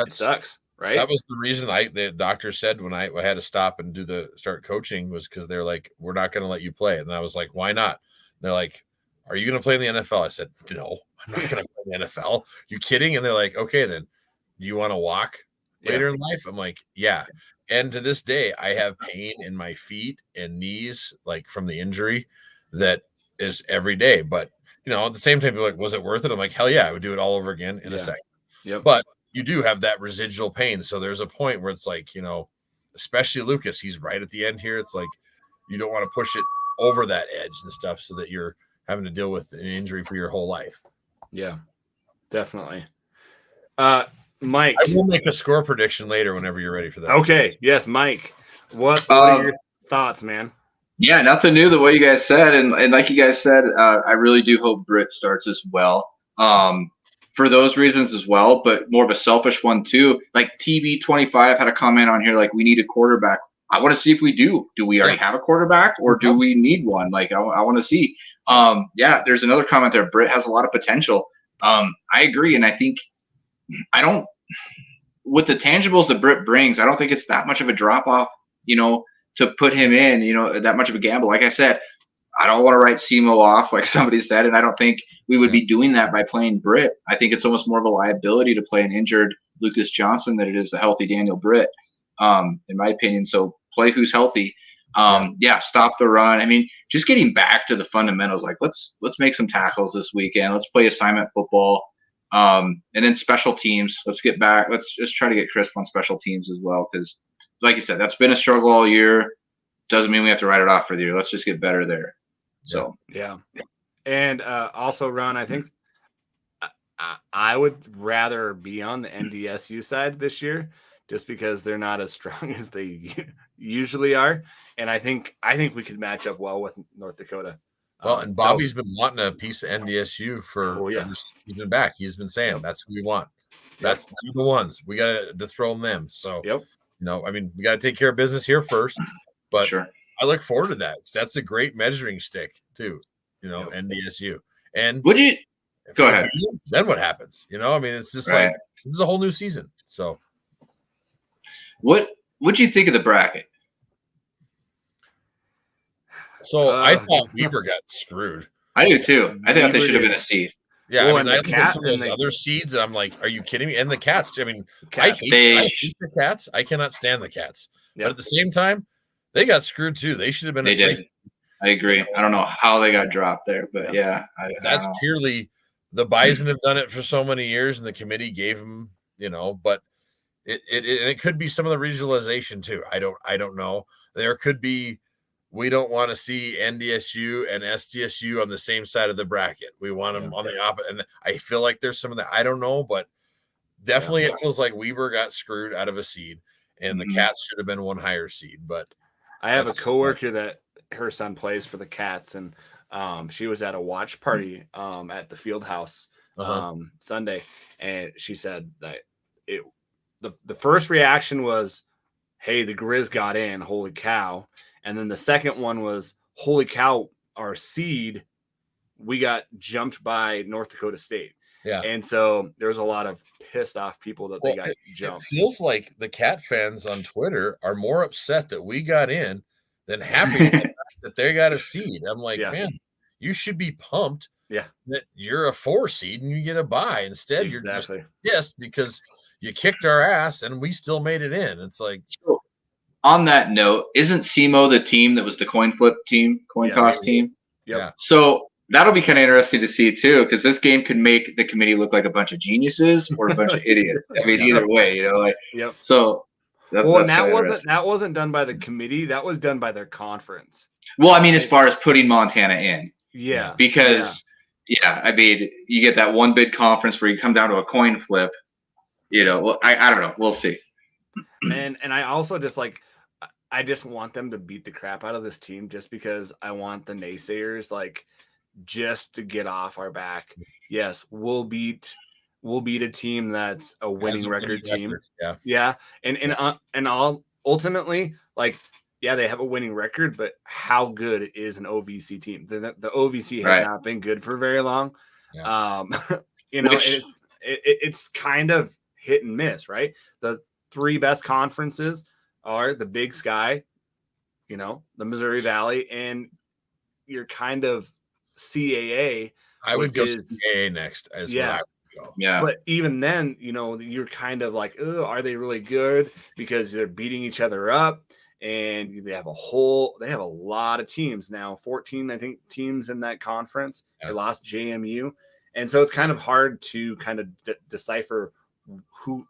[SPEAKER 1] sucks. Right.
[SPEAKER 2] That was the reason the doctor said when I had to stop and start coaching was because they're like, we're not going to let you play. And I was like, why not? And they're like, are you going to play in the NFL? I said, no, I'm not going to play in the NFL. You kidding? And they're like, okay, then do you want to walk later in life? I'm like, yeah. And to this day, I have pain in my feet and knees, like from the injury that is every day. But, at the same time, people are like, was it worth it? I'm like, hell yeah, I would do it all over again in a second.
[SPEAKER 1] Yep.
[SPEAKER 2] But you do have that residual pain. So there's a point where it's like, especially Lucas, he's right at the end here. It's like, you don't want to push it over that edge and stuff so that you're having to deal with an injury for your whole life.
[SPEAKER 1] Yeah, definitely. Mike,
[SPEAKER 2] I will make a score prediction later whenever you're ready for that.
[SPEAKER 1] Okay. Yes. Mike, what are your thoughts, man?
[SPEAKER 3] Yeah, nothing new than what you guys said. And like you guys said, I really do hope Britt starts as well. For those reasons as well, but more of a selfish one too. Like TB25 had a comment on here, like, we need a quarterback. I want to see if we do. Do we already have a quarterback, or do we need one? Like, I want to see. There's another comment there. Britt has a lot of potential. I agree. And I think with the tangibles that Britt brings, I don't think it's that much of a drop off, to put him in, that much of a gamble. Like I said, I don't want to write SEMO off, like somebody said, and I don't think we would be doing that by playing Britt. I think it's almost more of a liability to play an injured Lucas Johnson than it is the healthy Daniel Britt, in my opinion. So play who's healthy. Stop the run. I mean, just getting back to the fundamentals. Like, let's make some tackles this weekend. Let's play assignment football, and then special teams. Let's get back. Let's just try to get crisp on special teams as well, because, like you said, that's been a struggle all year. Doesn't mean we have to write it off for the year. Let's just get better there. So
[SPEAKER 1] and also, Ron, I think I would rather be on the NDSU side this year, just because they're not as strong as they usually are, and I think we could match up well with North Dakota.
[SPEAKER 2] Well, and Bobby's been wanting a piece of NDSU for he's been back. He's been saying that's who we want. That's the ones we got to dethrone them. So I mean, we got to take care of business here first, but I look forward to that. That's a great measuring stick too, NDSU. And
[SPEAKER 3] would you go ahead?
[SPEAKER 2] Then what happens? I mean, it's just like, this is a whole new season. So
[SPEAKER 3] what'd you think of the bracket?
[SPEAKER 2] So I thought Weaver got screwed.
[SPEAKER 3] I do too. I thought they should have been a seed.
[SPEAKER 2] Yeah, I look at some of those other seeds, and I'm like, are you kidding me? And the Cats. I mean, I hate the Cats. I cannot stand the Cats. But at the same time, they got screwed too. They should have been.
[SPEAKER 3] They did. I agree. I don't know how they got dropped there, but
[SPEAKER 2] that's purely the Bison have done it for so many years, and the committee gave them, But it could be some of the regionalization too. I don't know. There could be. We don't want to see NDSU and SDSU on the same side of the bracket. We want them on the opposite. And I feel like there's some of that. I don't know, but definitely it feels like Weber got screwed out of a seed, and the Cats should have been one higher seed. But
[SPEAKER 1] I have a coworker that her son plays for the Cats, and she was at a watch party at the field house Sunday, and she said that the first reaction was, hey, the Grizz got in, holy cow. And then the second one was, holy cow, our seed, we got jumped by North Dakota State.
[SPEAKER 2] Yeah.
[SPEAKER 1] And so there was a lot of pissed off people that they got jumped.
[SPEAKER 2] It feels like the Cat fans on Twitter are more upset that we got in than happy that they got a seed. I'm like, man, you should be pumped that you're a 4 seed and you get a bye. Instead, you're just pissed because you kicked our ass and we still made it in. It's like,
[SPEAKER 3] on that note, isn't SEMO the team that was the coin toss team?
[SPEAKER 1] Yeah.
[SPEAKER 3] So that'll be kind of interesting to see too, because this game could make the committee look like a bunch of geniuses or a bunch of idiots. I mean, either way, like.
[SPEAKER 1] Yep.
[SPEAKER 3] So that's
[SPEAKER 1] that wasn't done by the committee. That was done by their conference.
[SPEAKER 3] Well, I mean, as far as putting Montana in.
[SPEAKER 1] Yeah.
[SPEAKER 3] Because I mean, you get that one bid conference where you come down to a coin flip. Well, I don't know. We'll see.
[SPEAKER 1] And I also just I just want them to beat the crap out of this team just because I want the naysayers just to get off our back. Yes, we'll beat a team that's a winning record team. Yeah. And all ultimately they have a winning record, but how good is an OVC team? The OVC has not been good for very long. Yeah. It's kind of hit and miss, right? The 3 best conferences are the Big Sky, the Missouri Valley, and you're kind of CAA.
[SPEAKER 2] I would go to CAA next.
[SPEAKER 1] Yeah. But even then, you're kind of are they really good? Because they're beating each other up, and they have a lot of teams now, 14, I think, teams in that conference. Yeah. They lost JMU. And so it's kind of hard to kind of decipher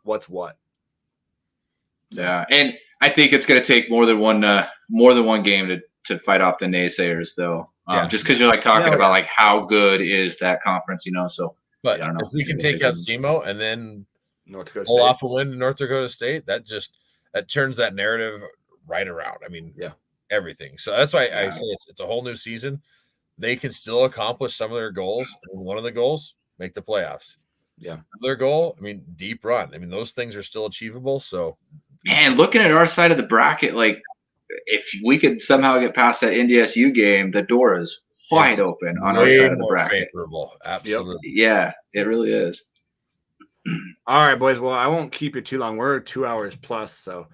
[SPEAKER 1] what's what. So.
[SPEAKER 3] Yeah. And I think it's going to take more than one game to fight off the naysayers, though. Just because you're talking about how good is that conference, so.
[SPEAKER 2] But I don't know if we can take out SEMO and then
[SPEAKER 1] North Dakota
[SPEAKER 2] pull off a win to North Dakota State, that turns that narrative right around. I mean, everything. So that's why I say it's a whole new season. They can still accomplish some of their goals. And one of the goals, make the playoffs.
[SPEAKER 1] Yeah.
[SPEAKER 2] Their goal, deep run. Those things are still achievable. So,
[SPEAKER 3] man, looking at our side of the bracket, if we could somehow get past that NDSU game, the door is wide open on our side of the bracket.
[SPEAKER 2] Favorable. Absolutely.
[SPEAKER 3] Yeah, it really is.
[SPEAKER 1] All right, boys. Well, I won't keep you too long. We're 2 hours plus. So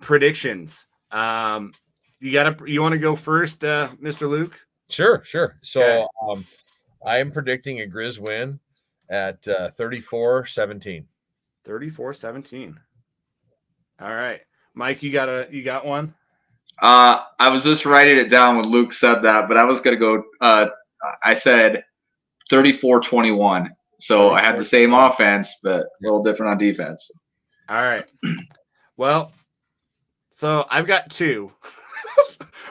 [SPEAKER 1] predictions. You want to go first, Mr. Luke?
[SPEAKER 2] Sure. So I am predicting a Grizz win at 34-17.
[SPEAKER 1] 34-17. All right. Mike, you got one?
[SPEAKER 3] I was just writing it down when Luke said that, but I was going to go I said 34-21. So I had the same offense, but a little different on defense.
[SPEAKER 1] All right. Well, so I've got 2.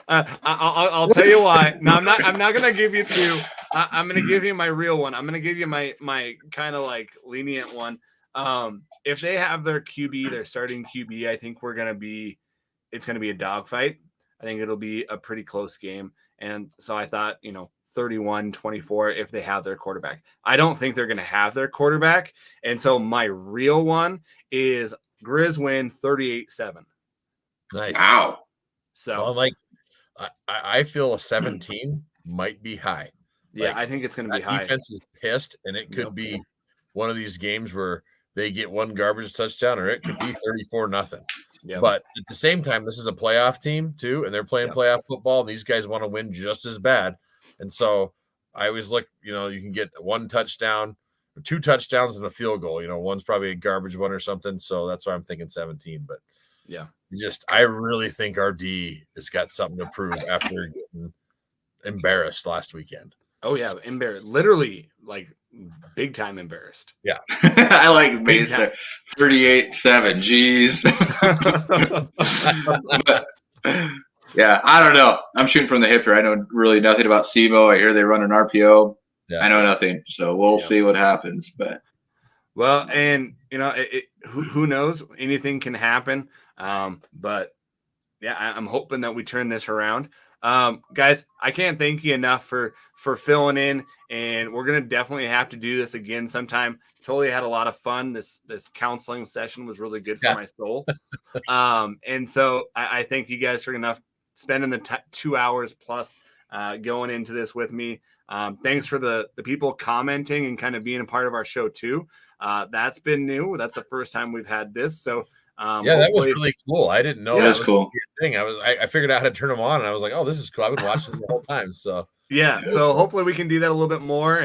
[SPEAKER 1] I'll tell you why. No, I'm not going to give you 2. I'm going to give you my real one. I'm going to give you my kind of lenient one. If they have their QB, their starting QB, I think it's going to be a dogfight. I think it'll be a pretty close game. And so I thought, 31-24 if they have their quarterback. I don't think they're going to have their quarterback. And so my real one is Grizz win 38-7.
[SPEAKER 2] Nice.
[SPEAKER 3] Wow.
[SPEAKER 2] So I feel a 17 might be high.
[SPEAKER 1] Yeah, I think it's going to be high.
[SPEAKER 2] Defense is pissed, and it could be one of these games where they get one garbage touchdown, or it could be 34-0.
[SPEAKER 1] Yeah.
[SPEAKER 2] But at the same time, this is a playoff team too, and they're playing playoff football. And these guys want to win just as bad. And so I always look, you can get 1 touchdown, 2 touchdowns, and a field goal. One's probably a garbage one or something. So that's why I'm thinking 17. But I really think our D has got something to prove after getting embarrassed last weekend.
[SPEAKER 3] Oh yeah, embarrassed. Literally, big time embarrassed.
[SPEAKER 2] Yeah.
[SPEAKER 3] I like Mace there. 38-7. Jeez. But, yeah, I don't know. I'm shooting from the hip here. I know really nothing about SEMO. I hear they run an RPO. Yeah. I know nothing. So we'll see what happens. But
[SPEAKER 1] and who knows? Anything can happen. But yeah, I'm hoping that we turn this around. Guys, I can't thank you enough for filling in, and we're going to definitely have to do this again sometime. Totally had a lot of fun. This counseling session was really good for my soul. And so I thank you guys for spending the 2 hours plus going into this with me. Thanks for the people commenting and kind of being a part of our show too. That's been new. That's the first time we've had this. So
[SPEAKER 2] that was really cool. I didn't know
[SPEAKER 3] that was cool.
[SPEAKER 2] Thing. I figured out how to turn them on, and I was like, "Oh, this is cool." I've been watching them the whole time. So
[SPEAKER 1] so hopefully we can do that a little bit more.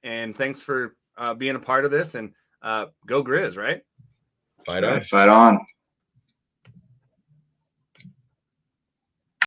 [SPEAKER 1] And thanks for being a part of this. And go Grizz, right?
[SPEAKER 2] Fight on.
[SPEAKER 3] Fight on.